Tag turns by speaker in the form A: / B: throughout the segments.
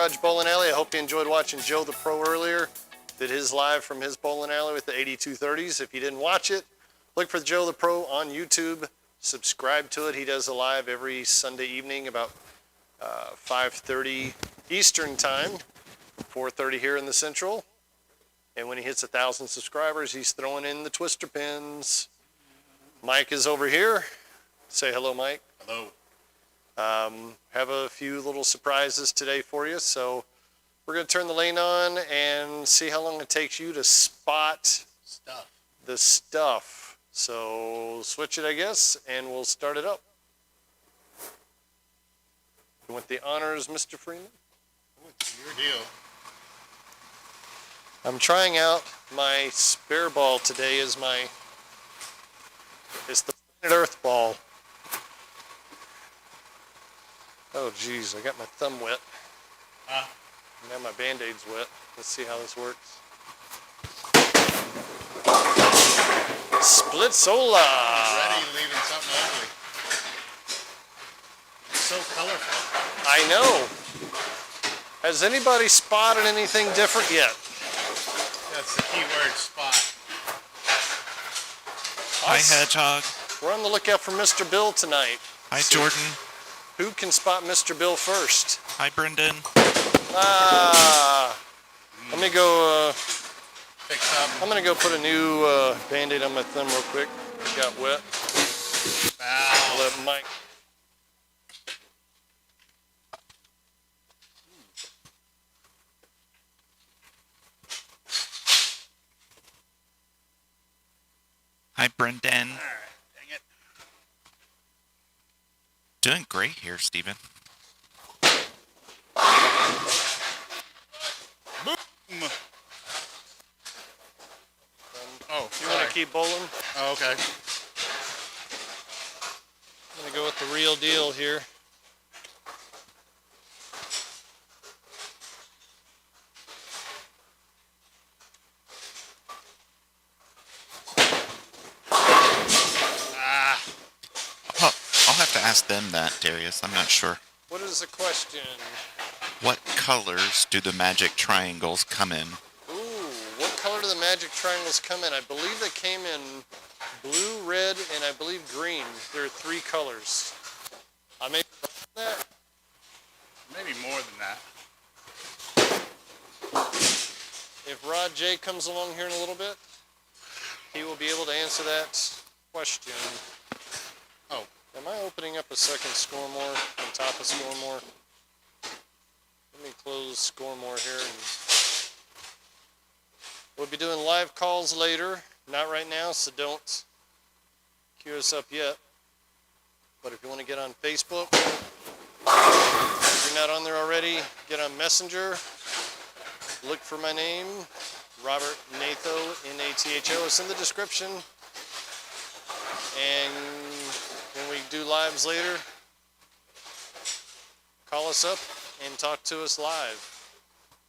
A: Garage Bowling Alley. I hope you enjoyed watching Joe the Pro earlier. Did his live from his bowling alley with the 8230s. If you didn't watch it, look for Joe the Pro on YouTube. Subscribe to it. He does a live every Sunday evening about 5:30 Eastern Time, 4:30 here in the Central. And when he hits 1,000 subscribers, he's throwing in the twister pins. Mike is over here. Say hello, Mike.
B: Hello.
A: Have a few little surprises today for you. So we're going to turn the lane on and see how long it takes you to spot the stuff. So switch it, I guess, and we'll start it up. With the honors, Mr. Freeman.
B: It's your deal.
A: I'm trying out my spare ball today it's the Planet Earth ball. Oh, geez, I got my thumb wet. Now my Band-Aid's wet. Let's see how this works. Split Sola.
B: Already leaving something ugly. So colorful.
A: I know. Has anybody spotted anything different yet?
B: That's the key word, spot.
C: Hi, Hedgehog.
A: We're on the lookout for Mr. Bill tonight.
C: Hi, Jordan.
A: Who can spot Mr. Bill first?
C: Hi, Brendan.
A: Let me go,
B: Fix up.
A: I'm going to go put a new Band-Aid on my thumb real quick. It got wet.
B: Ow.
A: Let Mike.
C: Hi, Brendan.
B: All right, dang it.
C: Doing great here, Steven.
B: Boom. Oh,
A: You want to keep bowling?
B: Oh, okay.
A: I'm going to go with the real deal here.
C: I'll have to ask them that, Darius. I'm not sure.
A: What is the question?
C: What colors do the magic triangles come in?
A: Ooh, what color do the magic triangles come in? I believe they came in blue, red, and I believe green. There are 3 colors. I may be wrong on that.
B: Maybe more than that.
A: If Rod J comes along here in a little bit, he will be able to answer that question.
B: Oh.
A: Am I opening up a second Score More on top of Score More? Let me close Score More here. And we'll be doing live calls later. Not right now, so don't queue us up yet. But if you want to get on Facebook, if you're not on there already, get on Messenger. Look for my name, Robert Natho, N-A-T-H-O. It's in the description. And when we do lives later, call us up and talk to us live.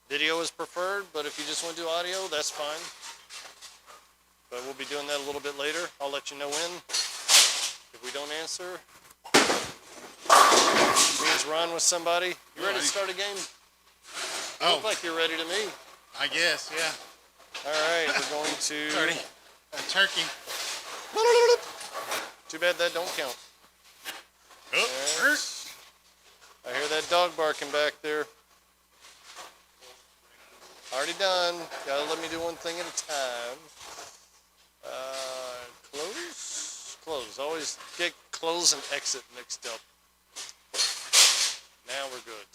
A: Video is preferred, but if you just want to do audio, that's fine. But we'll be doing that a little bit later. I'll let you know when. If we don't answer, it means we're on with somebody. You ready to start a game? You look like you're ready to me.
B: I guess, yeah.
A: All right, we're going to...
B: A turkey.
A: Too bad that don't count.
B: Oh,
A: I hear that dog barking back there. Already done. Gotta let me do one thing at a time. Close. Close. Always get close and exit mixed up. Now we're good.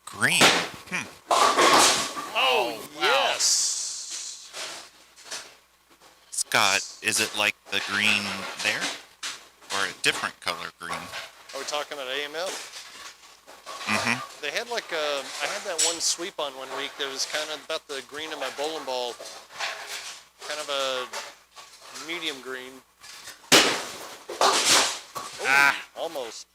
C: Green.
A: Oh,
B: wow.
A: yes.
C: Scott, is it like the green there? Or a different color green?
A: Are we talking about AMF?
C: Mm-hmm.
A: They had like a, I had that one sweep on one week that was kind of about the green of my bowling ball. Kind of a medium green. Ooh, almost.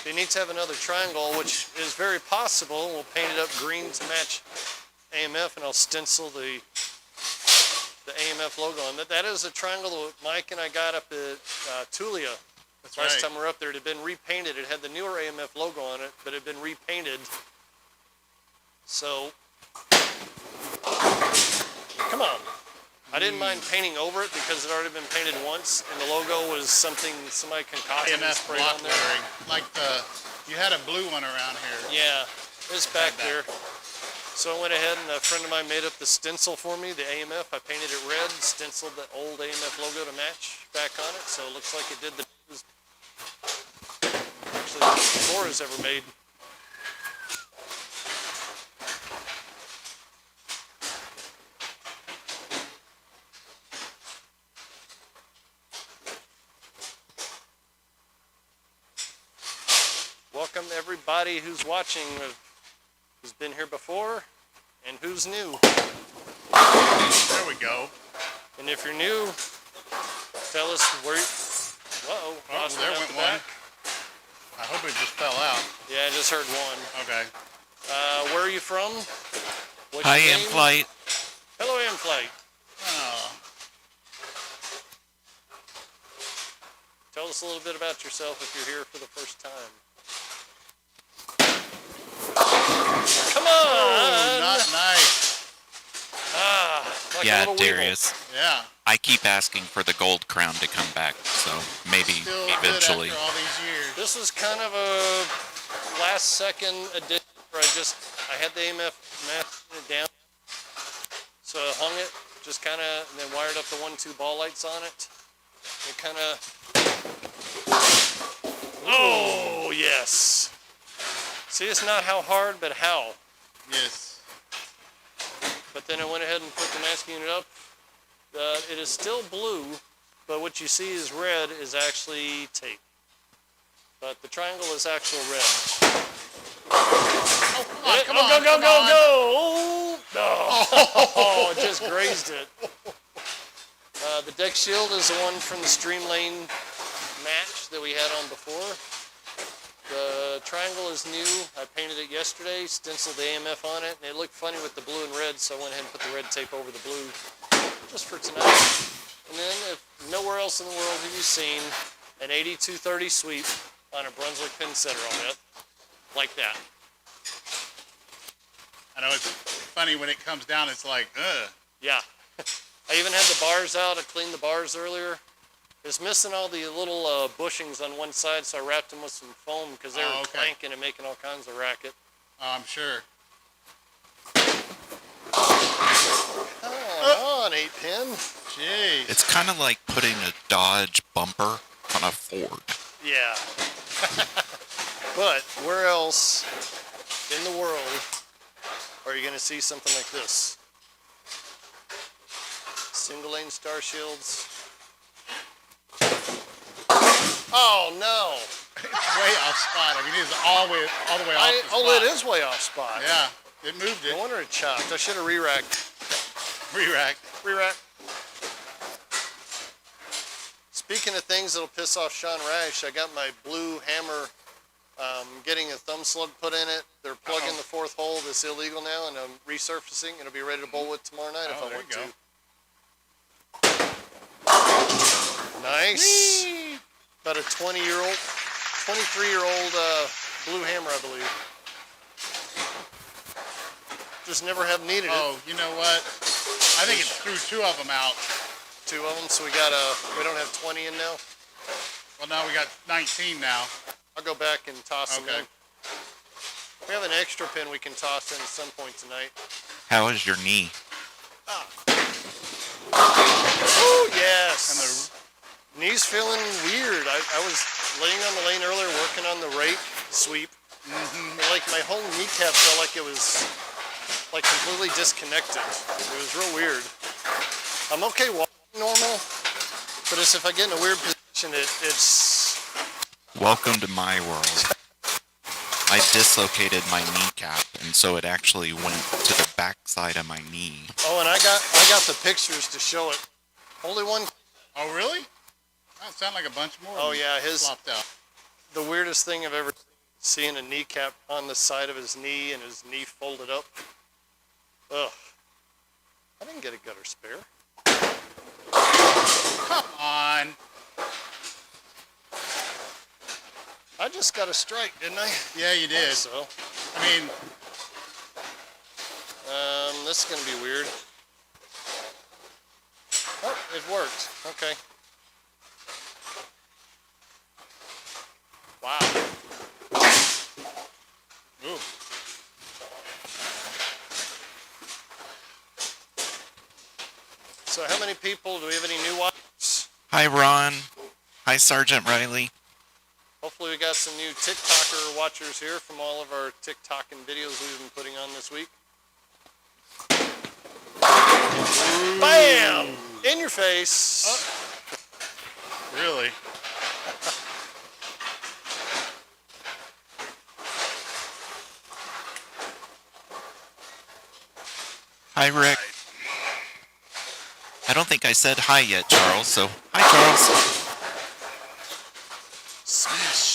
A: You need to have another triangle, which is very possible. We'll paint it up green to match AMF, and I'll stencil the AMF logo on that. That is a triangle that Mike and I got up at Tulia
B: That's
A: Last
B: right.
A: time we were up there, it had been repainted. It had the newer AMF logo on it, but it had been repainted. So, come on. I didn't mind painting over it because it had already been painted once, and the logo was something somebody concocted and
B: AMF
A: sprayed
B: block
A: on there.
B: lettering. Like you had a blue one around here.
A: Yeah, it's back
B: that.
A: there. So I went ahead and a friend of mine made up the stencil for me, the AMF. I painted it red, stenciled the old AMF logo to match back on it. So it looks like it did the actually before it was ever made. Welcome everybody who's watching, who's been here before, and who's new.
B: There we go.
A: And if you're new, tell us where. Uh-oh,
B: Oh,
A: lost
B: there
A: one out
B: went
A: the
B: one.
A: back.
B: I hope it just fell out.
A: Yeah, I just heard one.
B: Okay.
A: Where are you from? What's
C: Hi,
A: your name?
C: M-Flight.
A: Hello, M-Flight.
B: Oh.
A: Tell us a little bit about yourself if you're here for the first time. Come on!
B: Oh, not nice.
A: Like a
C: Yeah,
A: little weevil.
C: Darius.
B: Yeah.
C: I keep asking for the gold crown to come back, so maybe
B: Still
C: eventually.
B: good after all these years.
A: This was kind of a last-second addition where I had the AMF it down, so I hung it, just kind of, and then wired up the 1-2 ball lights on it. It kind of. Oh yes. See, it's not how hard, but how.
B: Yes.
A: But then I went ahead and put the mask unit up. It is still blue, but what you see is red is actually tape. But the triangle is actual red.
B: Oh, come on,
A: Go,
B: come
A: go,
B: on.
A: go! Oh, it just grazed it. The deck shield is the one from the Stream Lane match that we had on before. The triangle is new. I painted it yesterday, stenciled the AMF on it, and it looked funny with the blue and red, so I went ahead and put the red tape over the blue just for tonight. And then, if nowhere else in the world have you seen an 8230 sweep on a Brunswick pin setter on it, like that.
B: I know it's funny when it comes down, it's like, ugh.
A: Yeah. I even had the bars out. I cleaned the bars earlier. It's missing all the little bushings on one side, so I wrapped them with some foam because they were clanking and making all kinds of racket.
B: Oh, I'm sure.
A: Come on, 8-pin.
B: Jeez.
C: It's kind of like putting a Dodge bumper on a Ford.
A: Yeah. But where else in the world are you going to see something like this? Single lane star shields. Oh no!
B: It's way off spot. I mean, it's all the way off the spot.
A: Oh, it is way off spot.
B: Yeah, it moved
A: No
B: it.
A: wonder it chopped. I should have re-racked.
B: Re-rack.
A: Re-rack. Speaking of things that'll piss off Sean Rash, I got my blue hammer getting a thumb slug put in it. They're plugging the fourth hole that's illegal now, and I'm resurfacing. It'll be ready to bowl with tomorrow night if I
B: there
A: want
B: you
A: to.
B: go.
A: Nice. About a 23-year-old blue hammer, I believe. Just never have needed it.
B: Oh, you know what? I think it threw two of them out.
A: Two of them, so we don't have 20 in now.
B: Well, now we got 19 now.
A: I'll go back and toss them
B: Okay.
A: in. We have an extra pin we can toss in at some point tonight.
C: How is your knee?
A: Oh, yes.
B: And the
A: Knee's feeling weird. I was laying on the lane earlier working on the rake sweep. And like my whole kneecap felt like it was like completely disconnected. It was real weird. I'm okay walking normal, but it's if I get in a weird position, it's...
C: Welcome to my world. I dislocated my kneecap, and so it actually went to the backside of my knee.
A: Oh, and I got the pictures to show it. Only one...
B: Oh, really? That sound like a bunch more.
A: Oh, yeah,
B: Flopped out.
A: the weirdest thing I've ever seen, a kneecap on the side of his knee and his knee folded up. Ugh. I didn't get a gutter spare.
B: Come on.
A: I just got a strike, didn't I?
B: Yeah, you did.
A: So,
B: I mean,
A: this is going to be weird. Oh, it worked. Okay. Wow.
B: ooh.
A: So how many people, do we have any new watchers?
C: Hi, Ron. Hi, Sergeant Riley.
A: Hopefully we got some new TikToker watchers here from all of our TikToking videos we've been putting on this week. Bam! In your face.
B: Really?
C: Hi, Rick. I don't think I said hi yet, Charles, so hi, Charles.
A: Smash.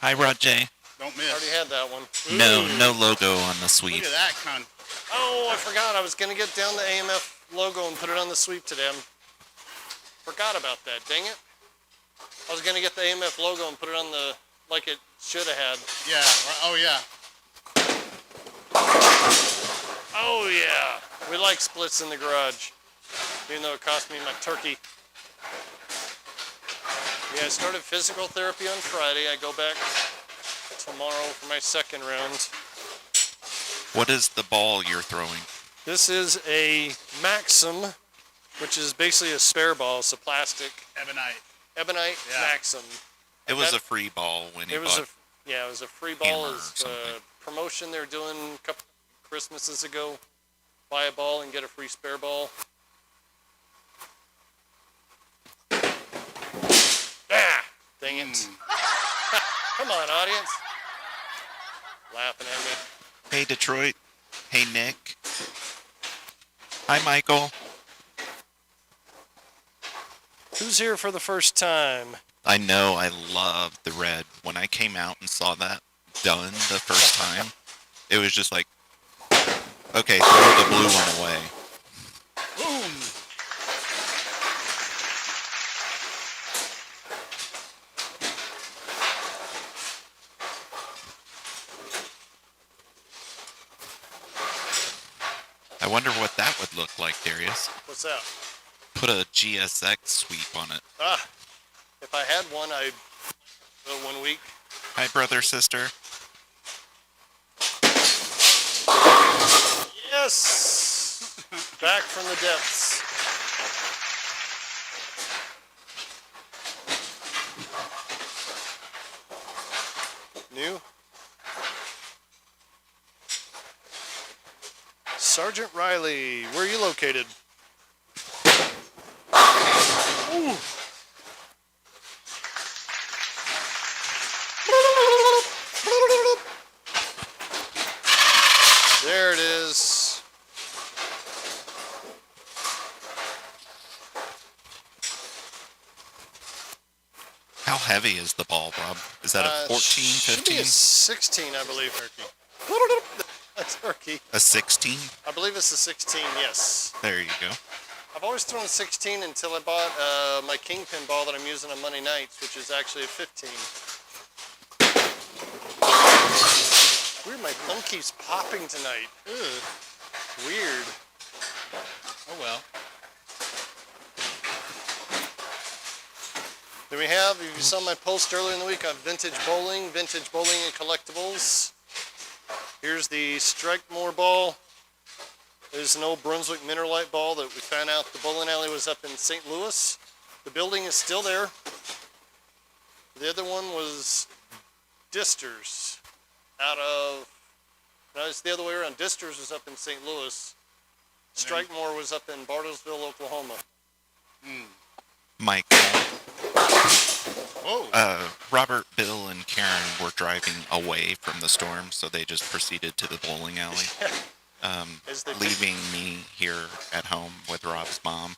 C: Hi, Rod J.
B: Don't miss.
A: Already had that one.
C: No logo on the
B: Look
C: sweep.
B: at that con.
A: Oh, I forgot. I was going to get down the AMF logo and put it on the sweep today. Forgot about that. Dang it. I was going to get the AMF logo and put it on the, like it should have had.
B: Yeah. Oh, yeah.
A: Oh, yeah. We like splits in the garage, even though it cost me my turkey. Yeah, I started physical therapy on Friday. I go back tomorrow for my second round.
C: What is the ball you're throwing?
A: This is a Maxim, which is basically a spare ball. It's a plastic
B: Ebonite.
A: Ebonite Maxim.
C: It was a free ball when he
A: It was
C: bought.
A: it was a free ball.
C: Hammer or
A: It's
C: something.
A: a promotion they're doing a couple Christmases ago. Buy a ball and get a free spare ball. Ah! Dang it. Come on, audience. Laughing at me.
C: Hey, Detroit. Hey, Nick. Hi, Michael.
A: Who's here for the first time?
C: I know I love the red. When I came out and saw that done the first time, it was just like, okay, throw the blue one away.
B: Boom.
C: I wonder what that would look like, Darius.
A: What's that?
C: Put a GSX sweep on it.
A: Ah, if I had one, I'd 1 week.
C: Hi, brother, sister.
A: Yes! Back from the depths. New? Sergeant Riley, where are you located? Ooh. There it is.
C: How heavy is the ball, Rob? Is that a 14,
A: Should be
C: 15?
A: a 16, I believe. A turkey.
C: A 16?
A: I believe it's a 16, yes.
C: There you go.
A: I've always thrown a 16 until I bought my kingpin ball that I'm using on Monday nights, which is actually a 15. Weird, my thumb keeps popping tonight. Ugh. Weird.
B: Oh, well.
A: Then we have, if you saw my post earlier in the week on vintage bowling and collectibles. Here's the Strike More ball. There's an old Brunswick Mineralite ball that we found out the bowling alley was up in St. Louis. The building is still there. The other one was Disters out of, no, it's the other way around. Disters was up in St. Louis. Strike More was up in Bartlesville, Oklahoma.
C: Michael.
B: Whoa.
C: Robert, Bill, and Karen were driving away from the storm, so they just proceeded to the bowling alley,
A: As they
C: leaving me here at home with Rob's mom.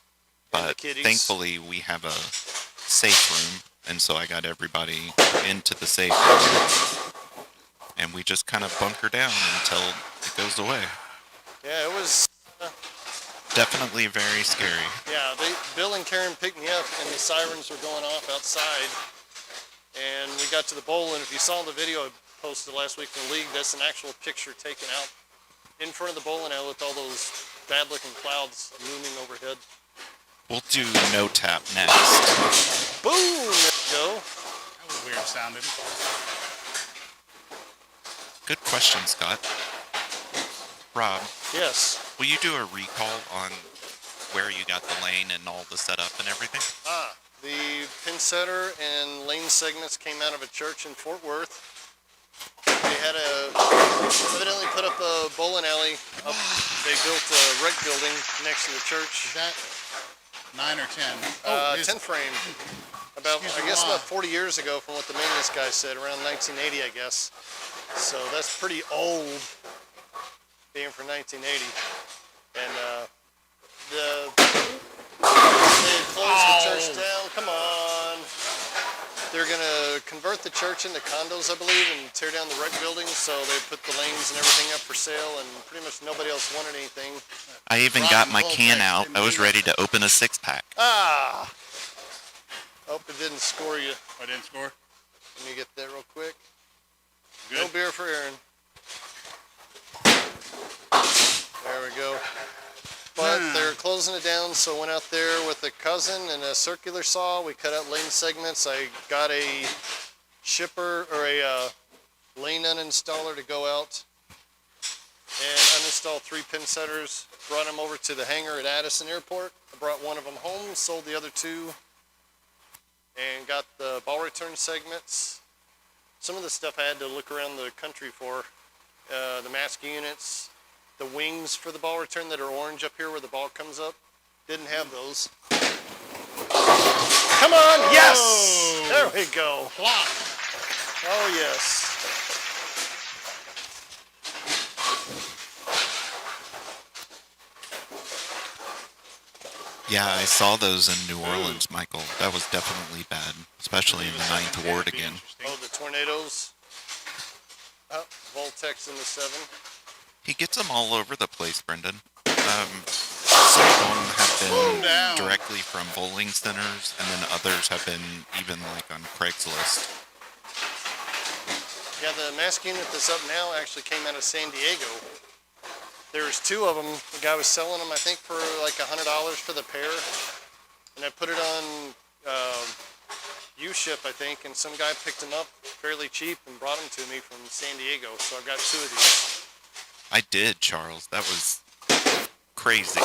C: But
A: kitties.
C: thankfully, we have a safe room, and so I got everybody into the safe room. And we just kind of bunker down until it goes away.
A: Yeah, it was.
C: Definitely very scary.
A: Yeah, Bill and Karen picked me up, and the sirens were going off outside. And we got to the bowl, and if you saw the video I posted last week from the league, that's an actual picture taken out in front of the bowling alley with all those bad-looking clouds looming overhead.
C: We'll do no tap next.
A: Boom! There we go.
B: That was weird sounding.
C: Good question, Scott. Rob,
A: Yes.
C: will you do a recall on where you got the lane and all the setup and everything?
A: The pin setter and lane segments came out of a church in Fort Worth. They had evidently put up a bowling alley. They built a rec building next to the church.
B: Is that 9 or 10?
A: 10 frame. About 40 years ago from what the maintenance guy said, around 1980, I guess. So that's pretty old, being from 1980. And they closed the church down. Come on. They're going to convert the church into condos, I believe, and tear down the rec building. So they put the lanes and everything up for sale, and pretty much nobody else wanted anything.
C: I even got my can out. I was ready to open a 6-pack.
A: Hope it didn't score you.
B: I didn't score.
A: Let me get that real quick.
B: Good.
A: No beer for Aaron. There we go. But they're closing it down, so I went out there with a cousin and a circular saw. We cut out lane segments. I got a shipper or a lane uninstaller to go out and uninstall 3 pin setters. Brought them over to the hangar at Addison Airport. I brought one of them home, sold the other 2, and got the ball return segments. Some of the stuff I had to look around the country for. The mask units, the wings for the ball return that are orange up here where the ball comes up. Didn't have those. Come on, yes! There we go.
B: Block.
A: Oh, yes.
C: Yeah, I saw those in New Orleans, Michael. That was definitely bad, especially in the 9th Ward again.
A: Oh, the tornadoes. Oh, Voltex in the 7.
C: He gets them all over the place, Brendan. Some of them have been directly from bowling centers, and then others have been even like on Craigslist.
A: Yeah, the mask unit that's up now actually came out of San Diego. There's 2 of them. The guy was selling them, I think, for like $100 for the pair. And I put it on U-Ship, I think, and some guy picked them up fairly cheap and brought them to me from San Diego. So I've got 2 of these.
C: I did, Charles. That was crazy.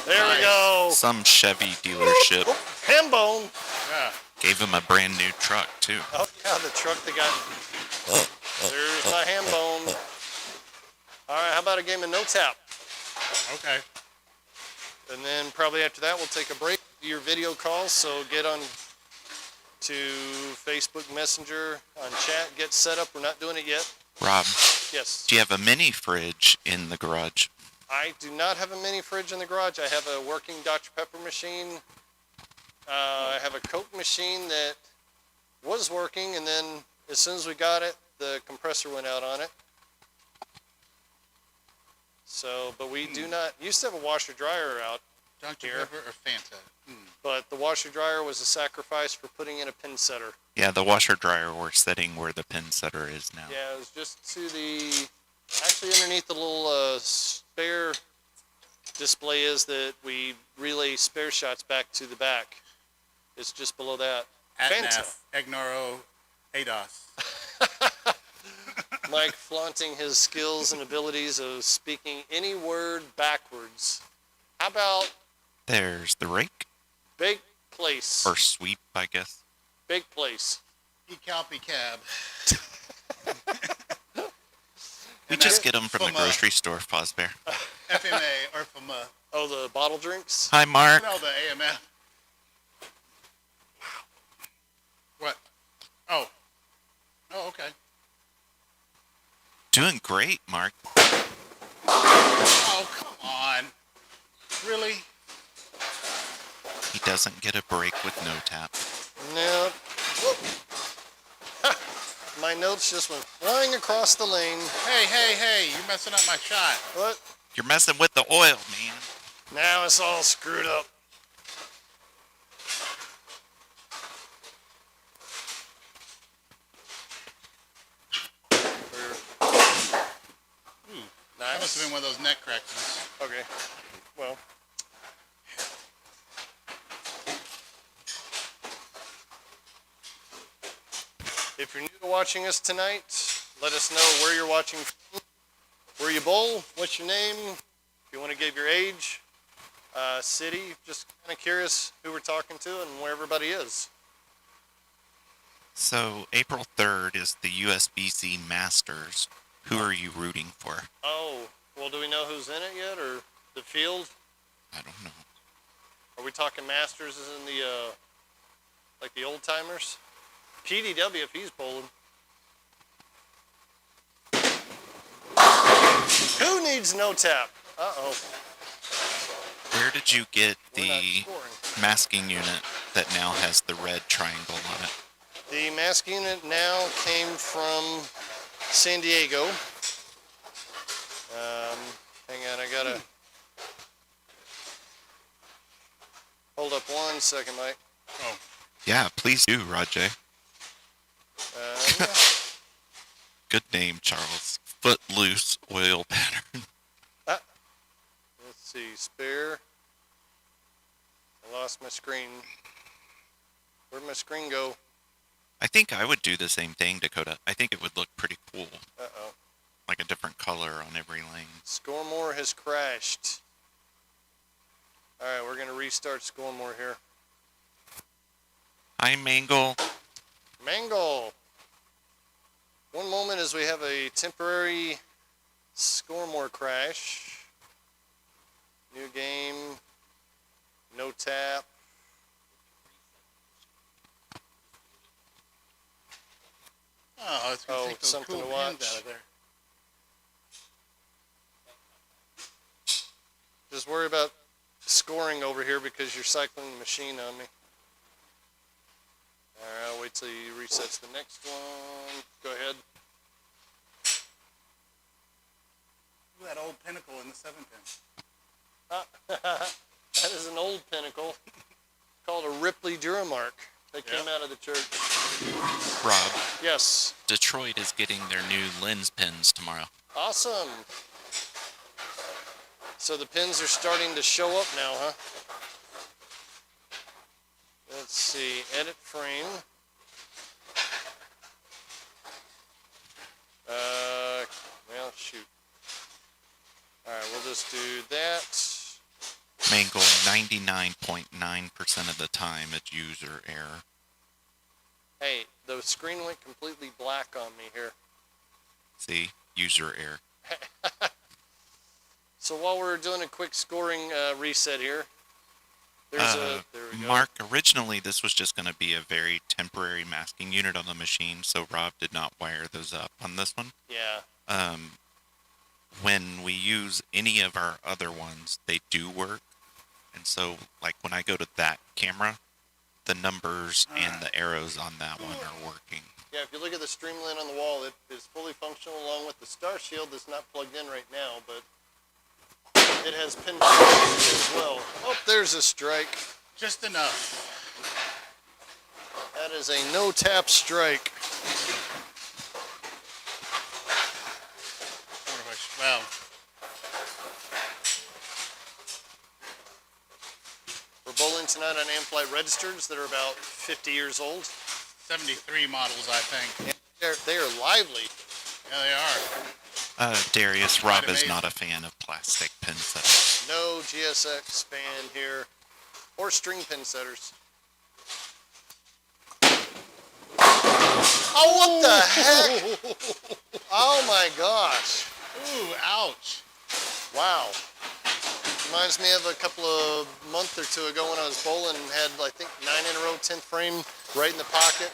A: There we go.
C: Some Chevy dealership
A: Ham bone.
B: Yeah.
C: gave him a brand new truck, too.
A: Oh, yeah, the truck they got. There's my ham bone. All right, how about a game of no tap?
B: Okay.
A: And then probably after that, we'll take a break. Do your video calls, so get on to Facebook Messenger, on chat, get set up. We're not doing it yet.
C: Rob,
A: Yes.
C: do you have a mini fridge in the garage?
A: I do not have a mini fridge in the garage. I have a working Dr. Pepper machine. I have a Coke machine that was working, and then as soon as we got it, the compressor went out on it. So, but we do not, used to have a washer dryer out,
B: Dr.
A: Here.
B: Pepper or Fanta?
A: but the washer dryer was a sacrifice for putting in a pin setter.
C: Yeah, the washer dryer we're setting where the pin setter is now.
A: Yeah, it was just to the, actually underneath the little spare display is that we relay spare shots back to the back. It's just below that.
B: Atnaf, Egnoro, ADOS.
A: Mike flaunting his skills and abilities of speaking any word backwards. How about
C: There's the rake,
A: big place?
C: or sweep, I guess.
A: Big place.
B: Ecalpy cab.
C: We just get them from the grocery store, Fosbear.
B: FMA or FMA.
A: Oh, the bottle drinks?
C: Hi, Mark.
B: No, the AMF. What? Oh. Oh, okay.
C: Doing great, Mark.
B: Oh, come on. Really?
C: He doesn't get a break with no tap.
A: No. My notes just went flying across the lane.
B: Hey, hey, hey, you're messing up my shot.
A: What?
C: You're messing with the oil, man.
A: Now it's all screwed up.
B: That must have
A: Nice.
B: been one of those neck cracks.
A: Okay. Well. If you're new to watching us tonight, let us know where you're watching from, where you bowl, what's your name, if you want to give your age, city, just kind of curious who we're talking to and where everybody is.
C: So April 3rd is the USBC Masters. Who are you rooting for?
A: Oh, well, do we know who's in it yet, or the field?
C: I don't know.
A: Are we talking Masters as in the, like the old timers? PDW if he's bowling. Who needs no tap? Uh-oh.
C: Where did you get
A: We're not
C: the
A: scoring.
C: masking unit that now has the red triangle on it?
A: The mask unit now came from San Diego. Hang on, I gotta hold up 1 second, Mike.
B: Oh,
C: Yeah, please do, Rajay. Good name, Charles. Footloose oil pattern.
A: Let's see, spare. I lost my screen. Where'd my screen go?
C: I think I would do the same thing, Dakota. I think it would look pretty cool.
A: Uh-oh.
C: Like a different color on every lane.
A: Scoremore has crashed. All right, we're gonna restart Scoremore here.
C: Hi, Mangle.
A: Mangle. One moment as we have a temporary Scoremore crash. New game. No tap.
B: oh, it's gonna
A: Oh,
B: take those
A: something
B: cool
A: to
B: pins
A: watch.
B: out of there.
A: Just worry about scoring over here because you're cycling the machine on me. All right, I'll wait till he resets the next one. Go ahead.
B: Look at that old pinnacle in the 7-pin.
A: That is an old pinnacle called a Ripley Duramark that came
B: Yep.
A: out of the church.
C: Rob,
A: Yes.
C: Detroit is getting their new lens pins tomorrow.
A: Awesome. So the pins are starting to show up now, huh? Let's see. Edit frame. Well, shoot. All right, we'll just do that.
C: Mangle, 99.9% of the time it's user error.
A: Hey, the screen went completely black on me here.
C: See? User error.
A: So while we're doing a quick scoring reset here, there's there we go.
C: Mark, originally this was just going to be a very temporary masking unit on the machine, so Rob did not wire those up on this one.
A: Yeah.
C: When we use any of our other ones, they do work. And so, like, when I go to that camera, the numbers and the arrows on that one are working.
A: Yeah, if you look at the Streamlint on the wall, it is fully functional along with the Star Shield that's not plugged in right now, but it has pin as well. Oh, there's a strike.
B: Just enough.
A: That is a no-tap strike.
B: Well,
A: We're bowling tonight on Amplight registers that are about 50 years old.
B: 73 models, I think.
A: And they are lively.
B: Yeah, they are.
C: Darius, Rob is
B: amazing.
C: not a fan of plastic pin setters.
A: No GSX fan here, or string pin setters. Oh, what the heck? Oh my gosh.
B: Ooh, ouch.
A: Wow. Reminds me of a couple of month or two ago when I was bowling and had, I think, 9 in a row, 10th frame right in the pocket.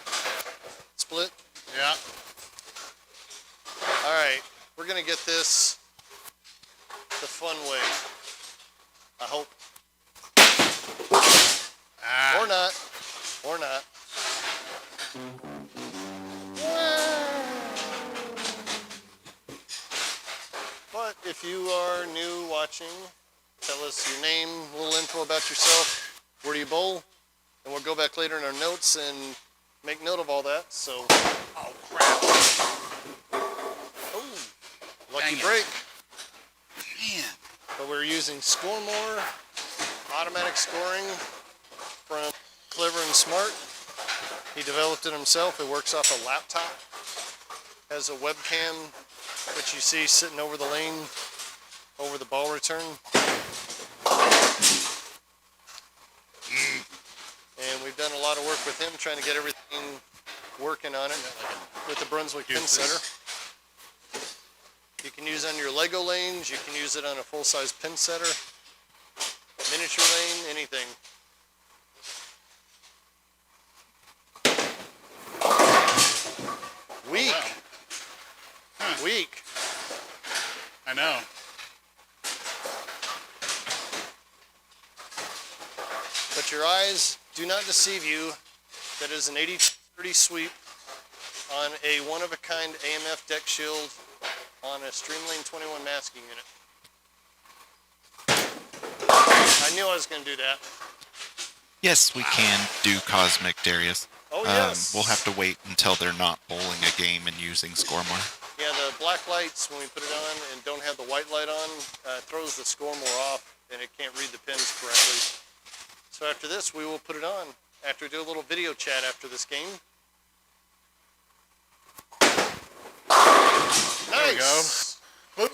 A: Split.
B: Yeah.
A: All right, we're going to get this the fun way. I hope.
B: Ah.
A: Or not. Or not. But if if you are new watching, tell us your name, a little info about yourself, where do you bowl, and we'll go back later in our notes and make note of all that. So,
B: Oh, crap.
A: oh, lucky
B: Dang it.
A: break.
B: Man.
A: But we're using ScoreMore automatic scoring from Clever and Smart. He developed it himself. It works off a laptop. Has a webcam, which you see sitting over the lane, over the ball return. And we've done a lot of work with him, trying to get everything working on it with the Brunswick Pin Setter. You can use it on your Lego lanes. You can use it on a full-size pin setter, miniature lane, anything. Weak.
B: wow. Huh.
A: Weak.
B: I know.
A: But your eyes do not deceive you. That is an 80-30 sweep on a one-of-a-kind AMF deck shield on a Streamlane 21 masking unit. I knew I was going to do that.
C: Yes, we can do Cosmic Darius.
A: Oh, yes.
C: We'll have to wait until they're not bowling a game and using ScoreMore.
A: Yeah, the black lights, when we put it on and don't have the white light on, throws the ScoreMore off, and it can't read the pins correctly. So after this, we will put it on after we do a little video chat after this game. Nice.
B: There we go. Boop.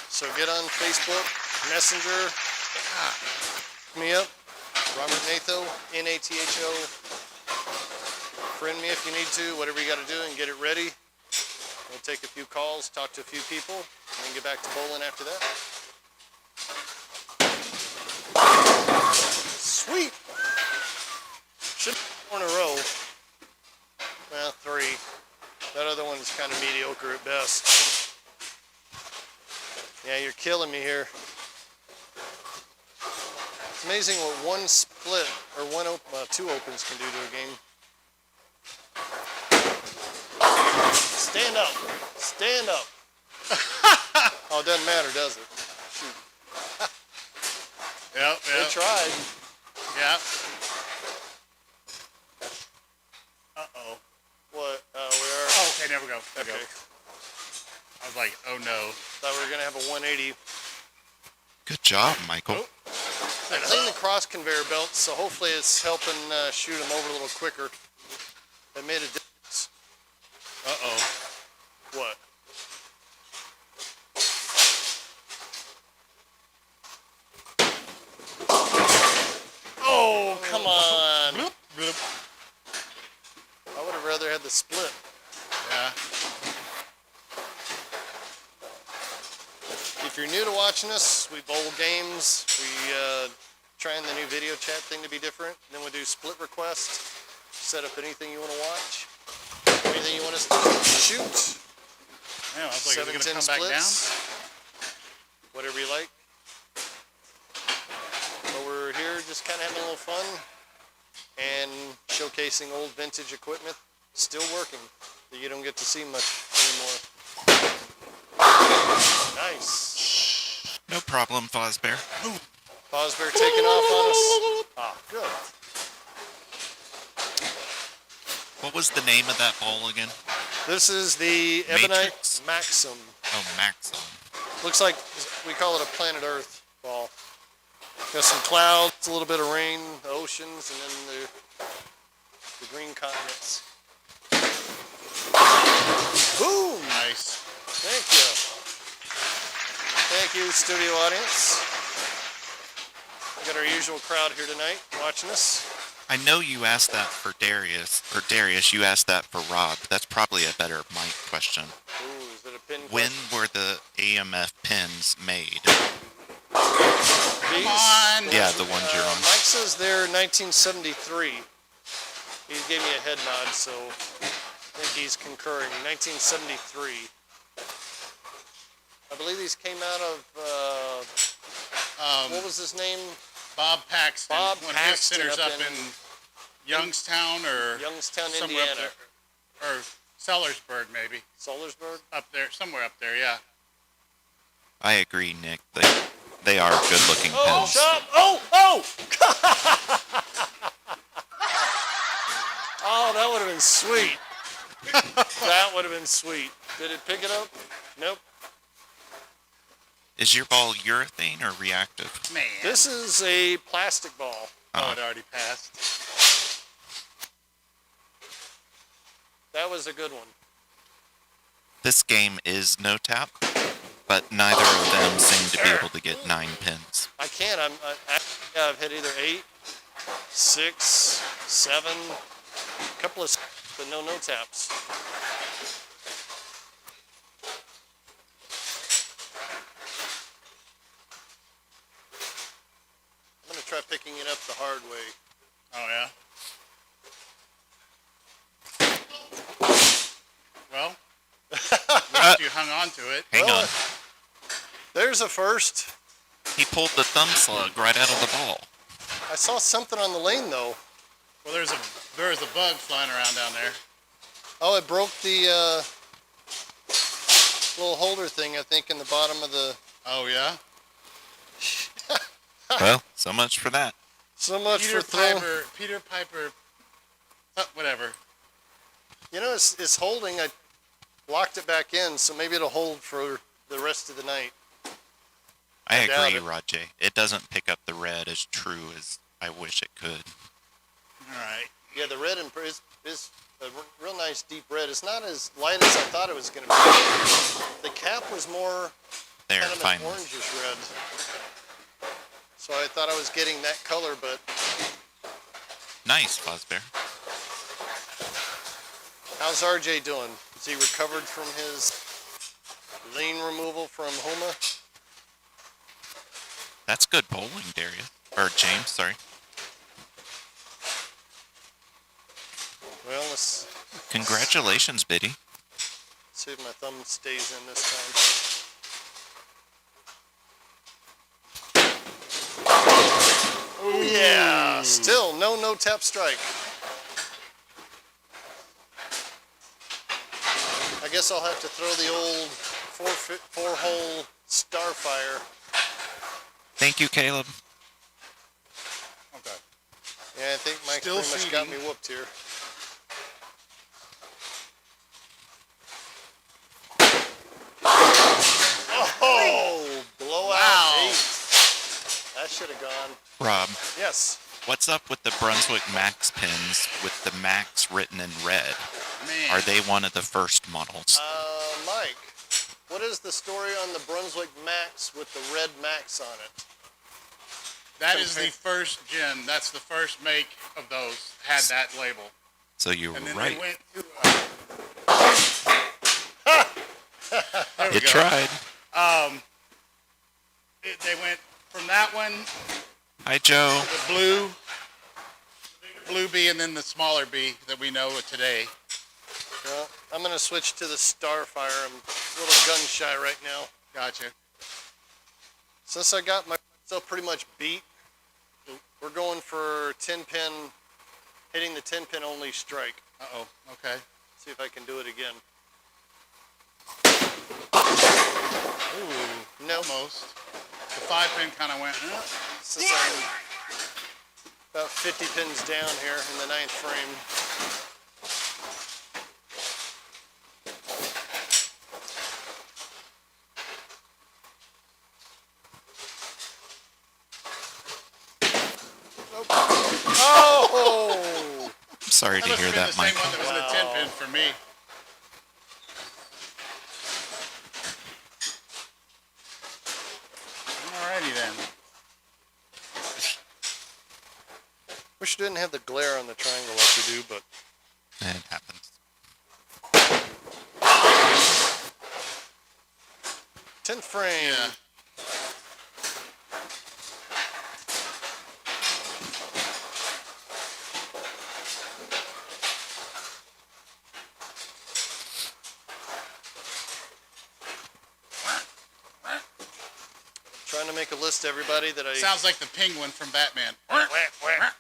A: So get on Facebook, Messenger, me up, Robert Natho, Natho. Friend me if you need to, whatever you got to do, and get it ready. We'll take a few calls, talk to a few people, and then get back to bowling after that. Sweet. Should be 4 in a row. Well, 3. That other one's kind of mediocre at best. Yeah, you're killing me here. It's amazing what one split or two opens can do to a game. Stand up. Stand up. Oh, it doesn't matter, does it? Shoot.
B: Yep,
A: They
B: yep.
A: tried.
B: Yep. Uh-oh.
A: What? We are.
B: Oh, okay, there we go. There we
A: Okay.
B: go. I was like, oh no.
A: Thought we were going to have a 180.
C: Good job, Michael.
B: Oh.
A: I cleaned the cross conveyor belt, so hopefully it's helping shoot them over a little quicker. It made a difference.
B: Uh-oh.
A: What? Oh, come on.
B: Bloop, bloop.
A: I would have rather had the split.
B: Yeah.
A: If you're new to watching us, we bowl games. We trying the new video chat thing to be different. Then we do split request. Set up anything you want to watch. Anything you want us to shoot.
B: Man, I was like, is it
A: 7,
B: going to
A: 10
B: come back down?
A: splits. Whatever you like. But we're here just kind of having a little fun and showcasing old vintage equipment. Still working. That you don't get to see much anymore. Nice.
C: No problem, Fozbear.
A: Fozbear taking off on us. Ah, good.
C: What was the name of that ball again?
A: This is the Ebonite
C: Matrix?
A: Maxim.
C: Oh, Maxim.
A: Looks like we call it a planet Earth ball. Got some clouds, a little bit of rain, the oceans, and then the green continents. Boom!
B: Nice.
A: Thank you. Thank you, studio audience. We got our usual crowd here tonight watching us.
C: I know you asked that for Darius, or Darius, you asked that for Rob. That's probably a better Mike question.
A: Ooh, is it a pin?
C: When were the AMF pins made?
A: These?
B: on.
C: Yeah, the ones you're on.
A: Mike says they're 1973. He gave me a head nod, so I think he's concurring. 1973. I believe these came out of, what was his name?
B: Bob Paxton.
A: Bob
B: One
A: Paxton
B: of his sitters
A: up
B: up in Youngstown or
A: Youngstown,
B: somewhere up
A: Indiana.
B: there. Or Sellersburg, maybe.
A: Sellersburg?
B: Up there, somewhere up there, yeah.
C: I agree, Nick. They are good-looking
A: Oh,
C: pens.
A: shop! Oh, oh! Oh, that would have been sweet. That would have been sweet. Did it pick it up? Nope.
C: Is your ball urethane or reactive?
B: Man.
A: This is a plastic ball.
B: Oh, it already passed.
A: That was a good one.
C: This game is no tap, but neither of them seem to be able to get 9 pins.
A: I can't. I've hit either 8, 6, 7, a couple of, but no taps. I'm gonna try picking it up the hard way.
B: Oh, yeah? Well, at least you hung on to it.
C: Hang
A: Well,
C: on.
A: There's a first.
C: He pulled the thumb slug right out of the ball.
A: I saw something on the lane though.
B: Well, there's a bug flying around down there.
A: Oh, it broke the little holder thing, I think, in the bottom of the.
B: Oh, yeah?
C: Well, so much for that.
A: So much for throwing.
B: Peter Piper, whatever.
A: You know, it's holding. I locked it back in, so maybe it'll hold for the rest of the night.
C: I
A: doubt
C: agree,
A: it.
C: Rajay. It doesn't pick up the red as true as I wish it could.
B: All right.
A: Yeah, the red is a real nice deep red. It's not as light as I thought it was going to be. The cap was more
C: There,
A: kind of an
C: finally.
A: orangish red. So I thought I was getting that color, but
C: Nice, Fozbear.
A: how's RJ doing? Is he recovered from his lane removal from Homa?
C: That's good bowling, Darius. Or James, sorry.
A: Well, let's
C: Congratulations, Biddy.
A: see if my thumb stays in this time. Oh yeah, still no tap strike. I guess I'll have to throw the old four-hole Starfire.
C: Thank you, Caleb.
B: Okay.
A: Yeah, I think Mike's
B: Still
A: pretty much got me
B: feeding.
A: whooped here. Oh, blowout
B: Wow.
A: 8. That should have gone.
C: Rob,
A: Yes.
C: what's up with the Brunswick Max pins with the Max written in red?
B: Man.
C: Are they one of the first models?
A: Mike, what is the story on the Brunswick Max with the red Max on it?
B: That is the first gen. That's the first make of those had that label.
C: So you were
B: And then
C: right.
B: they went to. There we
C: You
B: go.
C: tried.
B: They went from that one,
C: Hi, Joe.
B: the blue bee, and then the smaller bee that we know of today.
A: Well, I'm going to switch to the Starfire. I'm a little gun shy right now.
B: Gotcha.
A: Since I got myself pretty much beat, we're going for 10-pin, hitting the 10-pin only strike.
B: Uh-oh. Okay.
A: See if I can do it again.
B: Ooh.
A: No.
B: Almost. The 5-pin kind of went.
A: Since I'm about 50 pins down here in the 9th frame. Oh!
C: I'm sorry to
B: That must
C: hear
B: have been
C: that,
B: the same
C: Michael.
B: one that was in the 10-pin for me. Alrighty then.
A: Wish it didn't have the glare on the triangle like you do, but
C: It happens.
A: 10th frame.
B: Yeah.
A: Trying to make a list of everybody that I...
B: Sounds like the penguin from Batman.
A: Or, yeah.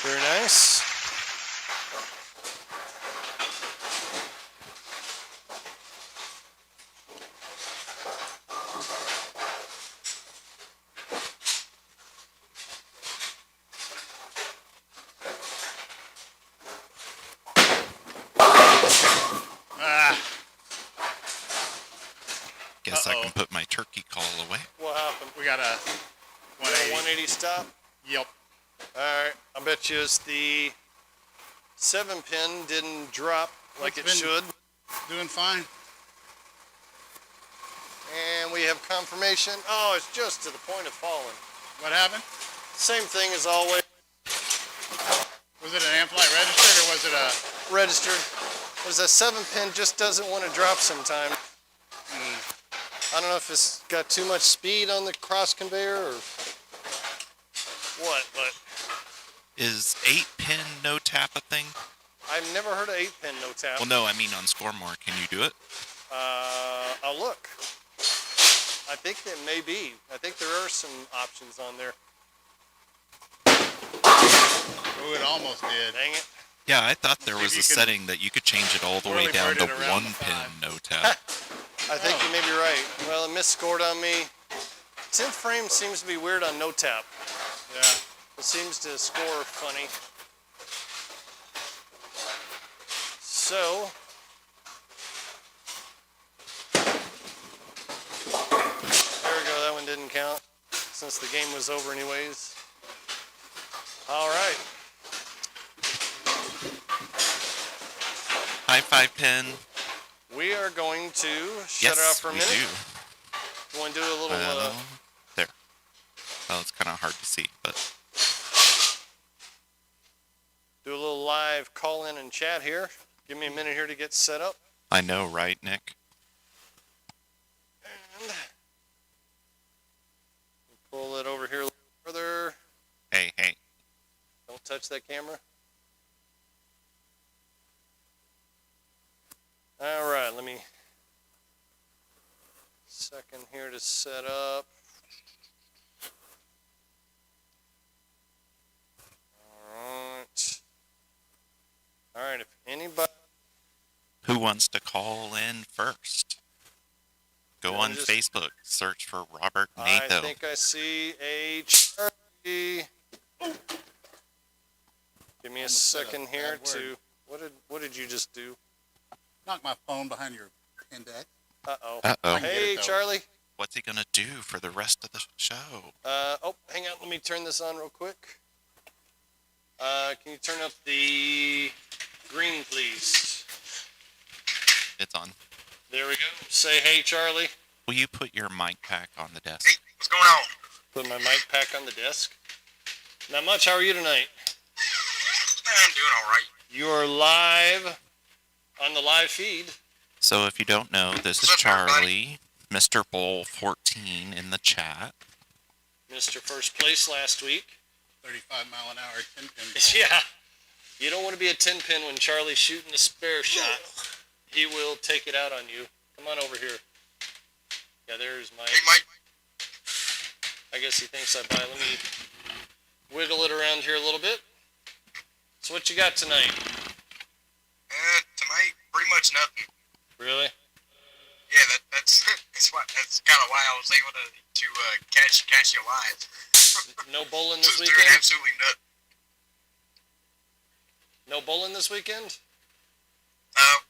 A: Very
C: guess I
B: Uh-oh.
C: can put my turkey call away.
A: What happened?
B: We got a
A: You got a
B: 180.
A: 180 stop?
B: Yep.
A: Alright, I bet you it's the 7-pin didn't drop like it
B: It's been-
A: should.
B: Doing fine.
A: And we have confirmation. Oh, it's just to the point of falling.
B: What happened?
A: Same thing as always.
B: Was it an amp-light registered or was it a...
A: Registered. There's a 7-pin just doesn't want to drop sometimes. I don't know if it's got too much speed on the cross conveyor or what, but
C: Is 8-pin no tap a thing?
A: I've never heard of 8-pin no tap.
C: Well, no, I mean on Scoremore. Can you do it?
A: I'll look. I think that may be. I think there are some options on there.
B: Oh, it almost did.
A: Dang it.
C: Yeah, I thought there
B: See if
C: was a
B: you can
C: setting that you could change it all the way
B: whirly
C: down
B: bird
C: to
B: it around the
C: 1-pin
B: five.
C: no tap.
A: I think you may be right. Well, it misscored on me. 10th frame seems to be weird on no tap.
B: Yeah.
A: It seems to score funny. So, there we go. That one didn't count since the game was over anyways. All right.
C: High 5-pin.
A: We are going to shut it off
C: Yes,
A: for a
C: we
A: minute.
C: do.
A: You want to do a little,
C: There. Well, it's kind of hard to see, but
A: live call in and chat here. Give me a minute here to get set up.
C: I know, right, Nick?
A: And pull it over here a little further.
C: Hey, hey.
A: Don't touch that camera. All right, let me second here to set up. All right, if anybody,
C: Who wants to call in first? Go
A: Yeah,
C: on
A: just-
C: Facebook, search for Robert
A: I
C: Natho.
A: think I see a Charlie. Give me a
B: Almost said a
A: second here
B: bad
A: to, what did you just do?
B: Knock my phone behind your index.
A: Uh-oh.
C: Uh-oh.
B: I can get
A: Hey,
B: it, though.
A: Charlie.
C: What's he gonna do for the rest of the show?
A: Oh, hang on. Let me turn this on real quick. Can you turn up the green, please?
C: It's on.
A: There we go. Say, hey, Charlie.
C: Will you put your mic pack on the desk?
D: Hey, what's going on?
A: Put my mic pack on the desk. Not much. How are you tonight?
D: I'm doing all right.
A: You are live on the live feed.
C: So if you don't know, this is
D: What's up,
C: Charlie, Mr. Bull 14 in the chat.
A: Mr. First Place last week.
B: 35-mile-an-hour 10-pin.
A: Yeah. You don't want to be a 10-pin when Charlie's shooting a spare shot. He will take it out on you. Come on over here. Yeah, there's Mike.
D: Hey, Mike.
A: I guess he thinks I buy. Let me wiggle it around here a little bit. So what you got tonight?
D: Tonight, pretty much nothing.
A: Really?
D: Yeah, that's that's kind of why I was able to catch you live.
A: No bowling this
D: Just doing
A: weekend?
D: absolutely nothing.
A: No bowling this weekend?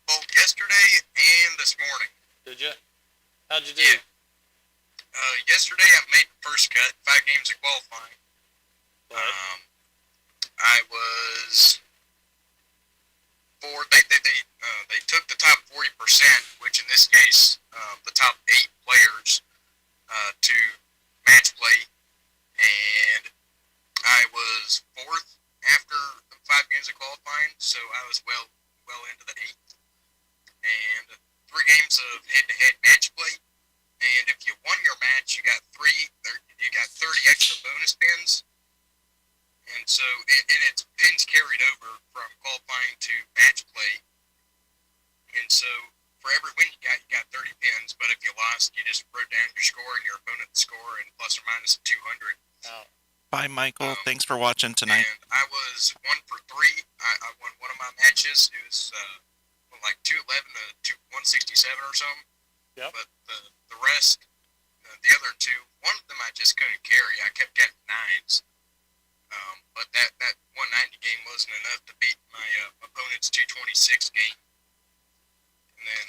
D: Both yesterday and this morning.
A: Did you? How'd you do?
D: Yeah. Yesterday I made the first cut, 5 games of qualifying.
A: What?
D: I was they took the top 40%, which in this case the top 8 players to match play, and I was 4th after 5 games of qualifying, so I was well into the 8th, and 3 games of head-to-head match play. And if you won your match, you got 30 extra bonus pins. And so, and it's pins carried over from qualifying to match play. And so, for every win you got 30 pins. But if you lost, you just wrote down your score and your opponent's score and plus or minus 200.
A: Oh.
C: Bye, Michael. Thanks for watching tonight.
D: And I was 1 for 3. I won one of my matches. It was like 211 to 167 or something.
A: Yep.
D: But the rest, the other 2, one of them I just couldn't carry. I kept getting 9s. But that 190 game wasn't enough to beat my opponent's 226 game. And then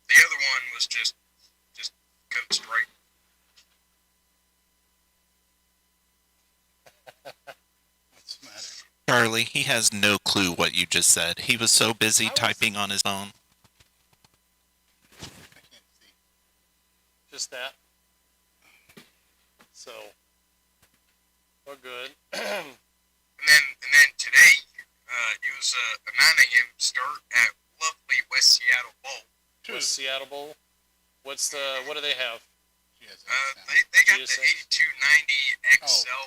D: the other one was just couldn't strike.
B: What's the matter?
C: Charlie, he has no clue what you just said. He was so busy
A: I was-
C: typing on his phone.
B: I can't see.
A: Just that. So, we're good.
D: And then today, it was a 9 a.m. start at lovely West Seattle Bowl.
A: What's Seattle Bowl? What do they have?
D: They got
A: GSX?
D: the 8290 XL,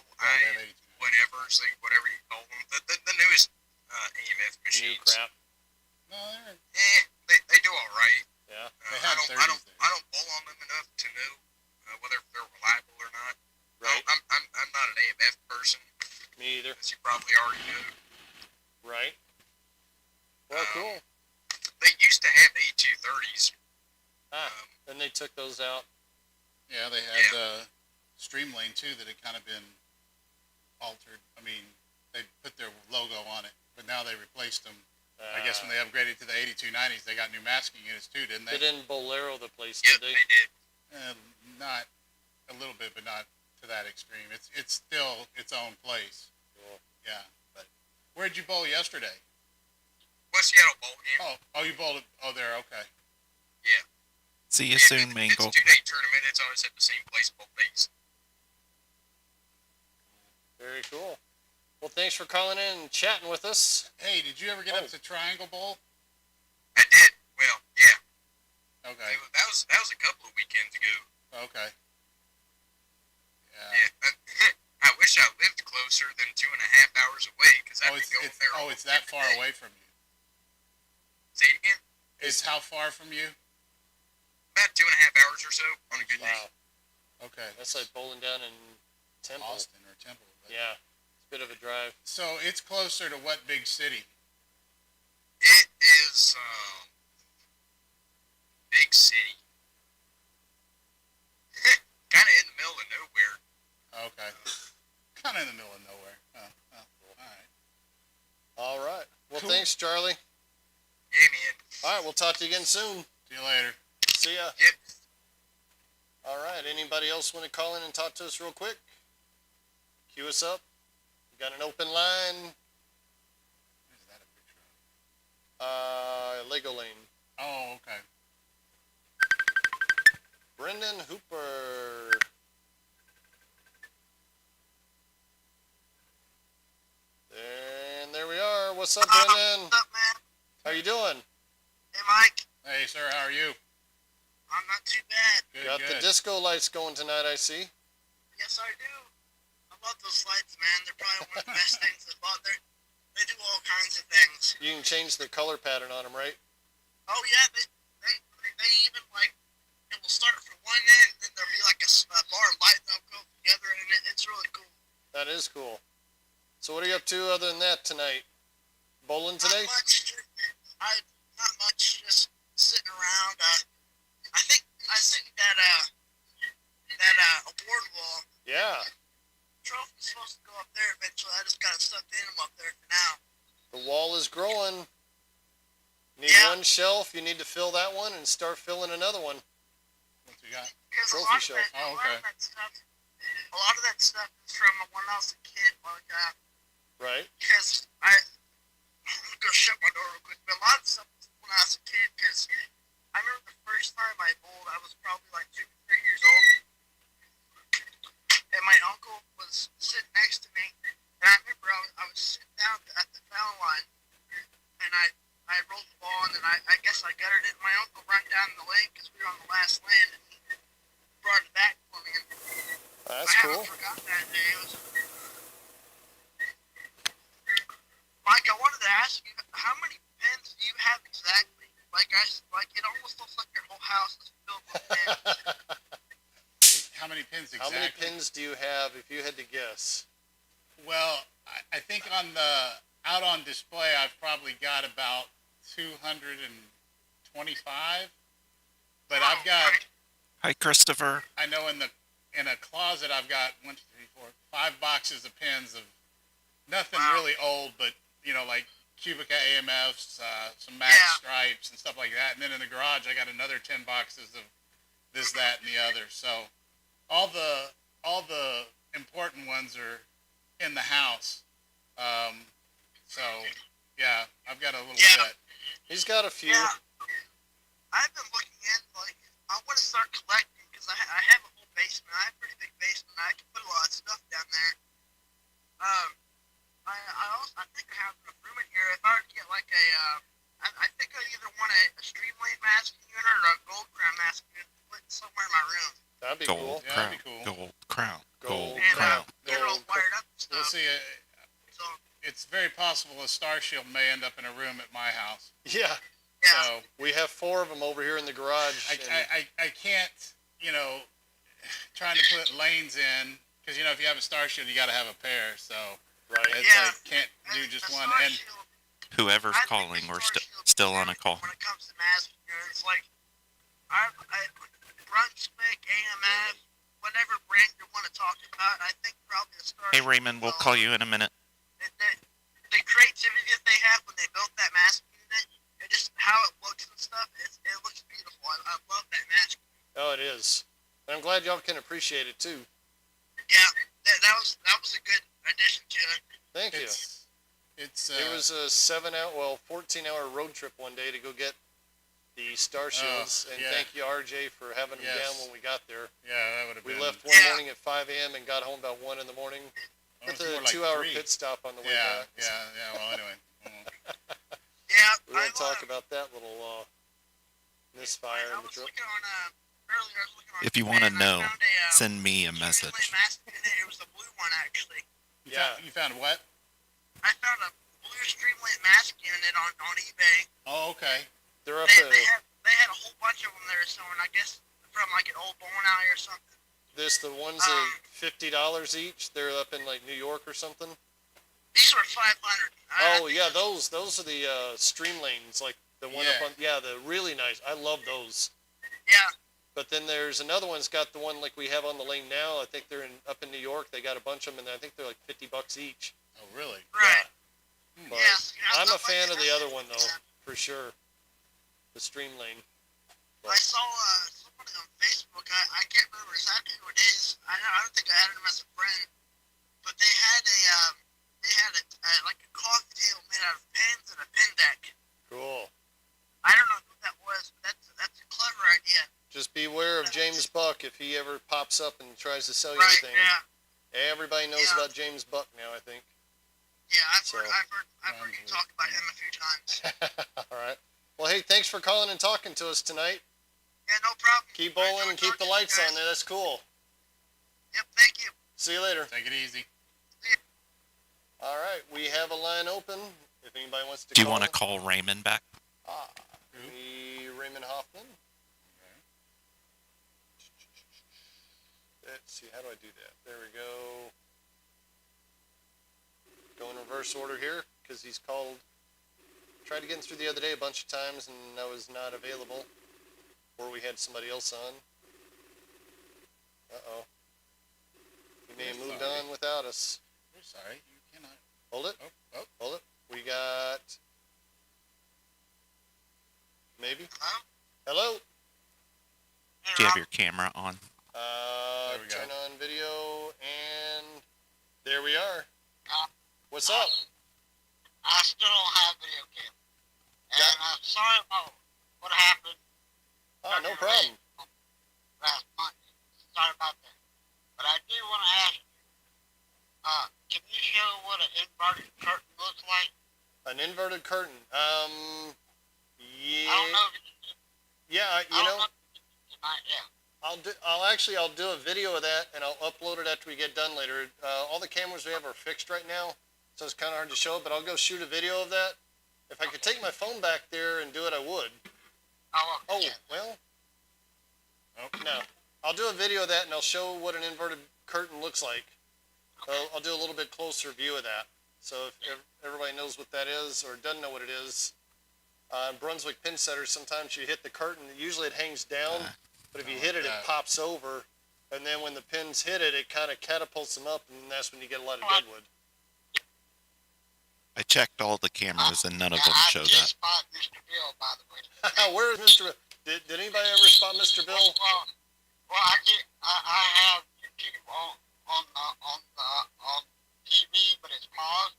D: whatever you call them, the newest AMF
A: New
D: machines.
A: crap.
B: No,
D: They do all right.
A: Yeah.
B: They have
D: I
B: 30s there.
D: don't bowl on them enough to know whether they're reliable or not.
A: Right.
D: I'm not an AMF person,
A: Me either.
D: as you probably already know.
A: Right. Well, cool.
D: They used to have 8230s.
A: And they took those out.
B: Yeah, they had Streamlane too that had kind of been altered. I mean, they put their logo on it, but now they replaced them. I guess when they upgraded to the 8290s, they got new masking units too, didn't they?
A: They didn't bolero the place,
D: Yep,
A: did they?
D: they did.
B: Not a little bit, but not to that extreme. It's still its own place.
A: Cool.
B: Yeah, but where'd you bowl yesterday?
D: West Seattle Bowl game.
B: Oh, you bowled. Oh, there. Okay.
D: Yeah.
C: See you
D: Yeah,
C: soon,
D: It's
C: Mangle.
D: a 2-day tournament. It's always at the same place both days.
A: Very cool. Well, thanks for calling in and chatting with us.
B: Hey, did you ever get up to Triangle Bowl?
D: I did. Well, yeah.
B: Okay.
D: That was a couple of weekends ago.
B: Okay. Yeah.
D: Yeah. I wish I lived closer than 2.5 hours away, because I'd be going there.
B: It's that far
D: day.
B: away from you.
D: Say it again.
B: It's how far from you?
D: About 2.5 hours or so on a good day.
A: Wow.
B: Okay.
A: That's like bowling down in Temple.
B: Austin or Temple. But
A: Yeah. It's a bit of a drive.
B: So it's closer to what big city?
D: It is big city. Kind of in the middle of nowhere.
B: Okay. Kind of in the middle of nowhere. Oh, all right.
A: All right. Well,
B: Cool.
A: thanks, Charlie.
D: Yeah, man.
A: All right. We'll talk to you again soon.
B: See you later.
A: See ya.
D: Yep.
A: All right. Anybody else want to call in and talk to us real quick? Cue us up. We got an open line.
B: What is that a picture of?
A: Lego Lane.
B: Oh, okay.
A: Brendan Hooper. And there we are. What's up, Brendan?
E: What's up, man?
A: How you doing?
E: Hey, Mike.
B: Hey, sir, how are you?
E: I'm not too bad.
B: Good,
A: Got
B: good.
A: the disco lights going tonight, I see.
E: Yes, I do. I love those lights, man. They're probably one of the best things I've bought. They do all kinds of things.
A: You can change the color pattern on them, right?
E: Oh, yeah. They even, like, it will start from one end, and then there'll be, like, a bar of light that'll go together, and it's really cool.
A: That is cool. So what are you up to other than that tonight? Bowling today?
E: Not much. Not much. Just sitting around. I think that award wall
A: Yeah.
E: trophy's supposed to go up there eventually. I just got stuck in them up there for now.
A: The wall is growing. Need
E: Yeah.
A: one shelf. You need to fill that one and start filling another one.
B: What you got?
E: Because
A: Trophy
E: a lot
A: shelf.
E: of that,
B: Oh,
E: a lot
B: okay.
E: of that stuff, a lot of that stuff is from when I was a kid. Like,
A: Right?
E: because I'm gonna shut my door real quick. But a lot of stuff is when I was a kid. Because I remember the first time I bowled, I was probably like 2 or 3 years old, and my uncle was sitting next to me. And I remember I was sitting down at the foul line, and I rolled the ball, and then I guess I gutted it. My uncle ran down the lane because we were on the last land, and he brought it back for me. And
A: That's
E: I
A: cool.
E: haven't forgotten that day. It was... Mike, I wanted to ask you, how many pins do you have exactly? Like it almost looks like your whole house is filled with pins.
B: How many pins
A: How
B: exactly?
A: many pins do you have if you had to guess?
B: Well, I think on the out on display, I've probably got about 225. But I've got,
C: Hi, Christopher.
B: I know in a closet, I've got 1, 2, 3, 4, 5 boxes of pins of nothing
E: Wow.
B: really old, but like Cubica AMFs, some Max
E: Yeah.
B: stripes and stuff like that. And then in the garage, I got another 10 boxes of this, that, and the other. So all the important ones are in the house. So yeah, I've got a little bit.
A: He's got a few.
E: Yeah. I've been looking in, like, I want to start collecting because I have a whole basement. I have a pretty big basement. I can put a lot of stuff down there. I think I have enough room in here. If I were to get like I think I either want a Streamlane masking unit or a Gold Crown masking unit to put somewhere in my room.
A: That'd be
C: Gold
A: cool.
B: Yeah,
C: crown.
B: that'd be cool.
C: Gold crown. Gold
A: Gold
E: And
C: crown.
E: get it all wired up and
B: We'll
E: stuff.
B: see.
E: So,
B: It's very possible a Star Shield may end up in a room at my house.
A: Yeah.
E: yeah.
B: So
A: We have 4 of them over here in the garage.
B: I can't, trying to put lanes in, because, if you have a Star Shield, you got to have a pair. So
A: right.
B: it's
E: Yeah.
B: like, can't do
E: And
B: just
E: the
B: one.
E: Star
B: And
E: Shield,
C: Whoever's
E: I think
C: calling,
E: the
C: we're
E: Star Shield's
C: still on a
E: different
C: call.
E: When it comes to masking units, like, Brunswick, AMF, whatever brand you want to talk about, I think probably the Star
C: Hey
E: Shield
C: Raymond, we'll call you in a minute.
E: The creativity that they have when they built that mask unit, and just how it looks and stuff, it looks beautiful. I love that mask.
A: Oh, it is. And I'm glad y'all can appreciate it too.
E: Yeah, that was a good addition to it.
A: Thank you.
B: It's
A: It was a 14-hour road trip one day to go get the Star Shields, and
B: yeah.
A: thank you, RJ, for having them
B: Yes.
A: down when we got there.
B: yeah, that would have
A: We
B: been.
A: left one
E: Yeah.
A: morning at 5 a.m. and got home about 1 in the morning
B: oh,
A: with
B: it's
A: a
B: more like
A: 2-hour
B: 3.
A: pit stop on the way
B: Yeah,
A: back.
B: yeah. Well, anyway.
E: Yeah,
A: We won't talk about that little misfire
E: I
A: in the
E: was
A: trip.
E: looking on earlier. I was looking on
C: If you
E: eBay,
C: want to
E: and I
C: know,
E: found a,
C: send me a
E: Streamlane
C: message.
E: mask unit. It was the blue one actually.
B: You found what?
E: I found a blue Streamlane mask unit on eBay.
B: Oh, okay.
A: They're up
E: They had a whole bunch of them there, so and I guess from like an old bowling alley or something.
A: the ones that $50 each. They're up in like New York or something.
E: These were 500.
A: Oh yeah, those are the Streamlanes, like the one up
B: Yeah.
A: on the really nice. I love those.
E: Yeah.
A: But then there's another one's got the one like we have on the lane now. I think they're up in New York. They got a bunch of them, and I think they're like $50 each.
B: Oh, really?
E: Right.
A: But
E: Yes.
A: I'm a fan of the other one though, for sure. The Streamlane.
E: I saw somebody on Facebook. I can't remember exactly who it is. I don't think I added him as a friend, but they had like a coffee table made out of pens and a pen deck.
A: Cool.
E: I don't know who that was, but that's a clever idea.
A: Just beware of James Buck if he ever pops up and tries to sell you
E: Right?
A: anything.
E: Yeah.
A: Everybody knows
E: Yeah.
A: about James Buck now, I think.
E: Yeah. I've
A: So-
E: heard you talk about him a few times.
A: All right. Well, hey, thanks for calling and talking to us tonight.
E: Yeah. No problem.
A: Keep
E: I
A: bowling
E: enjoyed
A: and keep the
E: talking to you
A: lights on
E: guys.
A: there. That's cool.
E: Yep. Thank you.
A: See you later.
B: Take it easy.
A: All right, we have a line open. If anybody wants to
C: Do you
A: call.
C: want to call Raymond back?
A: Raymond Hoffman. Let's see, how do I do that? There we go. Go in reverse order here, because he's called. Tried to get him through the other day a bunch of times, and I was not available. Or we had somebody else on. Uh-oh. He may have moved on without us.
B: We're sorry. You cannot.
A: Hold it.
B: Oh.
A: Hold it. We got. Maybe. Hello.
C: Do you have your camera on?
B: There we go.
A: Turn on video, and there we are.
E: Uh,
A: What's up?
E: I still don't have video cam. And I'm sorry about what happened
A: Oh, no problem.
E: last month. Sorry about that. But I do want to ask you, can you show what an inverted curtain looks like?
A: An inverted curtain. Yeah.
E: I don't know if it's
A: Yeah, you know,
E: tonight, yeah.
A: I'll do a video of that, and I'll upload it after we get done later. All the cameras we have are fixed right now, so it's kind of hard to show it, but I'll go shoot a video of that. If I could take my phone back there and do it, I would. Oh,
E: Yeah.
A: well,
B: Oh.
A: no. I'll do a video of that, and I'll show what an inverted curtain looks like. I'll do a little bit closer view of that. So if everybody knows what that is or doesn't know what it is, Brunswick pin setters, sometimes you hit the curtain, usually it hangs down, but if you hit it, it pops over. And then when the pins hit it, it kind of catapults them up, and that's when you get a lot of deadwood.
C: I checked all the cameras and none of them show
E: I
C: that.
E: just spot Mr. Bill, by the way.
A: Where is Mr. Bill? Did anybody ever spot Mr. Bill?
E: Well, Well, I have YouTube on TV, but it's paused.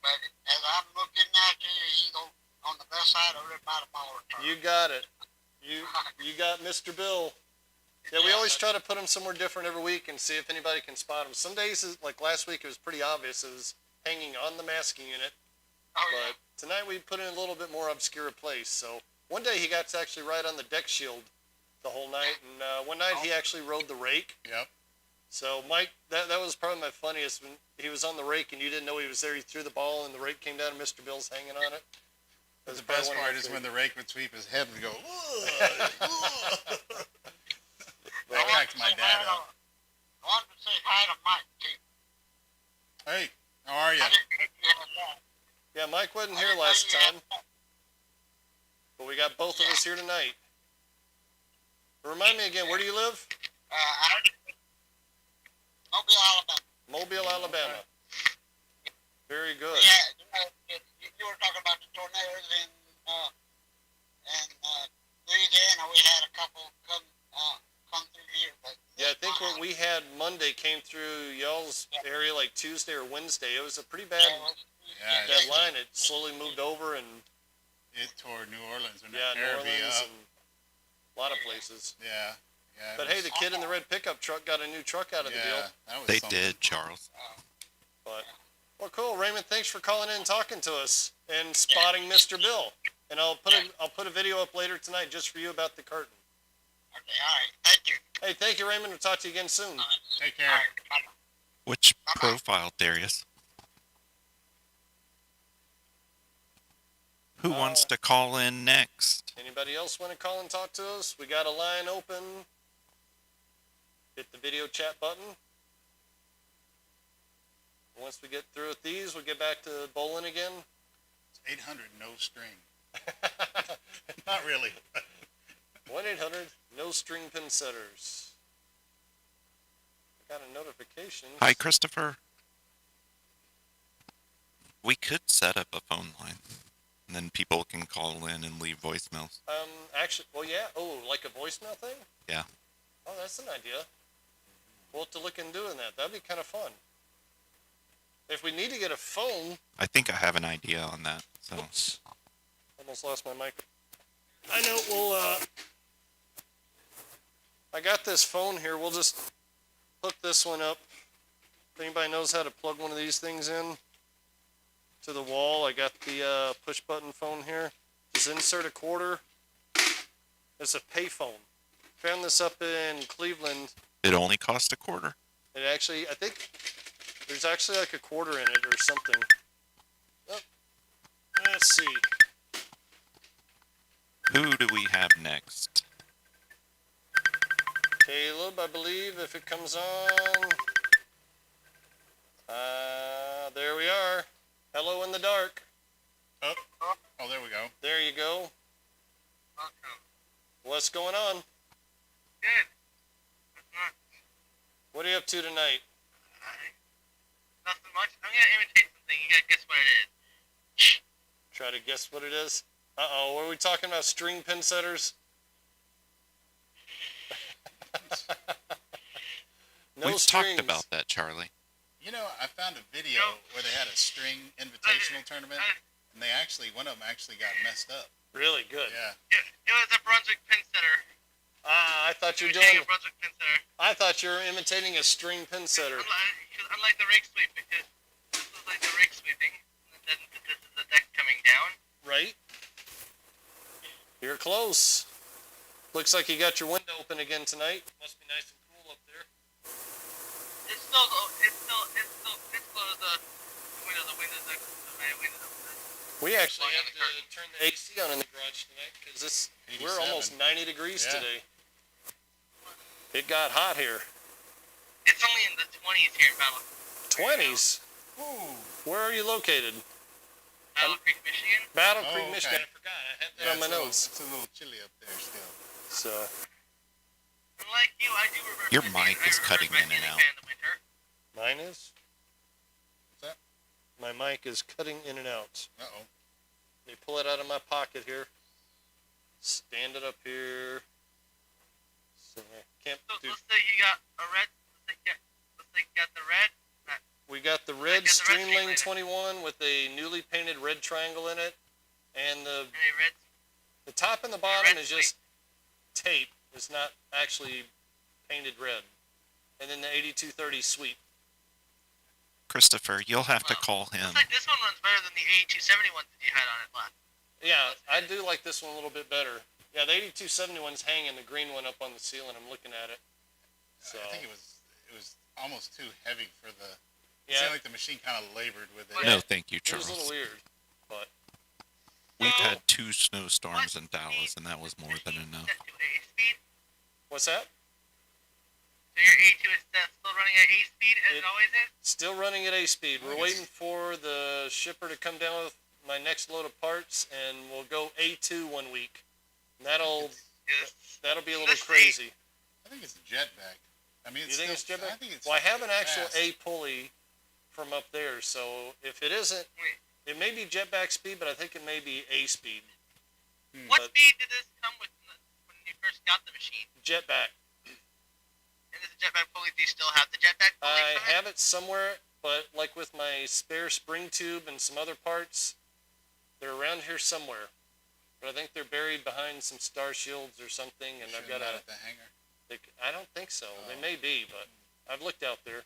E: But as I'm looking at you, he's on the best side of about a mile or two.
A: You got it. You got Mr. Bill. Yeah, we always try to put him somewhere different every week and see if anybody can spot him. Some days, like last week, it was pretty obvious. It was hanging on the masking unit.
E: Oh,
A: But tonight we put in a little bit more obscure place. So one day he got to actually ride on the deck shield the whole night, and one night he actually rode the rake.
B: Yep.
A: So Mike, that was probably my funniest when he was on the rake and you didn't know he was there. He threw the ball and the rake came down and Mr. Bill's hanging on it.
B: The best part is when the rake would sweep his head and go, that cracked my dad up.
E: I wanted to say hi to Mike, too.
B: Hey, how are you?
E: I didn't think you had that.
A: Yeah, Mike wasn't
E: I
A: here
E: didn't know
A: last
E: you had
A: time,
E: that.
A: but we got both of us here tonight. Remind me again, where do you live?
E: Mobile, Alabama.
A: Mobile, Alabama. Very good.
E: Yeah, you were talking about the tornadoes in Louisiana. We had a couple come through here, but
A: Yeah, I think what we had Monday came through y'all's area like Tuesday or Wednesday. It was a pretty bad
B: Yeah,
A: line. It slowly moved over and
B: it tore New Orleans and
A: New
B: Caribbean
A: Orleans
B: up.
A: and a lot of places.
B: Yeah. Yeah.
A: But hey, the kid in the red pickup truck got a new truck out of the deal.
B: That was
C: They
B: something.
C: did, Charles.
A: But well, cool, Raymond. Thanks for calling in and talking to us and spotting Mr. Bill. And I'll put a video up later tonight just for you about the curtain.
E: Okay, all right. Thank you.
A: Hey, thank you, Raymond. We'll talk to you again soon.
B: Take care.
E: All right, bye-bye.
C: Which profile, Darius? Who wants to call in next?
A: Anybody else want to call and talk to us? We got a line open. Hit the video chat button. Once we get through with these, we'll get back to bowling again.
B: It's 800 no string. Not really.
A: 1-800 no string pin setters. I got a notification.
C: Hi, Christopher. We could set up a phone line, and then people can call in and leave voicemails.
A: Actually, well, yeah. Oh, like a voicemail thing?
C: Yeah.
A: Oh, that's an idea. We'll have to look into doing that. That'd be kind of fun. If we need to get a phone.
C: I think I have an idea on that. So.
A: Oops. Almost lost my mic. I know. Well, I got this phone here. We'll just hook this one up. If anybody knows how to plug one of these things in to the wall, I got the push button phone here. Just insert a quarter. It's a pay phone. Found this up in Cleveland.
C: It only cost a quarter.
A: It actually, I think there's actually like a quarter in it or something. Oh, let's see.
C: Who do we have next?
A: Caleb, I believe, if it comes on. There we are. Hello in the dark.
B: Oh, there we go.
A: There you go.
E: Welcome.
A: What's going on?
E: Good.
A: What are you up to tonight?
E: Nothing much. I'm gonna imitate something. You gotta guess what it is.
A: Try to guess what it is. Uh-oh, were we talking about string pin setters? No
C: We've
A: strings.
C: talked about that, Charlie.
B: You know, I found a video where they had a string invitational tournament, and they actually, one of them actually got messed up.
A: Really good.
B: Yeah.
E: It was a Brunswick pin setter.
A: I thought you were
E: Imitating
A: doing.
E: a Brunswick pin setter.
A: I thought you were imitating a string pin setter.
E: Unlike the rake sweeping, this is like the rake sweeping, and then this is the deck coming down.
A: Right? You're close. Looks like you got your window open again tonight. Must be nice and cool up there.
E: It's closed. The windows open.
A: We actually have to turn the AC on in the garage tonight because we're
B: 87.
A: almost 90 degrees
B: Yeah.
A: today. It got hot here.
E: It's only in the 20s here in Battle
A: 20s?
B: Ooh.
A: Where are you located?
E: Creek, Michigan.
A: Battle
B: Oh,
A: Creek,
B: okay.
A: Michigan. I forgot. I had that
B: Yeah,
A: on my
B: it's a little-
A: notes.
B: It's a little chilly up there still.
A: So,
E: Unlike you, I do remember.
C: Your mic is cutting in and out.
A: mine is?
B: What's that?
A: My mic is cutting in and out.
B: Uh-oh.
A: Let me pull it out of my pocket here. Stand it up here. So, can't
E: So
A: do.
E: let's say you got a red. Let's say you got the red.
A: We got the red Streamlane 21 with a newly painted red triangle in it, and
E: And a red.
A: the top and the bottom is just tape. It's not actually painted red. And then the 8230 sweep.
C: Christopher, you'll have to call him.
E: Looks like this one runs better than the 8270 ones that you had on it last.
A: Yeah, I do like this one a little bit better. Yeah, the 8271's hanging, the green one up on the ceiling. I'm looking at it. So
B: I think it was almost too heavy for the. It
A: yeah,
B: seemed like the machine kind of labored with it.
C: No, thank you,
A: it was
C: Charles.
A: a little weird, but
C: We've
E: So,
C: had 2 snowstorms in Dallas, and that was more than enough.
E: Set to 8 speed.
A: what's that?
E: So your 82 is still running at 8 speed as it always is.
A: Still running at A speed. We're waiting for the shipper to come down with my next load of parts, and we'll go A2 1 week. And that'll be a little
E: This
A: crazy.
B: I think it's jetback. I mean,
A: You
B: it's
A: think it's
B: still,
A: jetback?
B: I think it's
A: Well, I have an actual
B: fast.
A: A pulley from up there, so if it isn't, it may be jetback speed, but I think it may be A speed.
E: What
A: But
E: speed did this come with when you first got the machine?
A: jetback.
E: And this jetpack pulley, do you still have the jetpack pulley?
A: I
E: from it?
A: have it somewhere, but like with my spare spring tube and some other parts, they're around here somewhere. But I think they're buried behind some star shields or something, and I've
B: Should've
A: got
B: been
A: a.
B: at the hangar.
A: I don't think so. They
B: Oh.
A: may be, but I've looked out there.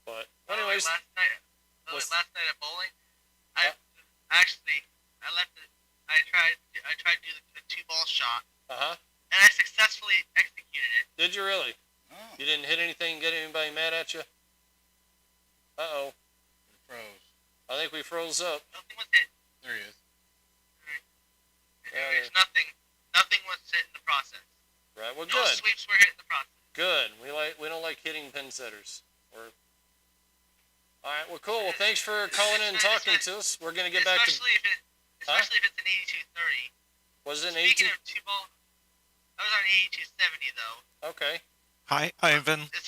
A: But
E: Oh,
A: anyways,
E: last night at bowling, I left it. I tried to do the 2-ball shot,
A: uh-huh.
E: and I successfully executed it.
A: Did you really?
B: Oh,
A: You didn't hit anything, get anybody mad at you? Uh-oh.
B: it froze.
A: I think we froze up.
E: Nothing was hit.
B: There he is.
A: Yeah,
E: There's nothing was hit in the process.
A: Right. Well,
E: No
A: good.
E: sweeps were hit in the process.
A: Good. We don't like hitting pin setters. All right. Well, cool. Well, thanks for calling in and talking to us. We're gonna get back to.
E: Especially if it's an 8230.
A: Was it an
E: Speaking
A: 82?
E: of 2-ball, I was on 8270 though.
A: Okay.
C: Hi, Ivan.
E: It was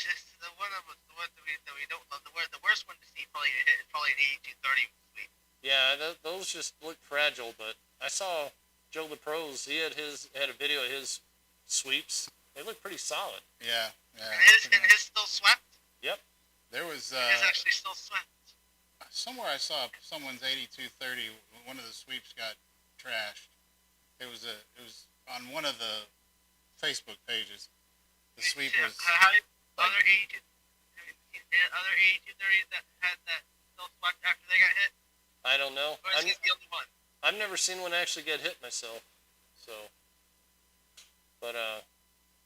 E: just the one that we don't love. The worst one to see probably to hit is probably an 8230 sweep.
A: Yeah, those just look fragile. But I saw Joe the Pros. He had a video of his sweeps. They look pretty solid.
B: Yeah.
E: And his still swept.
A: Yep.
B: There was
E: His actually still swept.
B: somewhere I saw someone's 8230. One of the sweeps got trashed. It was on one of the Facebook pages. The sweep was.
E: Other 8230s that had that still swept after they got hit.
A: I don't know.
E: Or is he the only one?
A: I've never seen one actually get hit myself. So. But all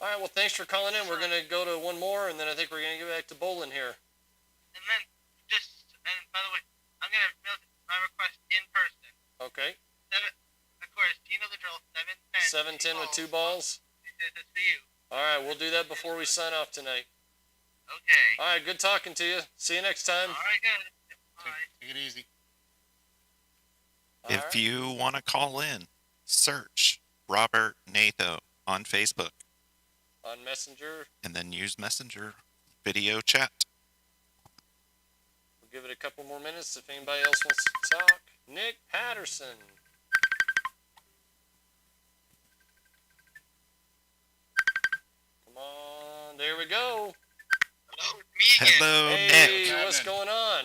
A: right. Well, thanks for calling in. We're gonna go to one more, and then I think we're gonna get back to bowling here.
E: And then and by the way, I'm gonna mail my request in person.
A: Okay.
E: Of course, you know the drill. 710.
A: 710 with 2 balls.
E: This is for you.
A: All right, we'll do that before we sign off tonight.
E: Okay.
A: All right, good talking to you. See you next time.
E: All right, good. Bye.
B: Take it easy.
A: All
C: If
A: right.
C: you want to call in, search Robert Natho on Facebook
A: On Messenger,
C: and then use Messenger video chat.
A: we'll give it a couple more minutes if anybody else wants to talk. Nick Patterson. Come on, there we go.
E: Hello, me again.
C: Hello,
A: Hey,
C: Nick.
A: what's
B: Kevin.
A: going on?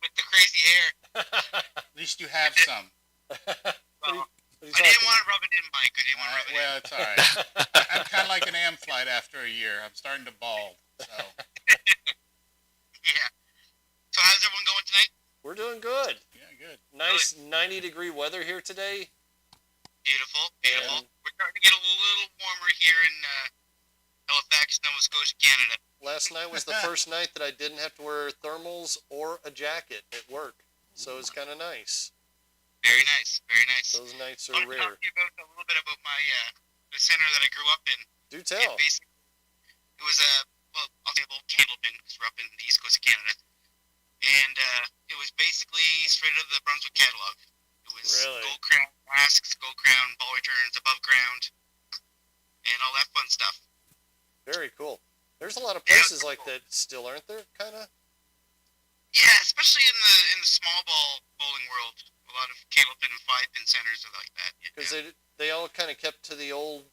E: With the crazy hair.
B: At least you have some.
E: Well,
A: What are you
E: I didn't
A: talking
E: want to rub it in, Mike. I didn't want to rub it in.
B: Well, it's all right. I'm kind of like an am flight after a year. I'm starting to bald. So
E: Yeah. So how's everyone going tonight?
A: We're doing good.
B: yeah, good.
A: Nice 90-degree weather here today.
E: Beautiful, beautiful.
A: And-
E: We're starting to get a little warmer here in Halifax, Nova Scotia, Canada.
A: Last night was the first night that I didn't have to wear thermals or a jacket at work. So it's kind of nice.
E: Very nice, very nice.
A: Those nights
E: I
A: are
E: want to talk
A: rare.
E: to you about a little bit about my the center that I grew up in.
A: Do
E: And
A: tell.
E: basically, it was I'll say a little Candlepin because we're up in the east coast of Canada, and it was basically straight out of the Brunswick catalog. It was
A: Really?
E: gold crown masks, gold crown ball returns, above ground, and all that fun stuff.
A: Very cool. There's a lot of
E: Yeah,
A: places like
E: cool.
A: that still, aren't there? Kind of.
E: Yeah, especially in the small ball bowling world, a lot of Candlepin and 5-pin centers are like that.
A: Because they all kind of kept to the old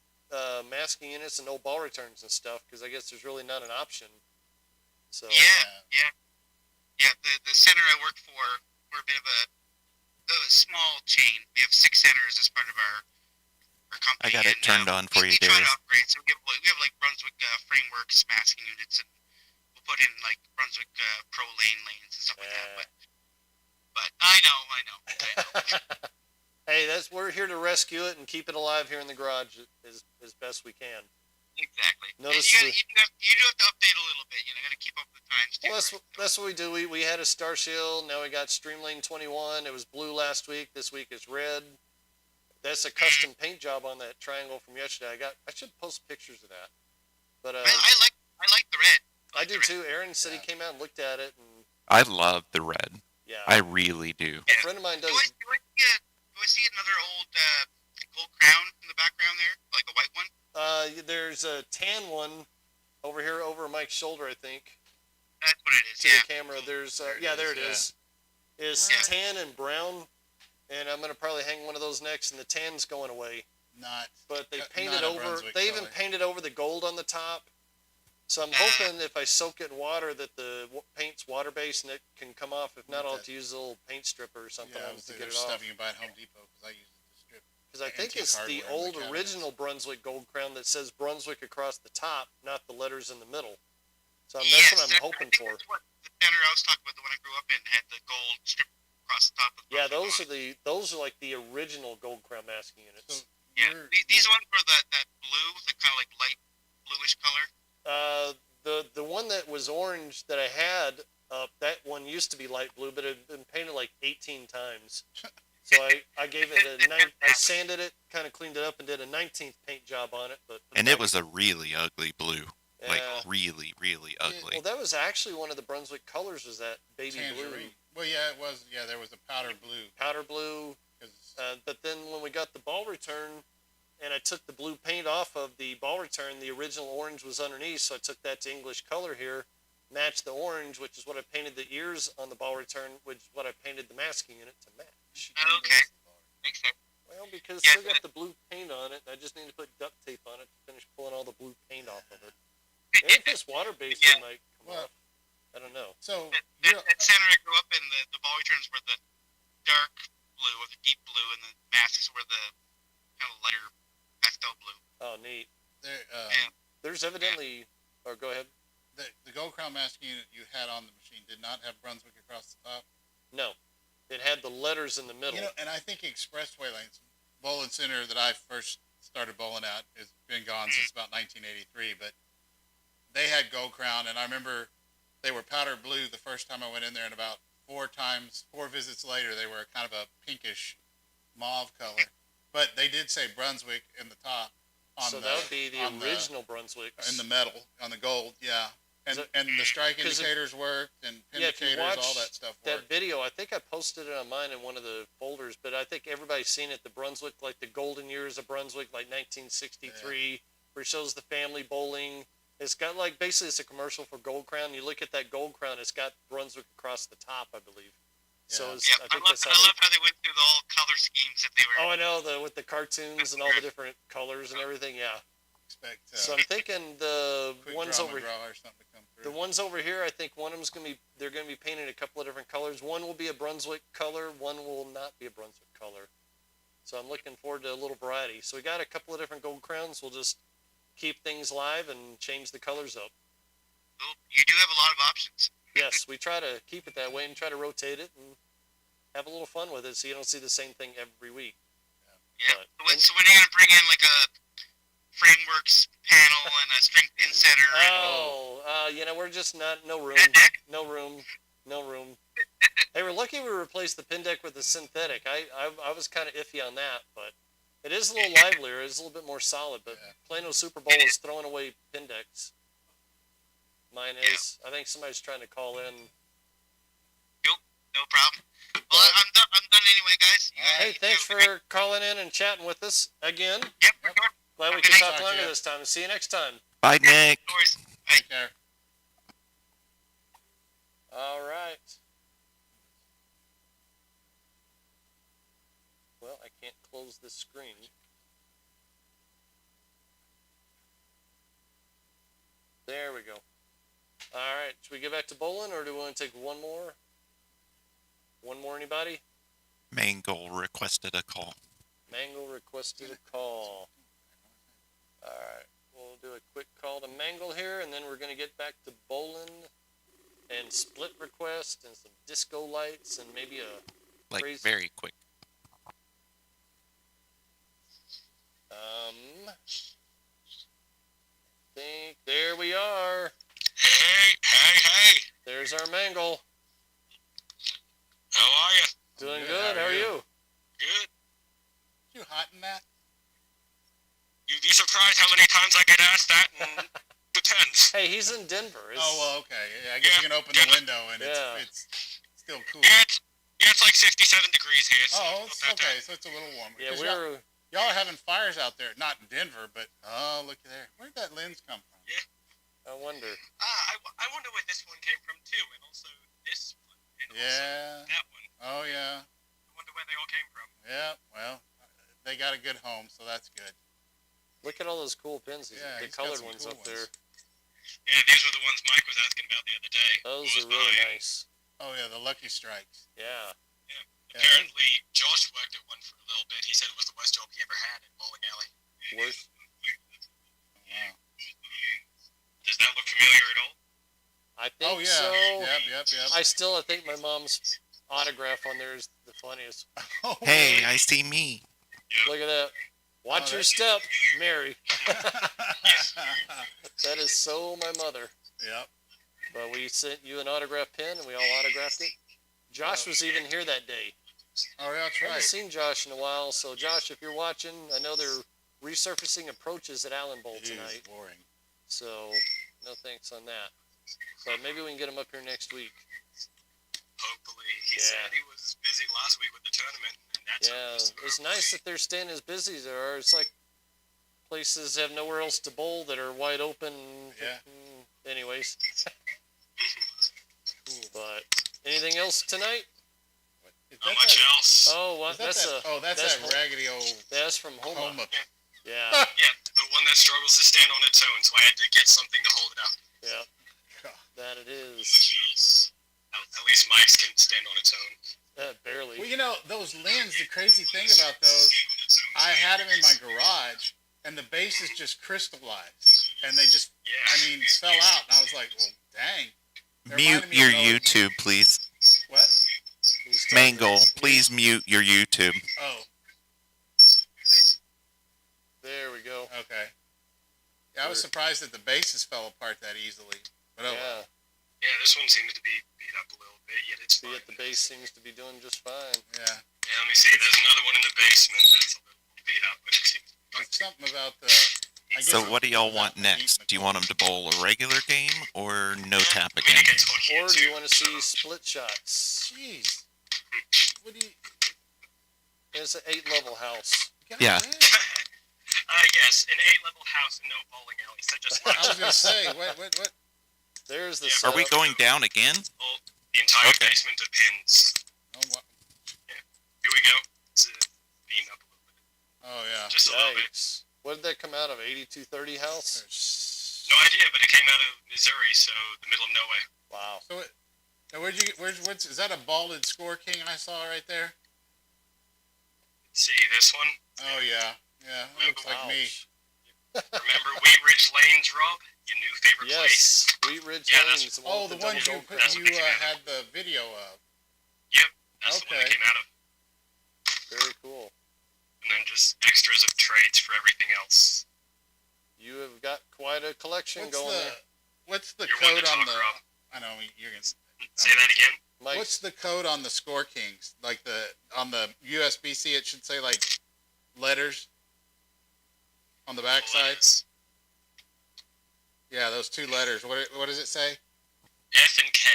A: masking units and no ball returns and stuff because I guess there's really not an option. So
D: Yeah. The center I work for, we're a bit of a small chain. We have 6 centers as part of our company.
C: I got it turned on for you,
D: we try to
C: Darius.
D: upgrade. So we have like Brunswick frameworks, masking units, and we'll put in like Brunswick Pro lanes and stuff like that. But I know.
A: Hey, we're here to rescue it and keep it alive here in the garage as best we can.
D: Exactly.
A: Notice
D: you do have to update a little bit. Got to keep up with the times too.
A: Well, that's what we do. We had a Star Shield. Now we got Streamlane 21. It was blue last week. This week it's red. That's a custom paint job on that triangle from yesterday. I should post pictures of that. But
D: I like the red.
A: I do too. Aaron said he came out and looked at it, and
C: I love the red.
A: yeah,
C: I really do.
A: a friend of mine does.
D: Do I see another old gold crown in the background there, like a white one?
A: There's a tan one over here over Mike's shoulder, I think.
D: That's what it is.
A: To the camera, there's there it
B: yeah.
A: is. Is tan and brown, and I'm gonna probably hang one of those next, and the tan's going away. But they painted
B: not a
A: over.
B: Brunswick
A: They even
B: color.
A: painted over the gold on the top. So I'm hoping if I soak it in water that the paint's water based and it can come off. If not, I'll have to use a little paint stripper or something
B: Yeah,
A: to get
B: there's
A: it off.
B: stuff you can buy at Home Depot because I use it to strip.
A: Because I think
B: antique
A: it's the
B: hardware in
A: old
B: the cabinets.
A: original Brunswick gold crown that says Brunswick across the top, not the letters in the middle. So that's
D: Yes,
A: what I'm hoping
D: I think
A: for.
D: That's what the center I was talking about, the one I grew up in, had the gold strip across the top of the
A: Yeah, those are like the original gold crown masking units.
B: So
D: Yeah, these ones were that blue, the kind of like light bluish color.
A: The one that was orange that I had up, that one used to be light blue, but it had been painted like 18 times. So I gave it I sanded it, kind of cleaned it up, and did a 19th paint job on it.
C: And it was a really ugly blue. Like
A: Yeah.
C: really, really ugly.
A: Well, that was actually one of the Brunswick colors. Was that baby blue,
B: tangerine. Well, yeah, it was. Yeah, there was a powder blue.
A: powder blue?
B: 'Cause
A: But then when we got the ball return, and I took the blue paint off of the ball return, the original orange was underneath, so I took that to English color here, matched the orange, which is what I painted the ears on the ball return, which is what I painted the masking unit to match.
D: Okay, makes sense.
A: Well, because
D: Yeah,
A: still got the blue paint on it, I just need to put duct tape on it to finish pulling all the blue paint off of it. Maybe if it's water-based, it might come
B: Well,
A: off. I don't know.
B: So
D: That center I grew up in, the ball returns were the dark blue or the deep blue, and the masks were the kind of lighter pastel blue.
A: Oh, neat.
B: there,
A: There's evidently... Or go ahead.
B: the Gold Crown masking unit you had on the machine did not have Brunswick across the top.
A: No. It had the letters in the middle.
B: And I think expressway lanes, bowling center that I first started bowling at, has been gone since about 1983. But they had Gold Crown, and I remember they were powder blue the first time I went in there, and about 4 visits later, they were kind of a pinkish mauve color. But they did say Brunswick in the top.
A: So that would be the original Brunswicks.
B: In the metal, on the gold, yeah. And the strike indicators worked, and pin
A: if you
B: indicators,
A: watch
B: all that stuff
A: that
B: worked.
A: video, I think I posted it on mine in one of the folders, but I think everybody's seen it. The Brunswick, like the golden years of Brunswick, like 1963, where it shows the family bowling. It's got like, basically it's a commercial for Gold Crown. You look at that Gold Crown, it's got Brunswick across the top, I believe. So
B: Yeah.
A: it's,
D: Yeah,
A: I
D: I
A: think
D: love
A: that's
D: how they went through the whole color schemes that they were.
A: Oh, I know, with the cartoons and all the different colors and everything, yeah.
B: Expect
A: So I'm thinking the
B: quick
A: ones
B: draw
A: over
B: McGraw or something to come through.
A: The ones over here, I think one of them's they're gonna be painted a couple of different colors. One will be a Brunswick color, one will not be a Brunswick color. So I'm looking forward to a little variety. So we got a couple of different gold crowns. We'll just keep things live and change the colors up.
D: Well, you do have a lot of options.
A: Yes, we try to keep it that way and try to rotate it and have a little fun with it, so you don't see the same thing every week.
D: Yeah.
A: But-
D: So when are you gonna bring in like a frameworks panel and a string pin setter?
A: We're just no room,
D: Pin deck?
A: no room. Hey, we're lucky we replaced the pin deck with the synthetic. I was kind of iffy on that, but it is a little livelier. It's a little bit more solid. But
B: Yeah.
A: Plano Super Bowl is throwing away pin decks. Mine is. I think somebody's trying to call in.
D: No problem. Well, I'm done anyway, guys. You guys
A: Hey,
D: have
A: thanks
D: a good night.
A: for calling in and chatting with us again.
D: Yep, for sure.
A: Glad we
D: Good
A: could
D: night.
A: talk
B: Talk to
A: longer
B: you.
A: this time. See you next time.
C: Bye, Nick.
D: No worries.
B: Take care.
A: All right. Well, I can't close this screen. get back to bowling, or do we want to take one more? One more, anybody?
C: Mangle requested a call.
A: Mangle requested a call. All right, we'll do a quick call to Mangle here, and then we're going to get back to bowling and split request and some disco lights and maybe a
C: Like,
A: crazy...
C: very quick.
A: Think there we are.
D: Hey.
A: There's our Mangle.
D: How are you?
A: Doing good. How are you?
D: Good.
B: You hot in that?
D: You'd be surprised how many times I get asked that and depends.
A: Hey, he's in Denver.
B: Oh, well, okay. Yeah, I guess you can open the window and it's still cool.
D: Yeah, it's like 67 degrees here. So
B: Oh, it's okay. So it's a little warmer.
A: Yeah,
B: y'all are having fires out there. Not in Denver, but oh, look there. Where'd that lens come from?
D: Yeah.
A: I wonder.
D: I wonder where this one came from too, and also this one, and
B: Yeah.
D: also that one.
B: Oh, yeah.
D: I wonder where they all came from.
B: Yeah, well, they got a good home, so that's good.
A: Look at all those cool pins. The
B: He's got
A: colored
B: some
A: ones
B: cool
A: up there.
D: Yeah, these were the ones Mike was asking about the other day.
A: Those are really nice.
B: Oh, yeah, the Lucky Strikes.
A: Yeah.
D: Apparently, Josh worked at one for a little bit. He said it was the worst job he ever had at bowling alley.
A: Worst.
B: Wow.
D: Does that look familiar at all?
A: I think
B: Oh, yeah.
A: so.
B: Yep.
A: I think my mom's autograph on there is the funniest.
B: Oh,
C: Hey,
B: really?
C: I see me.
A: Look at that. Watch your step, Mary. That is so my mother.
B: Yep.
A: But we sent you an autograph pen, and we all autographed it. Josh was even here that day.
B: Oh, yeah, that's
A: I haven't
B: right.
A: seen Josh in a while, so Josh, if you're watching, I know they're resurfacing approaches at Allen Bowl
B: Jeez,
A: tonight,
B: boring.
A: so no thanks on that. But maybe we can get him up here next week.
D: Hopefully. He said he was busy last week with the tournament. And that's
A: It's nice that they're staying as busy as they are. It's like places have nowhere else to bowl that are wide open.
B: Yeah.
A: Anyways. But anything else tonight?
D: Not much else.
A: Oh, what? That's
B: that raggedy old
A: That's from Homa.
B: Homa.
A: Yeah.
D: Yeah, the one that struggles to stand on its own, so I had to get something to hold it up.
A: Yeah. That it is.
D: At least Mike's can stand on its own.
A: Barely.
B: Well, you know, those lens, the crazy thing about those, I had them in my garage, and the bases just crystallized. And they just, fell out. And I was like, well, dang. They
C: Mute
B: reminded me
C: your
B: of those-
C: YouTube, please.
B: What?
C: Mangle, please mute your YouTube.
B: Oh,
A: There we go.
B: okay. Yeah, I was surprised that the bases fell apart that easily. But oh, well.
D: Yeah, this one seems to be beat up a little bit, yet it's fine.
A: Yet the base seems to be doing just fine.
B: Yeah.
D: Yeah, let me see. There's another one in the basement that's a little beat up, but it seems fine.
B: It's something about the... I guess
C: So what do y'all
B: it's
C: want
B: about the heat
C: next?
B: in the
C: Do you want them to bowl a regular game or no tap
D: I mean,
C: again?
D: it gets hot here
A: Or do you
D: too,
A: want to see
D: so-
A: split shots?
B: Jeez. What do you...
A: It's an 8-level house.
C: Yeah.
D: Yes, an 8-level house and no bowling alley, so just
B: I was going to say, what?
A: There's the
C: Are we
A: setup.
C: going down again?
D: well, the entire
C: Okay.
D: basement of pins.
B: Oh, what?
D: Here we go. It's beating up a little bit.
B: Oh, yeah.
D: Just a little bit.
A: Yikes. What did that come out of? 8230 house?
D: No idea, but it came out of Missouri, so the middle of nowhere.
A: Wow.
B: So, is that a balded Score King I saw right there?
D: Let's see, this one.
B: Oh, yeah. Yeah, it looks like me.
A: Ouch.
D: Remember Wheat Ridge Lanes, Rob? Your new favorite place?
A: Yes. Wheat Ridge
D: Yeah,
A: Lanes.
D: that's-
A: The one
B: Oh,
A: with
B: the ones
A: double
B: you
A: gold
D: That's
A: crown.
D: what they came out
B: had the video of.
D: Yep, that's the one
B: Okay.
D: that came out of.
A: Very cool.
D: And then just extras of trades for everything else.
A: You have got quite a collection going there.
B: What's the
D: You're one
B: code
D: to
B: on
D: talk,
B: the...
D: Rob.
B: I know, you're going to...
D: Say that again?
A: Mike,
B: What's the code on the Score Kings? Like on the USB-C, it should say like letters on the backside.
D: Letters.
B: Yeah, those two letters. What does it say?
D: F and K,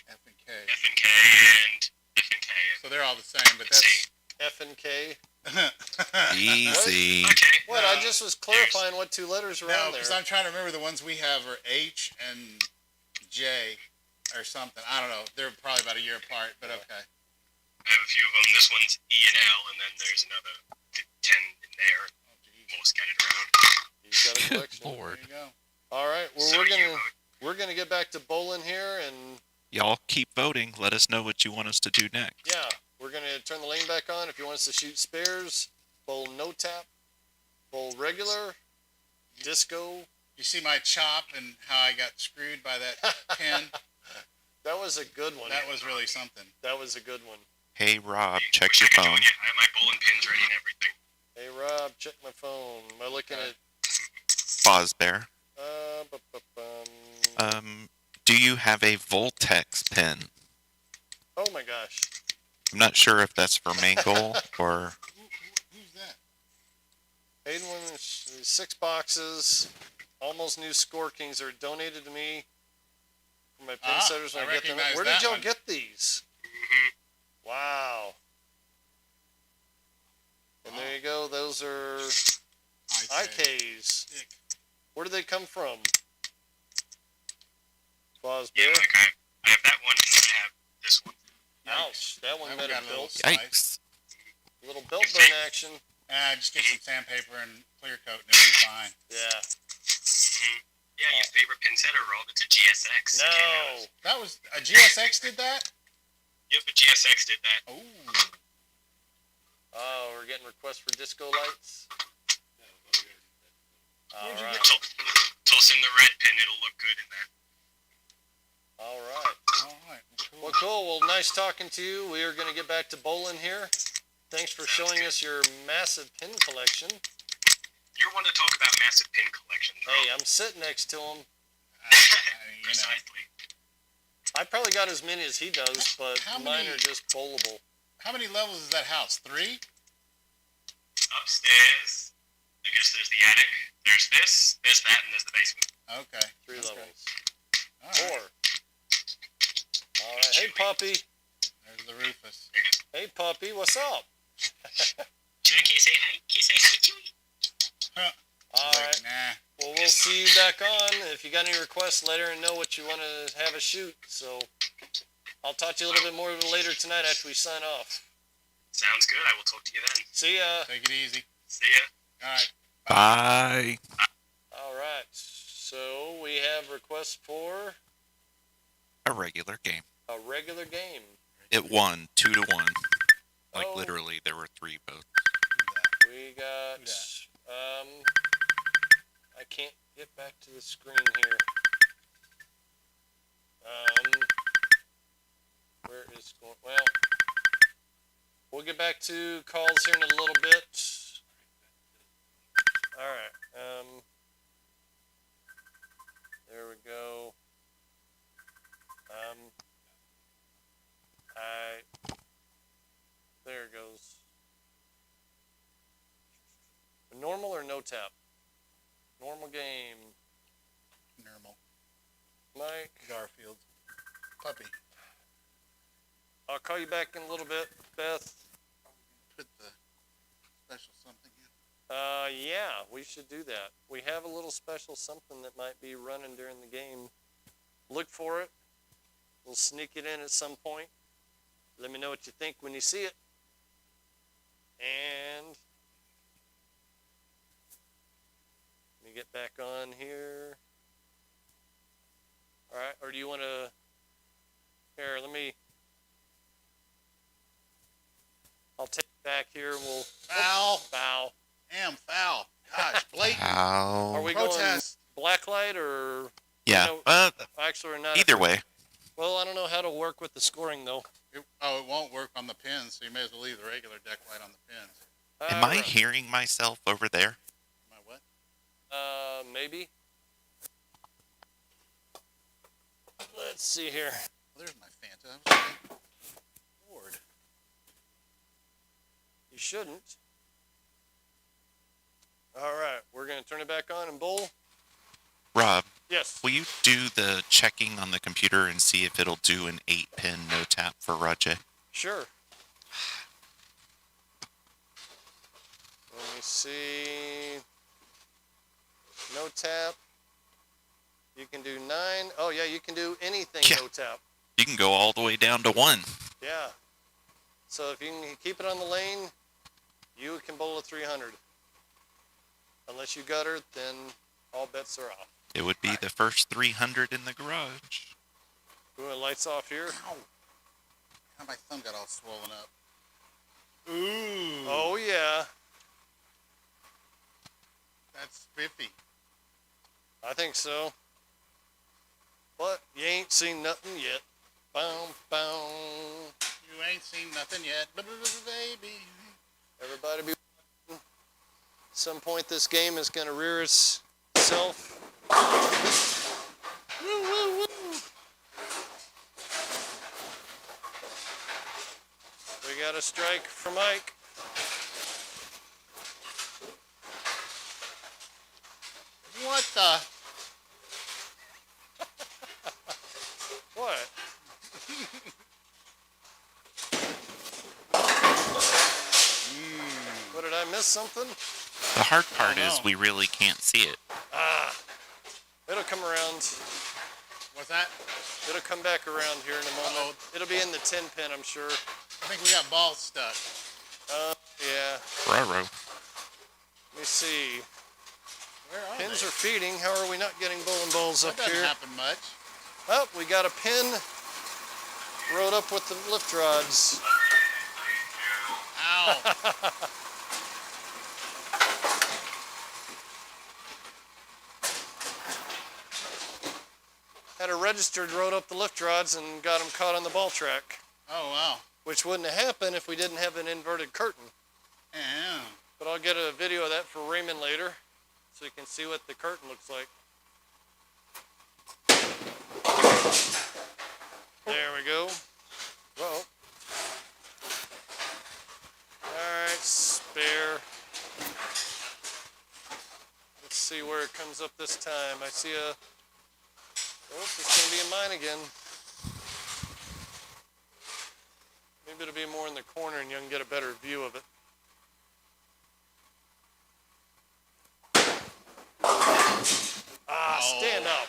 B: F and K.
D: F and K, and F and K.
B: So they're all the same, but
D: Let's see.
A: F and K.
C: Easy.
D: Okay.
A: What? I just was clarifying what two letters were
B: No,
A: on there.
B: because I'm trying to remember the ones we have are H and J or something. I don't know. They're probably about a year apart, but okay.
D: I have a few of them. This one's E and L, and then there's another 10 in there,
B: Oh, geez.
D: all scattered around.
A: You've got a
C: Good
A: collection.
C: lord.
B: There you go.
A: All right. Well,
D: So
A: we're
D: you
A: gonna
D: vote.
A: we're going to get back to bowling here, and
C: Y'all keep voting. Let us know what you want us to do next.
A: yeah, we're going to turn the lane back on. If you want us to shoot spares, bowl no tap, bowl regular, disco.
B: You see my chop and how I got screwed by that pin?
A: That was a good one.
B: That was really something.
A: That was a good one.
C: Hey, Rob,
D: Wish
C: check
D: I
C: your
D: could
C: phone.
D: join you. I have my bowling pins ready and everything.
A: Hey, Rob, check my phone. Am I looking at...
C: Fosbear.
A: bu-bum.
C: Do you have a Voltex pen?
A: Oh, my gosh.
C: I'm not sure if that's for main goal or...
B: Who's that?
A: Hayden won 6 boxes. Almost new Score Kings are donated to me for my pin setters when
B: I
A: I get them.
B: recognize
A: Where did
B: that
A: y'all
B: one.
A: get these? Wow. And there you go. Those are IKs.
B: Dick.
A: Where did they come from? Fosbear?
D: Yeah, like I have that one and then I have this one.
A: Ouch. That one
B: That
A: met
B: one
A: a
B: got a little
A: belt.
C: Yikes.
A: Little belt burn action.
B: Just get some sandpaper and clear coat and it'll be fine.
A: Yeah.
D: Yeah, your favorite pin setter rolled into GSX.
A: No.
B: That was a GSX did that?
D: Yep, the GSX did that.
B: Oh.
A: Oh, we're getting requests for disco lights. All
B: Where'd you
A: right.
D: Toss in the red pin, it'll look good in there.
A: All right.
B: All right. Well,
A: Well,
B: cool.
A: cool. Well, nice talking to you. We are going to get back to bowling here. Thanks for showing us your massive pin collection.
D: You're one to talk about massive pin collections, bro.
A: Hey, I'm sitting next to him.
B: You know.
D: Precisely.
A: I probably got as many as he does, but
B: How
A: mine
B: many-
A: are just bowlable.
B: How many levels is that house? 3?
D: Upstairs, I guess there's the attic. There's this, there's that, and there's the basement.
B: Okay.
A: 3
B: Okay.
A: levels.
B: All
A: 4.
B: right.
A: All right. Hey, puppy.
B: There's the Rufus.
D: There it is.
A: Hey, puppy. What's up?
D: Can you say hi? Can you say hi to me?
A: All
B: She's
A: right.
B: like, nah.
A: Well, we'll see you back on. If you got any requests, let her know what you want to have a shoot. So I'll talk to you a little bit more later tonight after we sign off.
D: Sounds good. I will talk to you then.
A: See ya.
B: Take it easy.
D: See ya.
B: All right.
C: Bye.
A: All right. So we have requests for
C: A regular game.
A: a regular game.
C: It won 2-1. Like
A: Oh.
C: literally, there were 3 votes.
A: We got.
B: Who's
A: I can't get back to the screen here. Where is going? Well, we'll get back to calls here in a little bit. All right. There we go. There it goes. Normal or no tap? Normal game.
B: Normal.
A: Mike,
B: Garfield. Puppy.
A: I'll call you back in a little bit. Beth,
B: Put the special something in.
A: yeah, we should do that. We have a little special something that might be running during the game. Look for it. We'll sneak it in at some point. Let me know what you think when you see it. And let me get back on here. All right, or do you want to? Here, let me. I'll take it back here. And we'll
B: Foul.
A: foul.
B: Damn foul. Gosh, blatant.
C: How?
A: Are we
B: Protest.
A: going black light or
C: Yeah.
A: you actually or not?
C: Either way.
A: Well, I don't know how to work with the scoring though.
B: It won't work on the pins, so you may as well leave the regular deck light on the pins.
C: Am I
A: Alright.
C: hearing myself over there?
B: Am I what?
A: Maybe. Let's see here.
B: Well, there's my Fanta. I was like, Lord.
A: You shouldn't. All right, we're gonna turn it back on and bowl.
C: Rob,
A: Yes.
C: will you do the checking on the computer and see if it'll do an 8-pin no tap for Rajay?
A: Sure. Let me see. No tap. You can do 9. Oh yeah, you can do anything
C: Yeah.
A: no tap.
C: You can go all the way down to 1.
A: Yeah. So if you can keep it on the lane, you can bowl a 300. Unless you gutter, then all bets are off.
C: It would be the first 300 in the garage.
A: We want lights off here.
B: Ow. My thumb got all swollen up. Ooh.
A: Oh yeah,
B: That's spiffy.
A: I think so. But you ain't seen nothing yet. Boom, boom.
B: You ain't seen nothing yet, baby.
A: Everybody be watching. At some point this game is gonna rear itself. Woo, woo, woo. We got a strike for Mike.
B: What the?
A: What? What, did I miss something?
C: The hard part
B: Oh, no.
C: is we really can't see it.
A: It'll come around.
B: What's that?
A: It'll come back around here in a moment. It'll be in the 10 pin, I'm sure.
B: I think we got balls stuck.
A: Yeah.
C: Roro.
A: Let me see.
B: Where are
A: Pins
B: they?
A: are feeding. How are we not getting bowling balls
B: That
A: up
B: doesn't
A: here?
B: happen much.
A: Oh, we got a pin rode up with the lift rods.
B: Ow.
A: Had a registered rode up the lift rods and got them caught on the ball track,
B: Oh, wow.
A: which wouldn't have happened if we didn't have an inverted curtain.
B: Yeah.
A: But I'll get a video of that for Raymond later so you can see what the curtain looks like. There we go. Whoa. Alright, spare. Let's see where it comes up this time. I see a... Oh, it's going to be in mine again. Maybe it'll be more in the corner and you can get a better view of it. Stand up.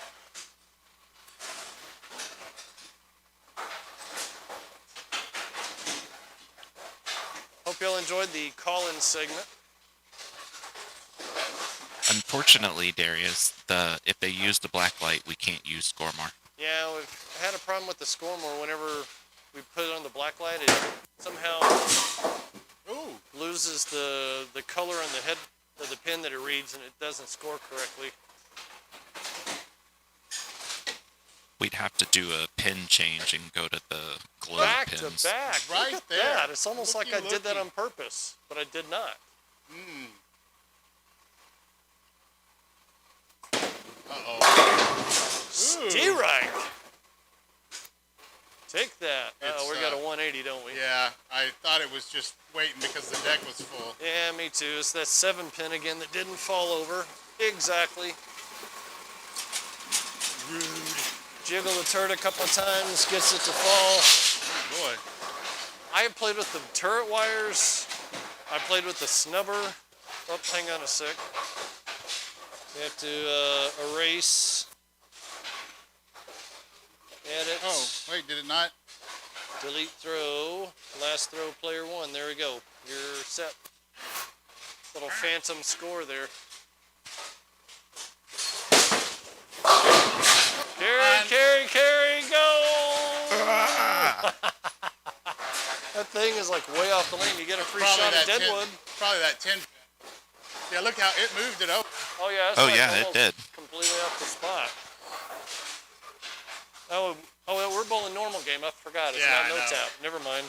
A: Hope y'all enjoyed the call-in segment.
C: Unfortunately, Darius, if they use the black light, we can't use Scoremore.
A: Yeah, we've had a problem with the Scoremore. Whenever we put it on the black light, it somehow loses the color on the head of the pin that it reads, and it doesn't score correctly.
C: We'd have to do a pin change and go to the glow
A: Back
C: pins.
A: to back.
B: Right
A: Look at
B: there.
A: that. It's almost like I did that
B: Looky.
A: on purpose, but I did not.
B: Uh-oh.
A: Strike. Take that.
B: It's,
A: We got a 180, don't we?
B: Yeah, I thought it was just waiting because the deck was full.
A: Yeah, me too. It's that 7 pin again that didn't fall over. Exactly. Rude. Jiggle the turret a couple of times, gets it to fall.
B: Oh, boy.
A: I have played with the turret wires. I played with the snubber. Oh, hang on a sec. We have to erase. Edit.
B: Oh, wait, did it not?
A: Delete throw. Last throw, player 1. There we go. You're set. Little phantom score there. Carry, go! That thing is like way off the lane. You get a free shot at Deadwood.
B: Probably that 10. Yeah, look how it moved it over.
A: Oh yeah, it's
C: Oh,
A: like
C: yeah, it
A: almost
C: did.
A: completely off the spot. Oh, well, we're bowling normal game. I forgot. It's
B: Yeah,
A: not
B: I
A: no
B: know.
A: tap. Never mind.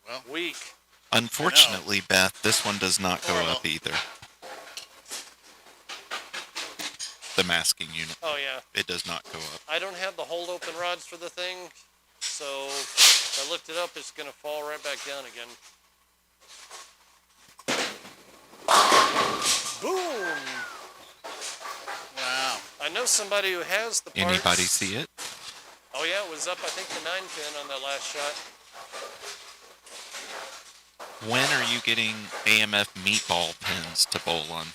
B: Well,
A: Weak.
C: Unfortunately, Beth, this one does not go
B: Horrible.
C: up either. The masking unit.
A: Oh yeah.
C: It does not go up.
A: I don't have the hold open rods for the thing, so if I lift it up, it's gonna fall right back down again. Boom!
B: wow.
A: I know somebody who has the parts.
C: Anybody see it?
A: Oh yeah, it was up, I think, the 9 pin on that last shot.
C: When are you getting AMF meatball pins to bowl on?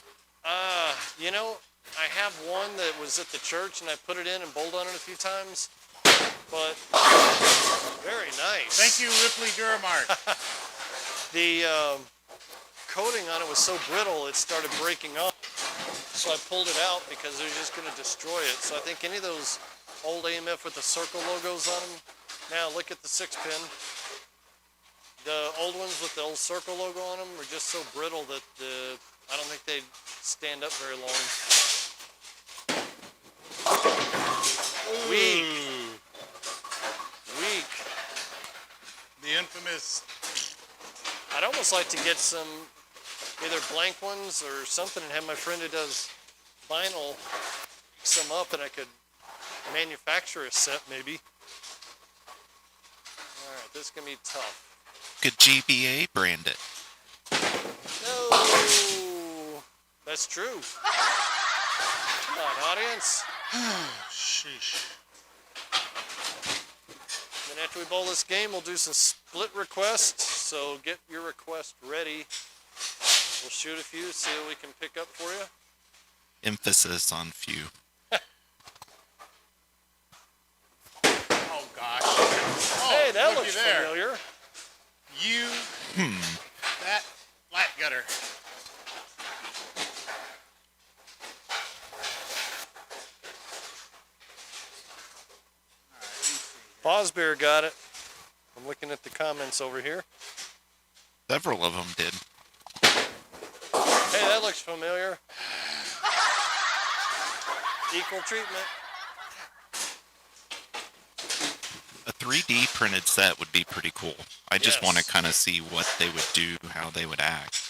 A: You know, I have one that was at the church, and I put it in and bowled on it a few times. But very nice.
B: Thank you, Ripley Duramark.
A: The coating on it was so brittle it started breaking off. So I pulled it out because it was just going to destroy it. So I think any of those old AMF with the circle logos on them. Now look at the 6-pin. The old ones with the old circle logo on them were just so brittle that I don't think they'd stand up very long. Weak.
B: The infamous.
A: I'd almost like to get some either blank ones or something and have my friend who does vinyl some up and I could manufacture a set maybe. All right, this is going to be tough.
C: Could GBA brand it?
A: No, that's true. Come on, audience.
B: Sheesh.
A: Then after we bowl this game, we'll do some split requests. So get your request ready. We'll shoot a few, see what we can pick up for you.
C: Emphasis on few.
B: Oh gosh.
A: Hey, that
B: looky
A: looks
B: there.
A: familiar.
B: That flat gutter.
A: Fosbear got it. I'm looking at the comments over here.
C: Several of them did.
A: Hey, that looks familiar. Equal treatment.
C: A 3D printed set would be pretty cool. I just want to
A: Yes.
C: kind of see what they would do, how they would act.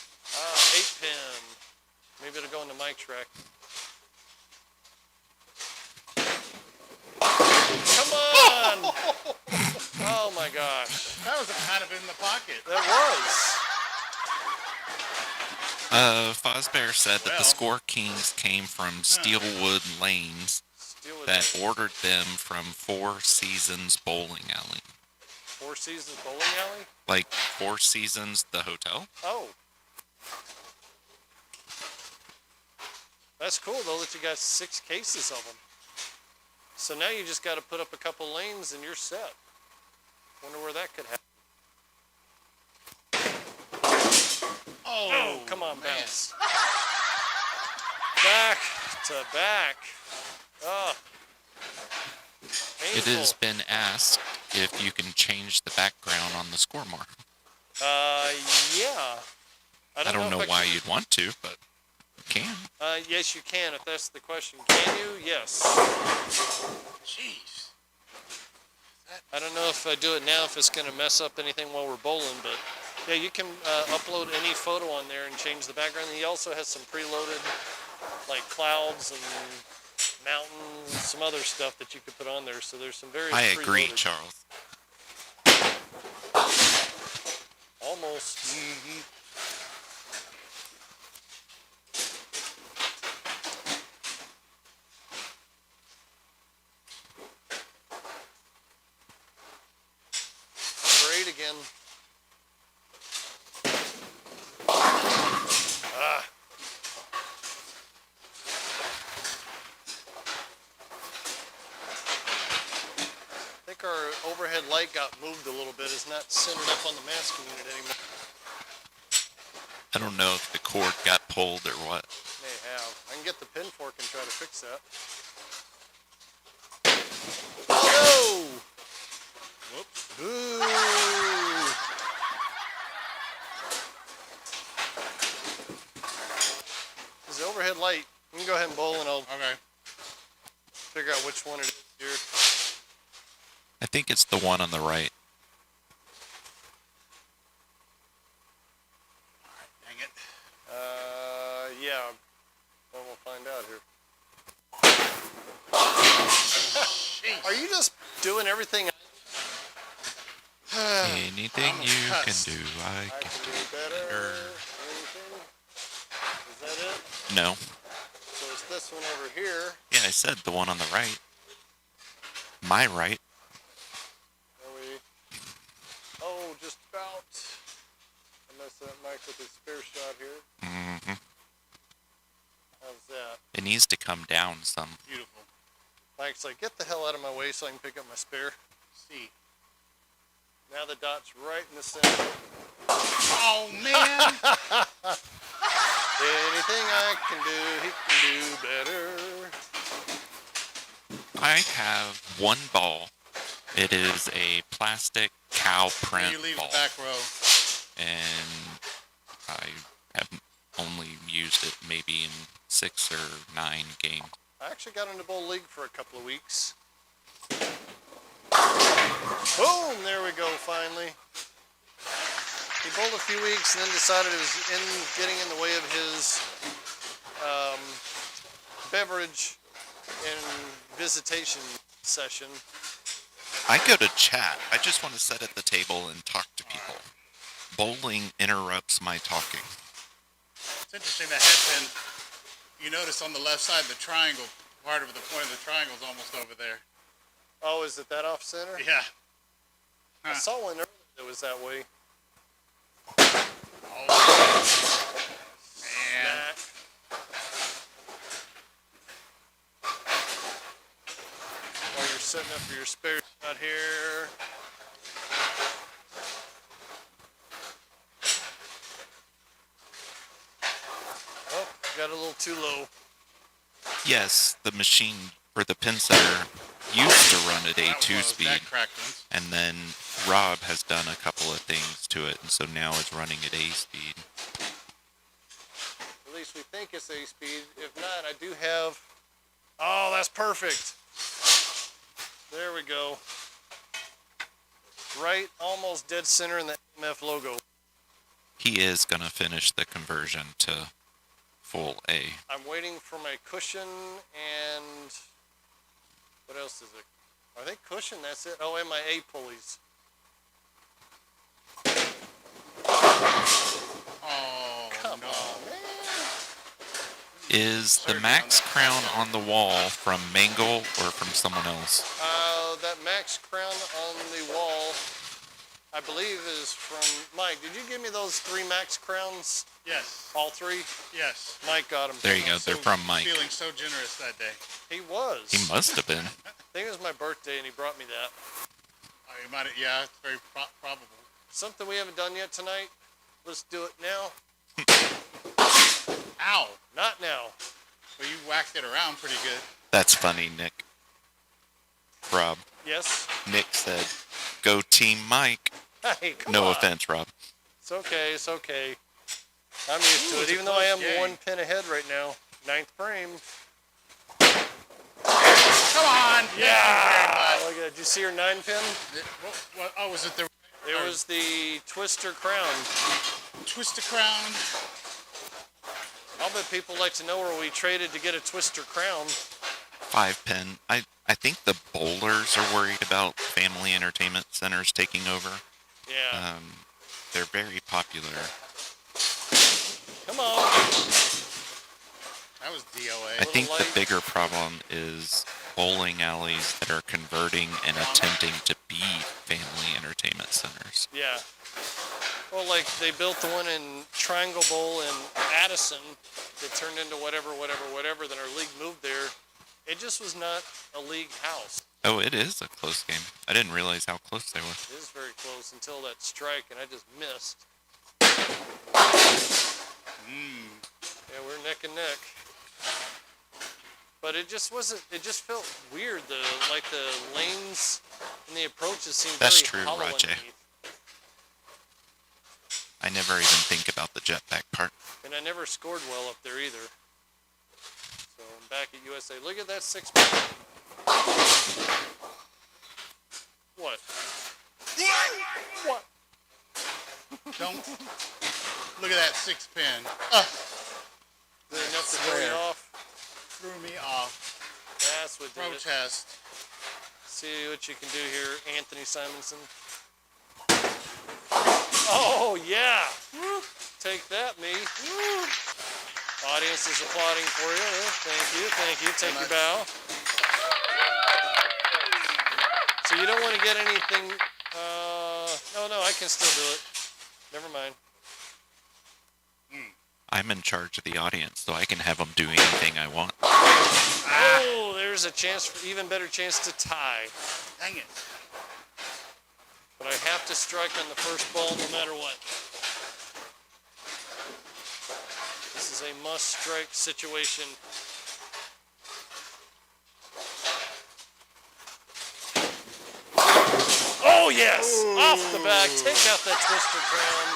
A: 8-pin. Maybe it'll go into Mike's rack. Come on! Oh my gosh.
B: That was kind of in the pocket.
A: That was.
C: Fosbear said that the
B: Well.
C: Score Kings came from Steelwood Lanes
A: Steel with
C: that
A: the
C: ordered them from Four Seasons Bowling Alley.
A: Four Seasons Bowling Alley?
C: Like Four Seasons, the hotel?
A: Oh. That's cool though that you got 6 cases of them. So now you just got to put up a couple lanes and you're set. Wonder where that could happen. Oh, come on,
B: man.
A: bounce. Back to back. Oh.
C: It has been asked if you can change the background on the score more.
A: Yeah.
C: I don't know
A: if
C: why
A: can-
C: you'd want to, but you can.
A: Yes, you can, if that's the question. Can you? Yes.
B: Jeez.
A: I don't know if I do it now if it's going to mess up anything while we're bowling, but yeah, you can upload any photo on there and change the background. He also has some preloaded like clouds and mountains, some other stuff that you could put on there. So there's some very
C: I agree,
A: preloaded-
C: Charles.
A: Almost. Number 8 again. Ah. I think our overhead light got moved a little bit. It's not centered up on the masking unit anymore.
C: I don't know if the cord got pulled or what.
A: May have. I can get the pin fork and try to fix that. No! Whoops. Boo! This is the overhead light. You can go ahead and bowl and I'll
B: Okay.
A: figure out which one it is here.
C: I think it's the one on the right.
B: Dang it.
A: Yeah. Well, we'll find out here.
B: Jeez.
A: Are you just doing everything
C: Anything
B: I'm
C: you can
B: cussed.
C: do, I
A: I
C: can
A: can
C: do
A: do better?
C: better.
A: Anything? Is that it?
C: No.
A: So it's this one over here.
C: Yeah, I said the one on the right. My right.
A: Are we? Oh, just about. I messed up Mike with his spare shot here.
C: hmm
A: How's that?
C: It needs to come down some.
B: Beautiful.
A: Mike's like, get the hell out of my way so I can pick up my spare.
B: See.
A: Now the dot's right in the center.
B: Oh, man.
A: Anything I can do, he can do better.
C: I have one ball. It is a plastic cow print
B: You leave
C: ball,
B: the back row.
C: and I have only used it maybe in 6 or 9 games.
A: I actually got into Bowl League for a couple of weeks. Boom! There we go, finally. He bowled a few weeks and then decided it was getting in the way of his beverage and visitation session.
C: I go to chat. I just want to sit at the table and talk to people. Bowling interrupts my talking.
B: It's interesting, the head pin, you notice on the left side, the triangle, part of the point of the triangle is almost over there.
A: Oh, is it that off center?
B: Yeah.
A: I saw one earlier that was that way.
B: Oh, man.
A: Smack. While you're setting up for your spare shot here. Oh, got a little too low.
C: Yes, the machine for the pin setter used to run at
B: That was
C: A2
B: one of those
C: speed,
B: back cracked ones.
C: and then Rob has done a couple of things to it, and so now it's running at A speed.
A: At least we think it's A speed. If not, I do have... Oh, that's perfect. There we go. Right, almost dead center in the MF logo.
C: He is going to finish the conversion to full A.
A: I'm waiting for my cushion and... What else is it? I think cushion, that's it. Oh, and my A pulleys.
B: Oh,
A: Come
B: no.
A: on, man.
C: Is the Max crown on the wall from Mangle or from someone else?
A: That Max crown on the wall, I believe, is from Mike. Did you give me those 3 Max crowns?
B: Yes,
A: All 3?
B: yes.
A: Mike got them.
C: There you go. They're from Mike.
B: Feeling so generous that day.
A: He was.
C: He must have been.
A: I think it was my birthday and he brought me that.
B: Oh, you might have, yeah, it's very probable.
A: Something we haven't done yet tonight. Let's do it now.
B: Ow.
A: Not now.
B: Well, you whacked it around pretty good.
C: That's funny, Nick. Rob.
A: Yes.
C: Nick said, "Go Team Mike."
A: Hey, come
C: No
A: on.
C: offense, Rob.
A: It's okay. It's okay. I'm used to
B: Ooh,
A: it,
B: it's a
A: even though I am
B: close game.
A: 1 pin ahead right now. 9th frame.
B: Come on.
A: Yeah. Look at that. Did you see her 9 pin?
B: Oh, was it the
A: It was the Twister Crown.
B: Twister Crown?
A: I'll bet people like to know where we traded to get a Twister Crown.
C: 5 pin. I think the bowlers are worried about family entertainment centers taking over.
A: Yeah.
C: They're very popular.
A: Come on.
B: That was DOA.
C: I think the
A: light.
C: bigger problem is bowling alleys that are converting and attempting to be family entertainment centers.
A: Yeah. Well, like they built the one in Triangle Bowl in Addison that turned into whatever. Then our league moved there. It just was not a league house.
C: Oh, it is a close game. I didn't realize how close they were.
A: It is very close until that strike, and I just missed. Yeah, we're neck and neck. But it just wasn't. It just felt weird. The lanes and the approaches seemed
C: That's
A: very
C: true,
A: hollow
C: Rache.
A: underneath.
C: I never even think about the jetpack part.
A: And I never scored well up there either. So I'm back at USA. Look at that 6. What? What?
B: Don't look at that 6 pin.
A: Is it enough to throw you off?
B: Threw me off.
A: That's what did it.
B: Protest.
A: See what you can do here, Anthony Simonson. Oh, yeah. Woo. Take that, me. Woo. Audience is applauding for you. Thank you. Thank you. Take your bow. So you don't want to get anything. No, I can still do it. Never mind.
C: I'm in charge of the audience, so I can have them do anything I want.
A: Oh, there's a chance for even better chance to tie.
B: Dang it.
A: But I have to strike on the first ball no matter what. This is a must-strike situation. Oh, yes! Ooh. Off the back. Take out that twister crown.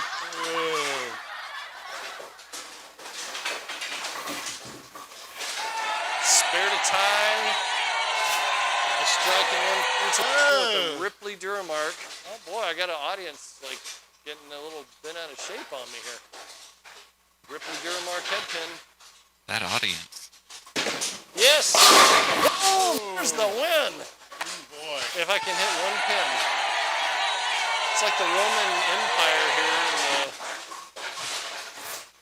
A: Spare to tie. A strike and one with a Ripley Duramark. Oh boy, I got an audience like getting a little bent out of shape on me here. Ripley Duramark head pin.
C: That audience.
A: Yes! Oh, there's the win!
B: Boy.
A: If I can hit one pin. It's like the Roman Empire here.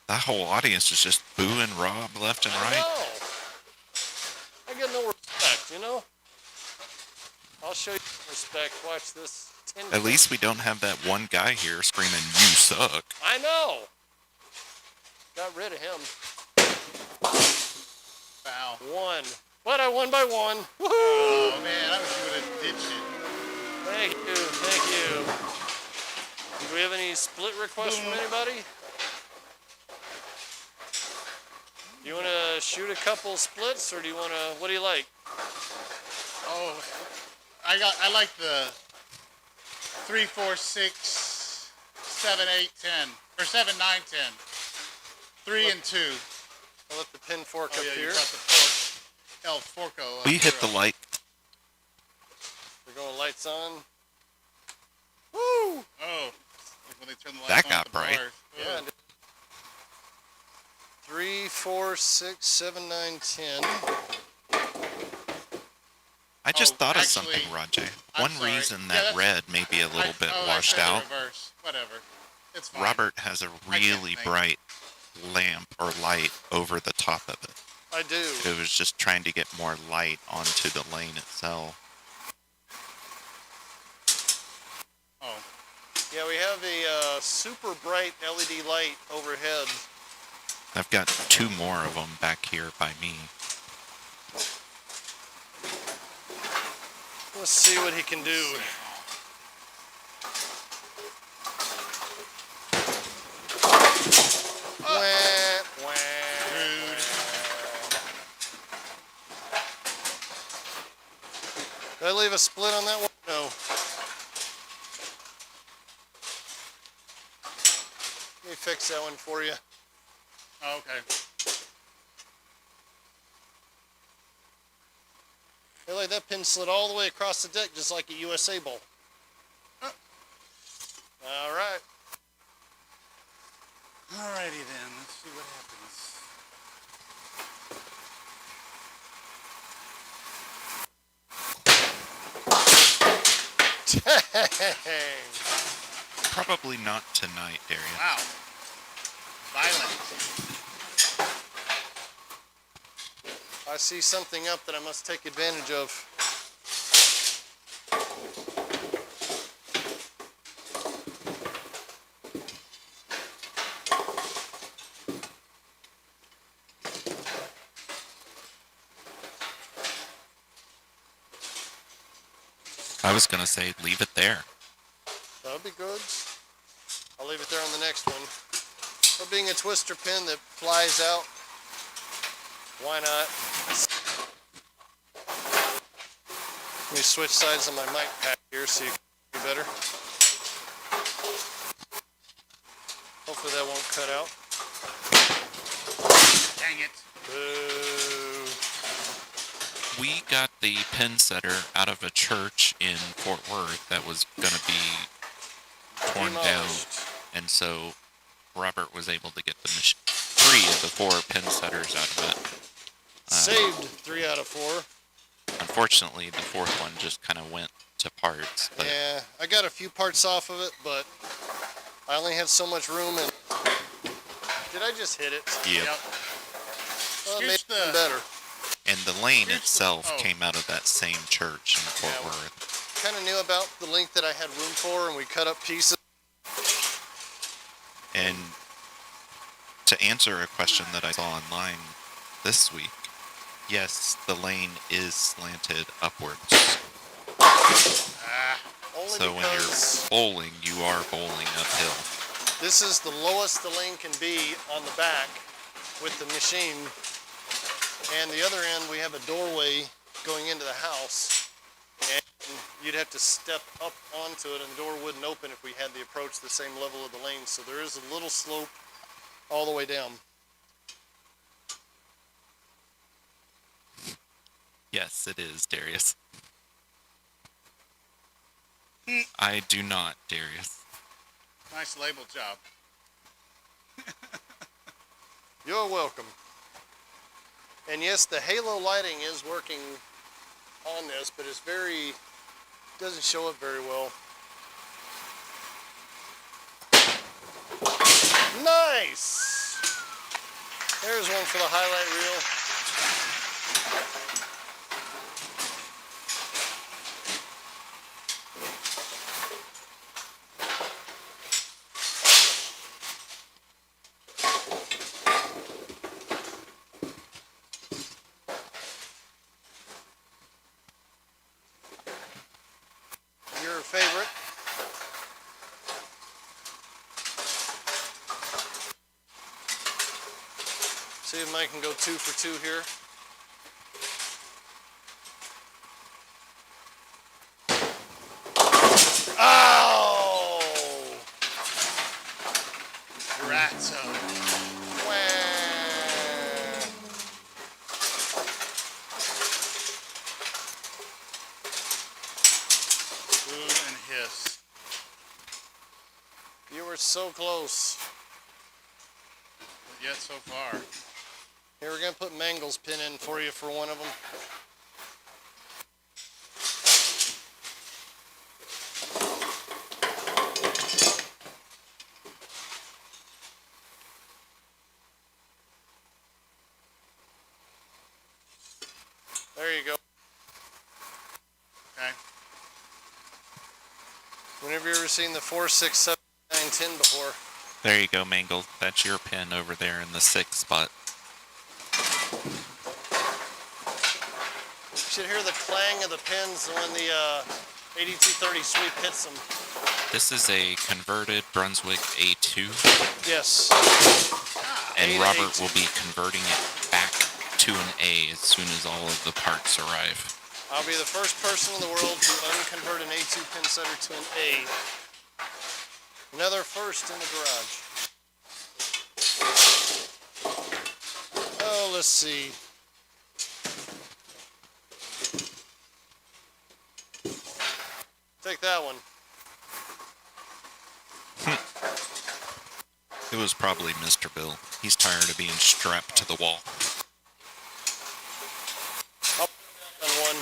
C: That whole audience is just booing Rob left and right.
A: No. I get no respect, you know? I'll show you some respect. Watch this.
C: At least we don't have that one guy here screaming, "You suck."
A: I know. Got rid of him.
B: Foul.
A: One. But I won by one. Woohoo!
B: Oh, man, I wish you would have ditched it.
A: Thank you. Thank you. Do we have any split requests from anybody? Do you want to shoot a couple splits, or do you want to, what do you like?
B: Oh, I like the 3, 4, 6, 7, 8, 10, or 7, 9, 10. 3 and 2.
A: I'll let the pin fork
B: Oh,
A: up
B: yeah,
A: here.
B: you brought the fork. El Forco.
C: We hit the light.
A: We're going lights on. Woo!
B: Oh, like when they turn the lights
C: That
B: on
C: got
B: at the
C: bright.
B: bars.
A: Yeah. 3, 4, 6, 7, 9, 10.
C: I just thought of
B: actually,
C: something, Rajay.
B: I'm
C: One
B: sorry.
C: reason
B: Yeah,
C: that
B: that's-
C: red may be a little bit washed out.
B: Reverse. Whatever. It's fine.
C: Robert has a really
B: think.
C: bright lamp or light over the top of it.
A: I do.
C: It was just trying to get more light onto the lane itself.
B: Oh.
A: Yeah, we have a super bright LED light overhead.
C: I've got 2 more of them back here by me.
A: Let's see what he can do. Wah, wah,
B: Rude.
A: Did I leave a split on that one? No. Let me fix that one for you.
B: Oh, okay.
A: Hey, like that pin slid all the way across the deck, just like a USA Bowl.
B: Oh.
A: All right.
B: Alrighty then. Let's see what happens.
A: Dang.
C: Probably not tonight, Darian.
B: Wow. Violent.
A: I see something up that I must take advantage of.
C: I was going to say, leave it there.
A: That'll be good. I'll leave it there on the next one. But being a twister pin that flies out, why not? Let me switch sides on my mic pad here so you can hear me better. Hopefully that won't cut out.
B: Dang it.
A: Boo.
C: We got the pin setter out of a church in Fort Worth that was going to be torn down.
A: Demolished.
C: And so Robert was able to get the 3 of the 4 pin setters out of it.
A: Saved 3 out of 4.
C: Unfortunately, the 4th one just kind of went to parts. But
A: Yeah, I got a few parts off of it, but I only had so much room. And did I just hit it?
C: Yep.
A: Well, it made
B: Scooch
A: it even
B: the-
A: better.
C: And the lane
B: Here's the-
C: itself
B: oh.
C: came out of that same church in Fort
A: Yeah, well-
C: Worth.
A: Kind of knew about the length that I had room for, and we cut up pieces.
C: And to answer a question that I saw online this week, yes, the lane is slanted upwards.
B: Ah.
A: Oh, Only
C: So when
A: because
C: you're bowling, you are bowling uphill.
A: this is the lowest the lane can be on the back with the machine. And the other end, we have a doorway going into the house. And you'd have to step up onto it, and the door wouldn't open if we had the approach the same level of the lane. So there is a little slope all the way down.
C: Yes, it is, Darius. I do not, Darius.
B: Nice label job.
A: You're welcome. And yes, the halo lighting is working on this, but it's doesn't show up very well. Nice! There's one for the highlight reel. Your favorite. See if Mike can go 2 for 2 here. Oh!
B: Ratzo.
A: Wah.
B: Boo and hiss.
A: You were so close.
B: But yet so far.
A: Here, we're gonna put Mangle's pin in for you for one of them. There you go.
B: Okay.
A: Whenever you ever seen the 4, 6, 7, 9, 10 before?
C: There you go, Mangle. That's your pin over there in the 6th spot.
A: You should hear the clang of the pins when the 8230 sweep hits them.
C: This is a converted Brunswick A2,
A: Yes.
C: and
A: A to
C: Robert
A: A2.
C: will be converting it back to an A as soon as all of the parts arrive.
A: I'll be the first person in the world to unconvert an A2 pin setter to an A. Another first in the garage. Oh, let's see. Take that one.
C: It was probably Mr. Bill. He's tired of being strapped to the wall.
A: Up and one.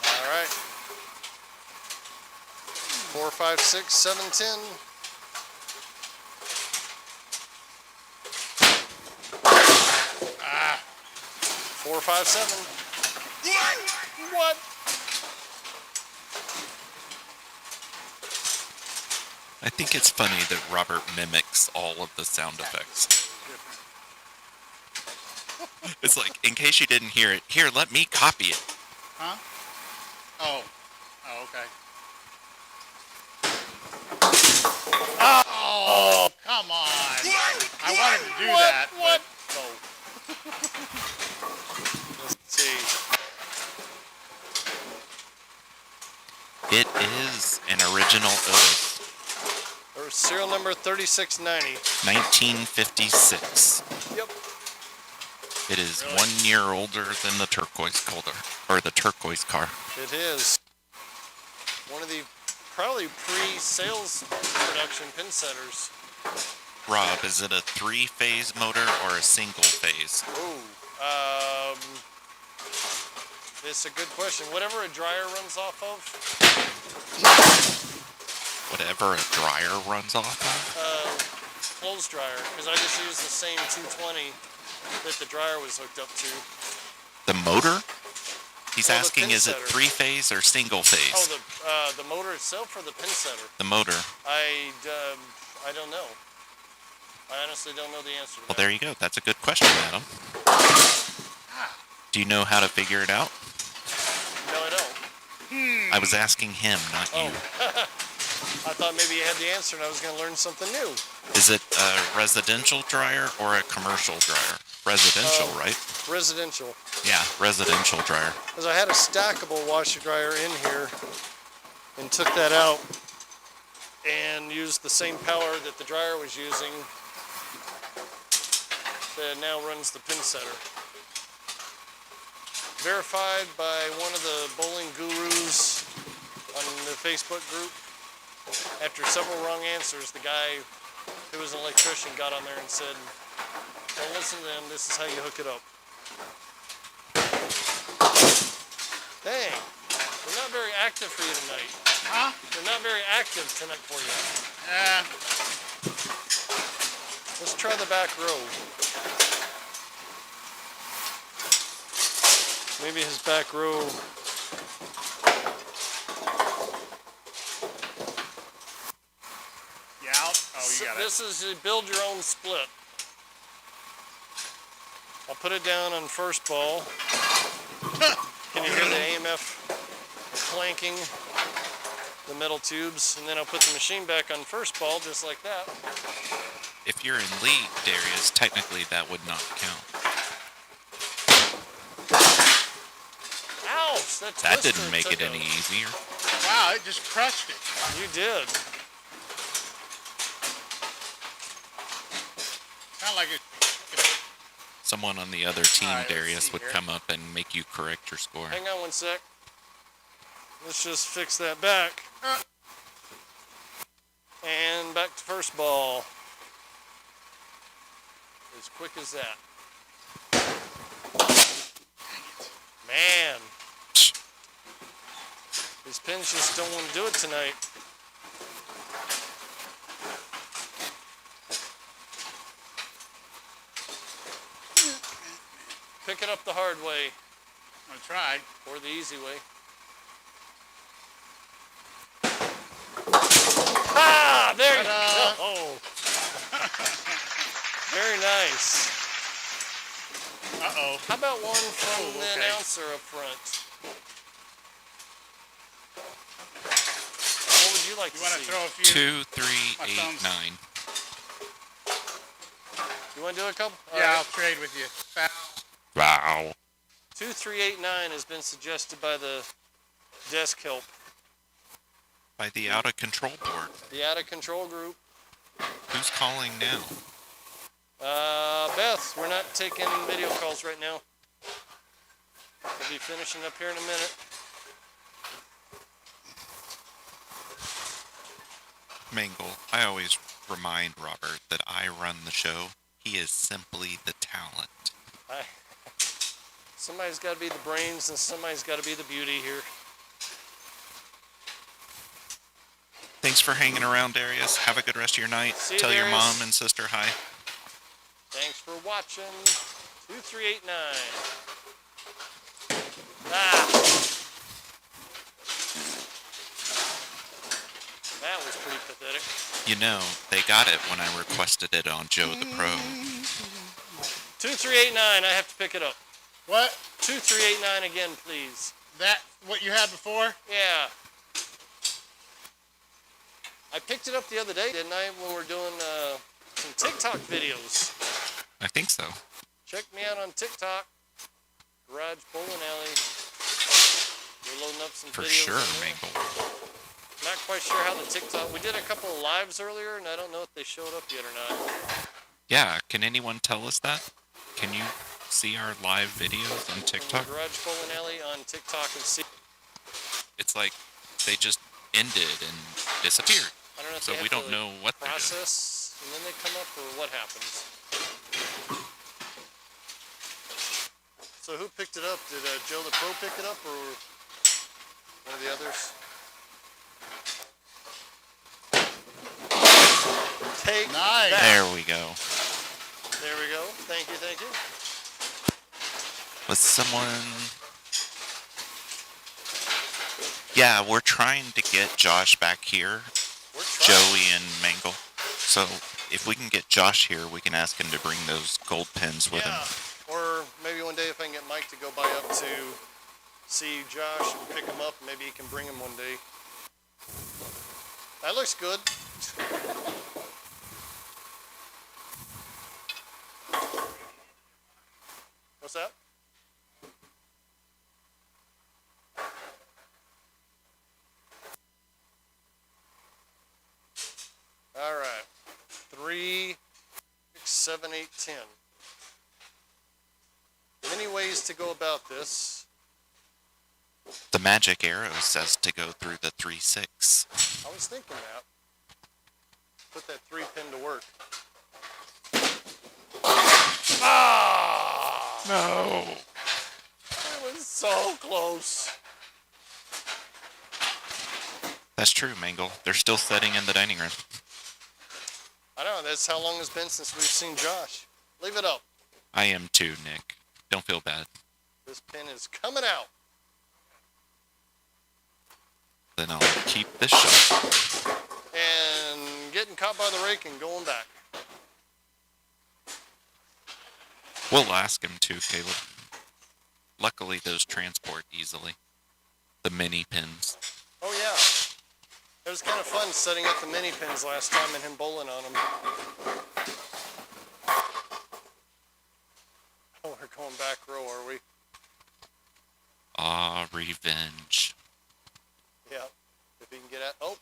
A: All right. 4, 5, 6, 7, 10. Ah. 4, 5, 7. What?
C: I think it's funny that Robert mimics all of the sound effects. It's like, in case you didn't hear it, here, let me copy it.
B: Huh? Oh. Oh, okay. Oh, come on. I wanted to do that.
A: What?
B: But
A: Oh. Let's see.
C: It is an original Otis,
A: Or serial number 3690.
C: 1956.
A: Yep.
C: It is
B: Really?
C: 1 year older than the turquoise color, or the turquoise car.
A: It is. One of the probably pre-sales production pin setters.
C: Rob, is it a 3-phase motor or a single phase?
A: Ooh. It's a good question. Whatever a dryer runs off of,
C: Whatever a dryer runs off of?
A: clothes dryer, because I just used the same 220 that the dryer was hooked up to.
C: The motor? He's
A: Well, the
C: asking,
A: pin
C: is it
A: setter.
C: 3-phase or single phase?
A: Oh, the motor itself or the pin setter?
C: The motor.
A: I don't know. I honestly don't know the answer to
C: Well,
A: that.
C: there you go. That's a good question, Adam. Do you know how to figure it out?
A: No, I don't.
C: I was asking him, not
A: Oh.
C: you.
A: I thought maybe you had the answer and I was going to learn something new.
C: Is it a residential dryer or a commercial dryer? Residential, right?
A: Residential.
C: Yeah, residential dryer.
A: Because I had a stackable washer dryer in here and took that out and used the same power that the dryer was using that now runs the pin setter. Verified by one of the bowling gurus on the Facebook group. After several wrong answers, the guy who was an electrician got on there and said, don't listen to them, this is how you hook it up. Dang, they're not very active for you tonight.
B: Huh?
A: They're not very active tonight for you.
B: Yeah.
A: Let's try the back row. Maybe his back row.
B: You out? Oh, you got it.
A: This is you build your own split. I'll put it down on first ball. Can you hear the AMF clanking the metal tubes? And then I'll put the machine back on first ball just like that.
C: If you're in league, Darius, technically that would not count.
A: Ouch!
C: That didn't make it any easier.
B: Wow, it just crushed it.
A: You did.
B: Sound like it.
C: Someone on the other team,
B: All right, let's
C: Darius,
B: see
C: would
B: here.
C: come up and make you correct your score.
A: Hang on one sec. Let's just fix that back. And back to first ball. As quick as that. Man. These pins just don't want to do it tonight. Pick it up the hard way
B: I'm gonna try.
A: or the easy way. Ah, there you
B: Ta-da.
A: go. Very nice.
B: Uh-oh.
A: How about one from
B: Oh,
A: the
B: okay.
A: announcer up front? What would you like
B: You
A: to
B: want
A: see?
B: to throw a few?
C: 2, 3,
B: My
C: 8,
B: thumbs.
C: 9.
A: You want to do a couple? All
B: Yeah,
A: right.
B: I'll trade with you. Foul.
C: Wow.
A: 2389 has been suggested by the desk help,
C: By the out of control board.
A: the out of control group.
C: Who's calling now?
A: Beth, we're not taking video calls right now. We'll be finishing up here in a minute.
C: Mangle, I always remind Robert that I run the show. He is simply the talent.
A: Somebody's got to be the brains and somebody's got to be the beauty here.
C: Thanks for hanging around, Darius. Have a good rest of your night.
A: See you,
C: Tell your
A: Darius.
C: mom and sister hi.
A: Thanks for watching. 2389. Ah. That was pretty pathetic.
C: You know, they got it when I requested it on Joe the Pro.
A: 2389, I have to pick it up.
B: What?
A: 2389 again, please.
B: That what you had before?
A: Yeah. I picked it up the other day, didn't I, when we were doing some TikTok videos.
C: I think so.
A: Check me out on TikTok. Garage Bowling Alley. We're loading up some
C: For
A: videos.
C: sure,
A: on there.
C: Mangle.
A: Not quite sure how the TikTok. We did a couple of lives earlier, and I don't know if they showed up yet or not.
C: Yeah, can anyone tell us that? Can you see our live videos on
A: On
C: TikTok?
A: the Garage Bowling Alley on TikTok and see.
C: It's like they just ended and disappeared.
A: I don't know if
C: So
A: they
C: we
A: have
C: don't
A: to,
C: know what they're doing.
A: process and then they come up or what happens. So who picked it up? Did Joe the Pro pick it up or one of the others? Take
B: Nice.
A: that.
C: There we go.
A: There we go. Thank you, thank you.
C: Was someone... Yeah, we're trying to get Josh back here.
A: We're trying.
C: Joey and Mangle. So if we can get Josh here, we can ask him to bring those gold pins with
A: Yeah,
C: him.
A: or maybe one day if I can get Mike to go by up to see Josh and pick him up, maybe he can bring him one day. That looks good. What's that? All right. 3, 6, 7, 8, 10. Many ways to go about this.
C: The magic arrow says to go through the 3-6.
A: I was thinking that. Put that 3 pin to work. Ah!
C: No.
A: It was so close.
C: That's true, Mangle. They're still setting in the dining room.
A: I know, that's how long it's been since we've seen Josh. Leave it up.
C: I am too, Nick. Don't feel bad.
A: This pin is coming out.
C: Then I'll keep this shot.
A: And getting caught by the rake and going back.
C: We'll ask him to, Caleb. Luckily, those transport easily. The mini pins.
A: Oh, yeah. It was kind of fun setting up the mini pins last time and him bowling on them. Oh, we're going back row, are we?
C: Ah, revenge.
A: Yeah. If he can get at... Oh.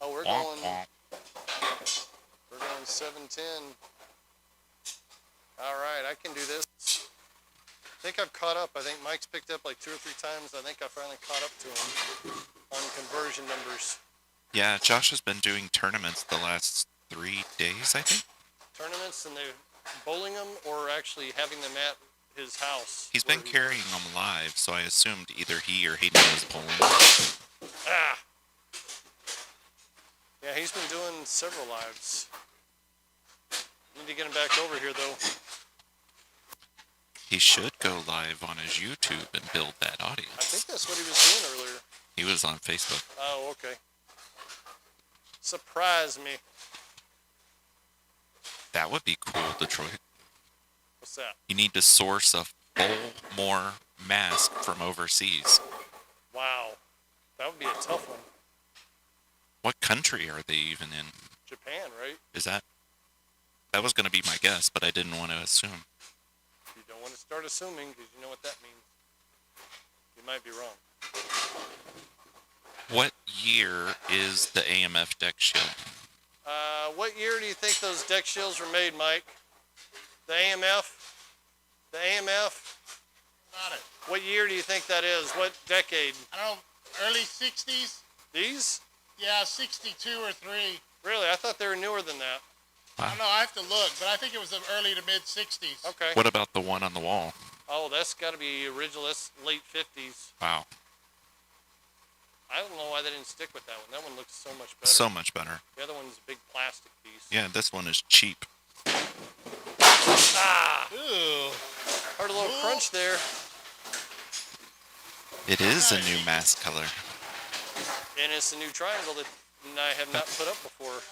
A: Oh, we're
C: Womp,
A: going...
C: womp.
A: We're going 7-10. All right, I can do this. I think I've caught up. I think Mike's picked up like 2 or 3 times. I think I finally caught up to him on conversion numbers.
C: Yeah, Josh has been doing tournaments the last 3 days, I think.
A: Tournaments, and they're bowling them or actually having them at his house.
C: He's been carrying them live, so I assumed either he or Hayden was bowling.
A: Ah! Yeah, he's been doing several lives. Need to get him back over here, though.
C: He should go live on his YouTube and build that
A: I
C: audience.
A: think that's what he was doing earlier.
C: He was on Facebook.
A: Oh, okay. Surprise me.
C: That would be cool, Detroit.
A: What's that?
C: You need to source a full more mask from overseas.
A: Wow. That would be a tough one.
C: What country are they even in?
A: Japan, right?
C: Is that was going to be my guess, but I didn't want to assume.
A: You don't want to start assuming because you know what that means. You might be wrong.
C: What year is the AMF deck shield?
A: What year do you think those deck shields were made, Mike? The AMF? The AMF?
B: Got it.
A: What year do you think that is? What decade?
B: I don't know, early 60s?
A: These?
B: Yeah, 62 or 3.
A: Really? I thought they were newer than that.
B: I don't know, I have to look, but I think it was the early to mid 60s.
A: Okay.
C: What about the one on the wall?
A: Oh, that's got to be original. That's late 50s.
C: Wow.
A: I don't know why they didn't stick with that one. That one looks so much better.
C: So much better.
A: The other one's a big plastic piece.
C: Yeah, this one is cheap.
A: Ah!
B: Ooh.
A: Heard a little crunch there.
C: It is a new mask color.
A: And it's a new triangle that I have not put up before.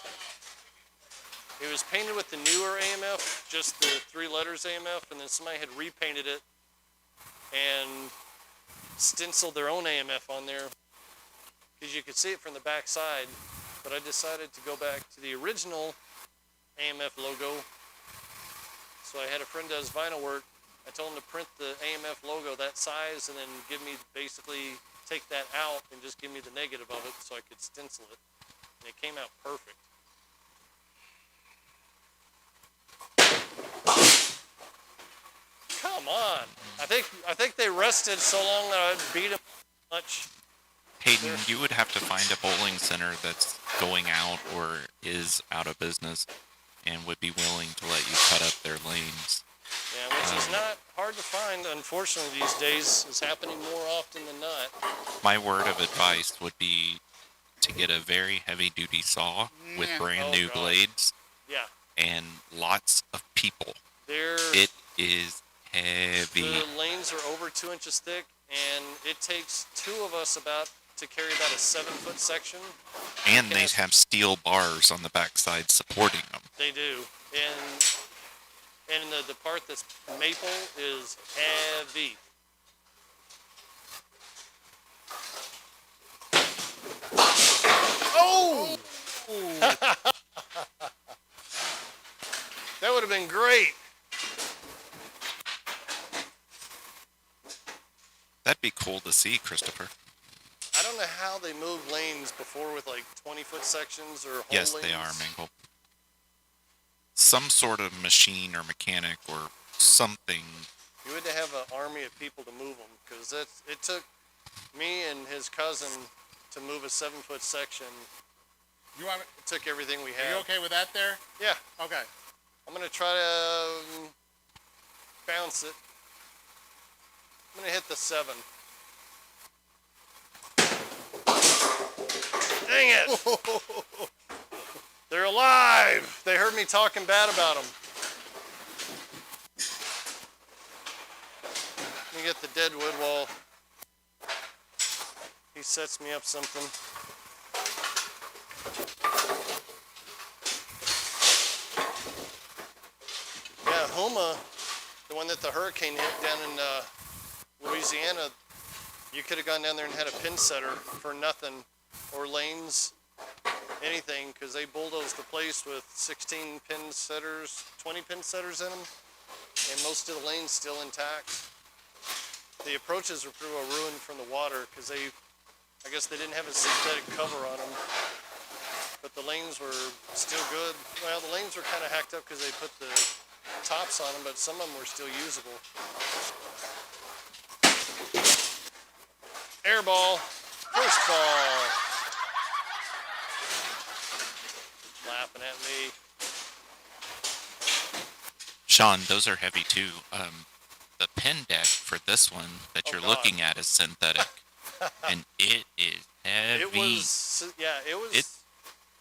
A: It was painted with the newer AMF, just the 3 letters AMF, and then somebody had repainted it and stenciled their own AMF on there because you could see it from the back side. But I decided to go back to the original AMF logo. So I had a friend that does vinyl work. I told him to print the AMF logo that size and then give me, basically take that out and just give me the negative of it so I could stencil it. And it came out perfect. Come on. I think they rested so long that I'd beat them much.
C: Hayden, you would have to find a bowling center that's going out or is out of business and would be willing to let you cut up their lanes.
A: Yeah, which is not hard to find, unfortunately, these days. It's happening more often than not.
C: My word of advice would be to get a very heavy-duty saw with brand new blades
A: Yeah.
C: and lots of people. It is heavy.
A: The lanes are over 2 inches thick, and it takes 2 of us about to carry about a 7-foot section.
C: And they have steel bars on the backside supporting them.
A: They do. And the part that's maple is heavy. Oh! That would have been great.
C: That'd be cool to see, Christopher.
A: I don't know how they moved lanes before with like 20-foot sections or whole
C: Yes,
A: lanes.
C: they are, Mangle. Some sort of machine or mechanic or something.
A: You had to have an army of people to move them, because it took me and his cousin to move a 7-foot section.
B: You want?
A: It took everything we
B: Are
A: had.
B: you okay with that there?
A: Yeah.
B: Okay.
A: I'm gonna try to bounce it. I'm gonna hit the 7. Dang it! They're alive! They heard me talking bad about them. Let me get the dead wood while he sets me up something. Yeah, Homa, the one that the hurricane hit down in Louisiana, you could have gone down there and had a pin setter for nothing, or lanes, anything, because they bulldozed the place with 16 pin setters, 20 pin setters in them, and most of the lanes still intact. The approaches were pretty well ruined from the water because I guess they didn't have a synthetic cover on them, but the lanes were still good. Well, the lanes were kind of hacked up because they put the tops on them, but some of them were still usable. Air ball, first ball. Laughing at me.
C: Sean, those are heavy too. The pin deck for this one that you're
A: God.
C: looking at is synthetic, and it is heavy.
A: It was, yeah, it was
C: It's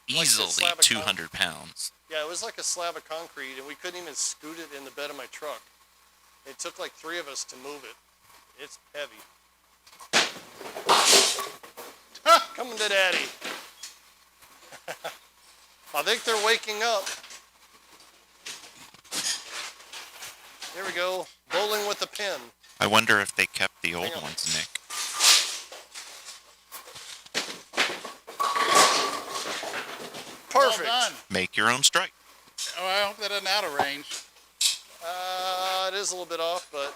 A: like a
C: easily
A: slab of
C: 200 pounds.
A: Yeah, it was like a slab of concrete, and we couldn't even scoot it in the bed of my truck. It took like 3 of us to move it. It's heavy. Coming to daddy. I think they're waking up. Here we go. Bowling with a pin.
C: I wonder if they kept the old
A: Hang on.
C: ones, Nick.
A: Perfect.
B: Well done.
C: Make your own strike.
B: Oh, I hope that doesn't out of range.
A: It is a little bit off, but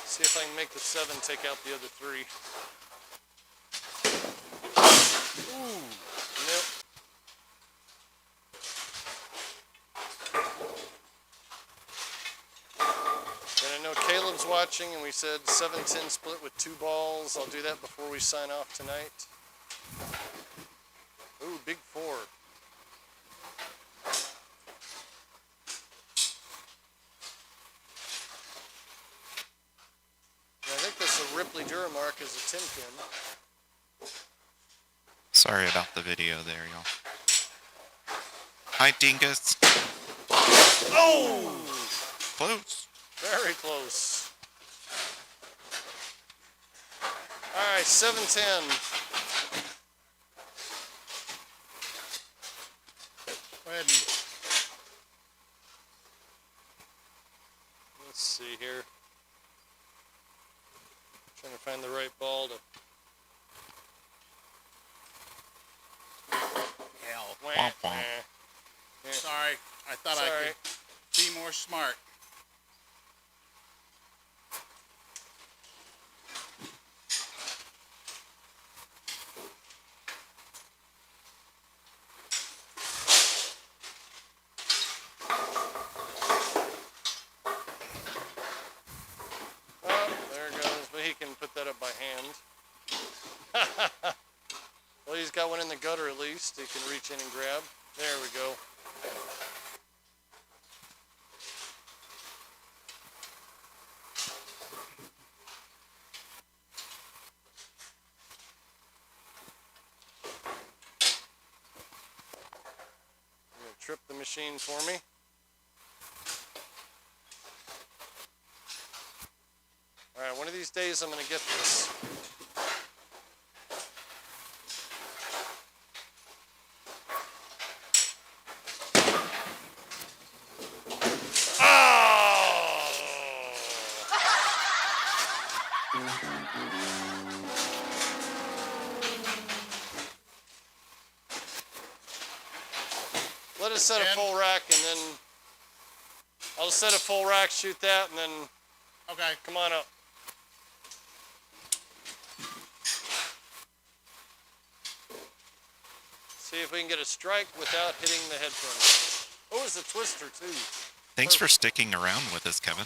A: see if I can make the 7 take out the other 3. Ooh, nope. And I know Caleb's watching, and we said 7-10 split with 2 balls. I'll do that before we sign off tonight. Ooh, big 4. And I think this Ripley Duramark is a 10 pin.
C: Sorry about the video there, y'all. Hi, Dingus.
A: Oh!
C: Close.
A: Very close. All right, 7-10.
B: Go ahead and
A: Let's see here. Trying to find the right ball to.
B: hell.
C: Womp womp.
A: Yeah.
B: Sorry, I thought I
A: Sorry.
B: could be more smart.
A: Oh, there it goes, but he can put that up by hand. Well, he's got one in the gutter at least. He can reach in and grab. There we go. I'm gonna trip the machine for me. One of these days I'm going to get this. Let us set a full rack, and then I'll set a full rack, shoot that, and then
B: Okay.
A: come on up. See if we can get a strike without hitting the headphones. Oh, it's a twister too.
C: Thanks for sticking around with us, Kevin.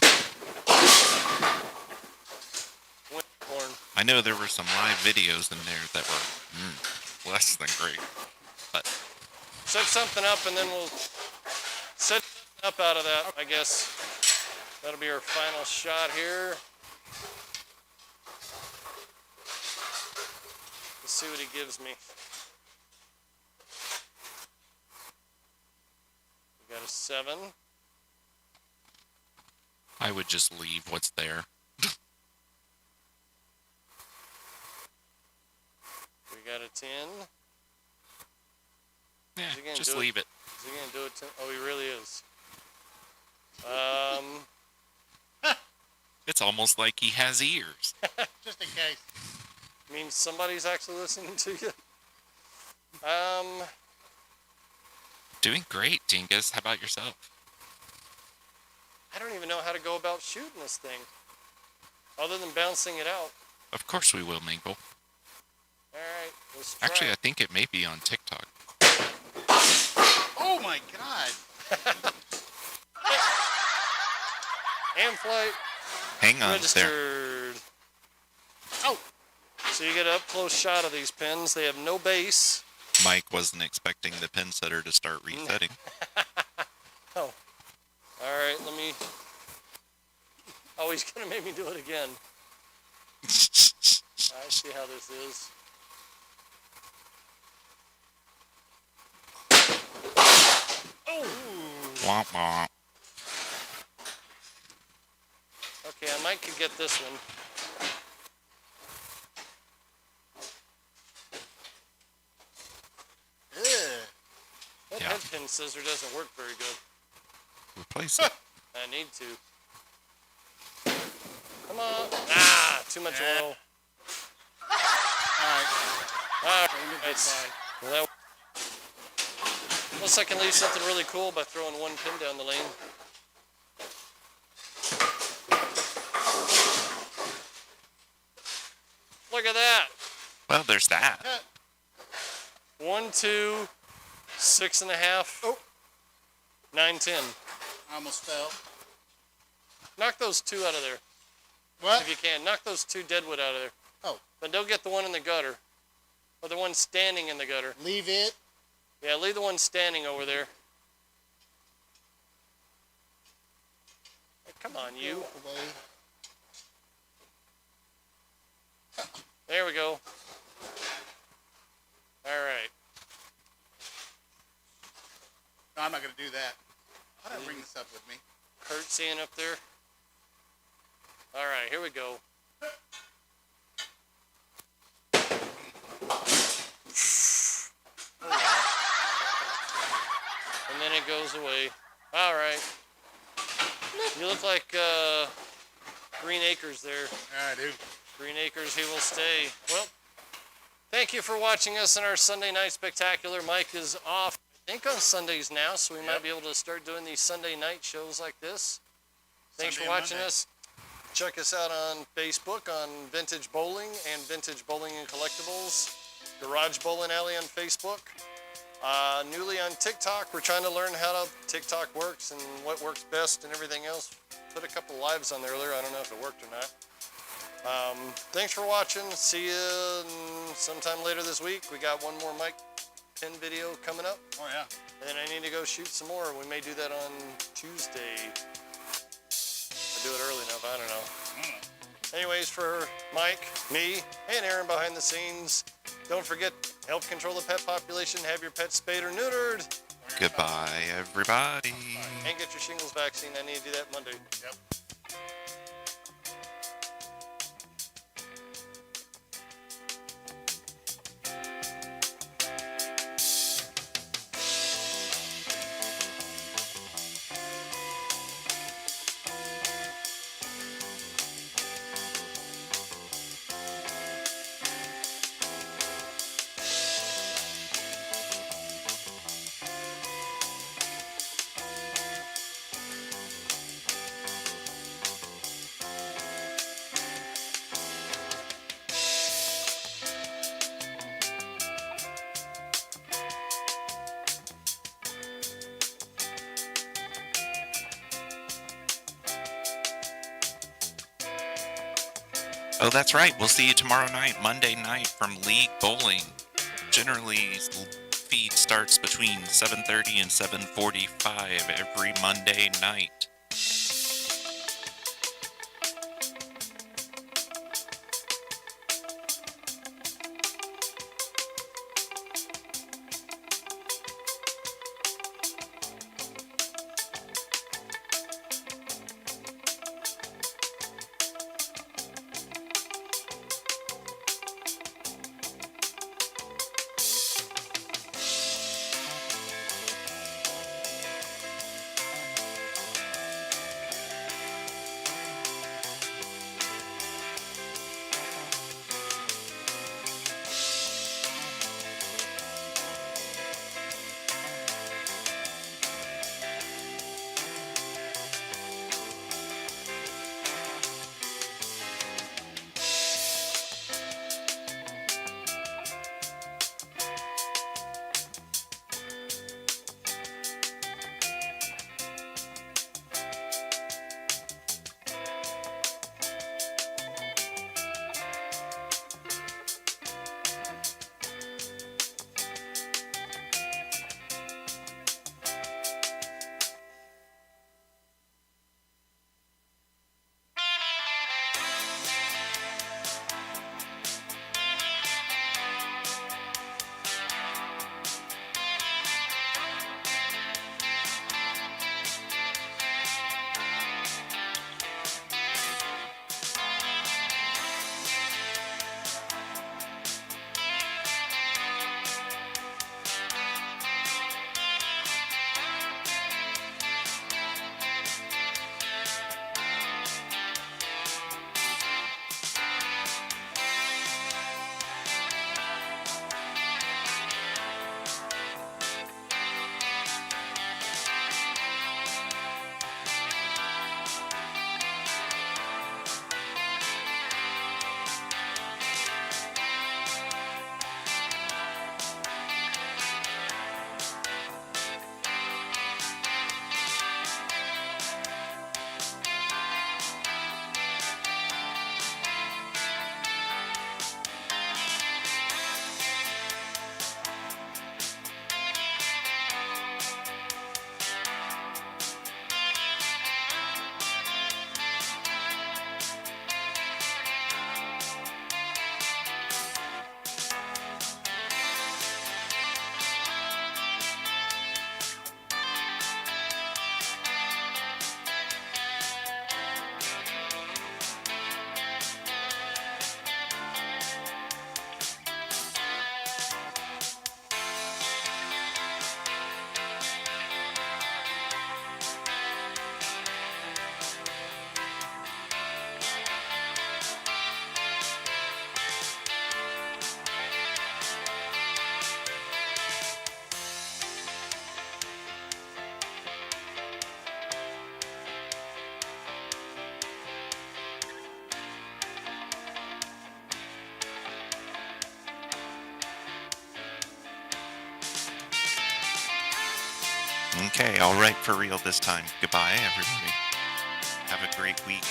A: Wincorn.
C: I know there were some live videos in there that were less than great, but
A: Set something up, and then we'll set something up out of that, I guess. That'll be our final shot here. Let's see what he gives me. We got a 7.
C: I would just leave what's there.
A: We got a 10.
C: Yeah,
A: Is he gonna
C: just
A: do it?
C: leave it.
A: Is he gonna do it? Oh, he really is.
C: It's almost like he has ears.
B: Just in case.
A: Means somebody's actually listening to you.
C: Doing great, Dingus. How about yourself?
A: I don't even know how to go about shooting this thing, other than bouncing it out.
C: Of course we will, Mingle.
A: All right, let's try.
C: Actually, I think it may be on TikTok.
B: Oh my God.
A: And flight
C: Hang on there.
A: registered.
B: Oh.
A: So you get an up-close shot of these pins. They have no base.
C: Mike wasn't expecting the pin setter to start resetting.
A: Oh. All right, let me... Oh, he's going to make me do it again. I see how this is. Oh!
C: Womp womp.
A: Okay, I might could get this one. That
C: Yeah.
A: head pin scissor doesn't work very good.
C: Replace it.
A: I need to. Come on. Ah, too much
B: Yeah.
A: oil.
B: Alright.
A: All right. Well, that, plus I can leave something really cool by throwing one pin down the lane. Look at that.
C: Well, there's that.
A: 1, 2, 6.5. Oh. 9, 10.
B: I almost fell.
A: Knock those 2 out of there
B: What?
A: if you can. Knock those 2 deadwood out of there.
B: Oh.
A: But don't get the one in the gutter. Or the one standing in the gutter.
B: Leave it.
A: Yeah, leave the one standing over there. Hey, come on, you.
B: Away.
A: There we go. All right.
B: No, I'm not going to do that. Why don't I bring this up with me?
A: Kurt seeing up there. All right, here we go. And then it goes away. All right. You look like Green Acres there.
B: I do.
A: Green Acres, he will stay. Well, thank you for watching us in our Sunday night spectacular. Mike is off, I think, on Sundays now, so we might be able to start doing these Sunday night shows like this. Thanks
B: Sunday
A: for
B: and
A: watching
B: Monday.
A: us. Check us out on Facebook on Vintage Bowling and Vintage Bowling and Collectibles. Garage Bowling Alley on Facebook. Newly on TikTok. We're trying to learn how TikTok works and what works best and everything else. Put a couple lives on there earlier. I don't know if it worked or not. Thanks for watching. See you sometime later this week. We got one more Mike pin video coming up.
B: Oh, yeah.
A: And then I need to go shoot some more. We may do that on Tuesday. Or do it early enough. I don't know. Anyways, for Mike, me, and Aaron behind the scenes, don't forget, help control the pet population. Have your pet spayed or neutered.
C: Goodbye, everybody.
A: And get your shingles vaccine. I need to do that Monday.
B: Yep.
C: Oh, that's right. We'll see you tomorrow night, Monday night, from League Bowling. Generally, feed starts between 7:30 and 7:45 every Monday night. Okay, all right for real this time. Goodbye, everybody. Have a great week.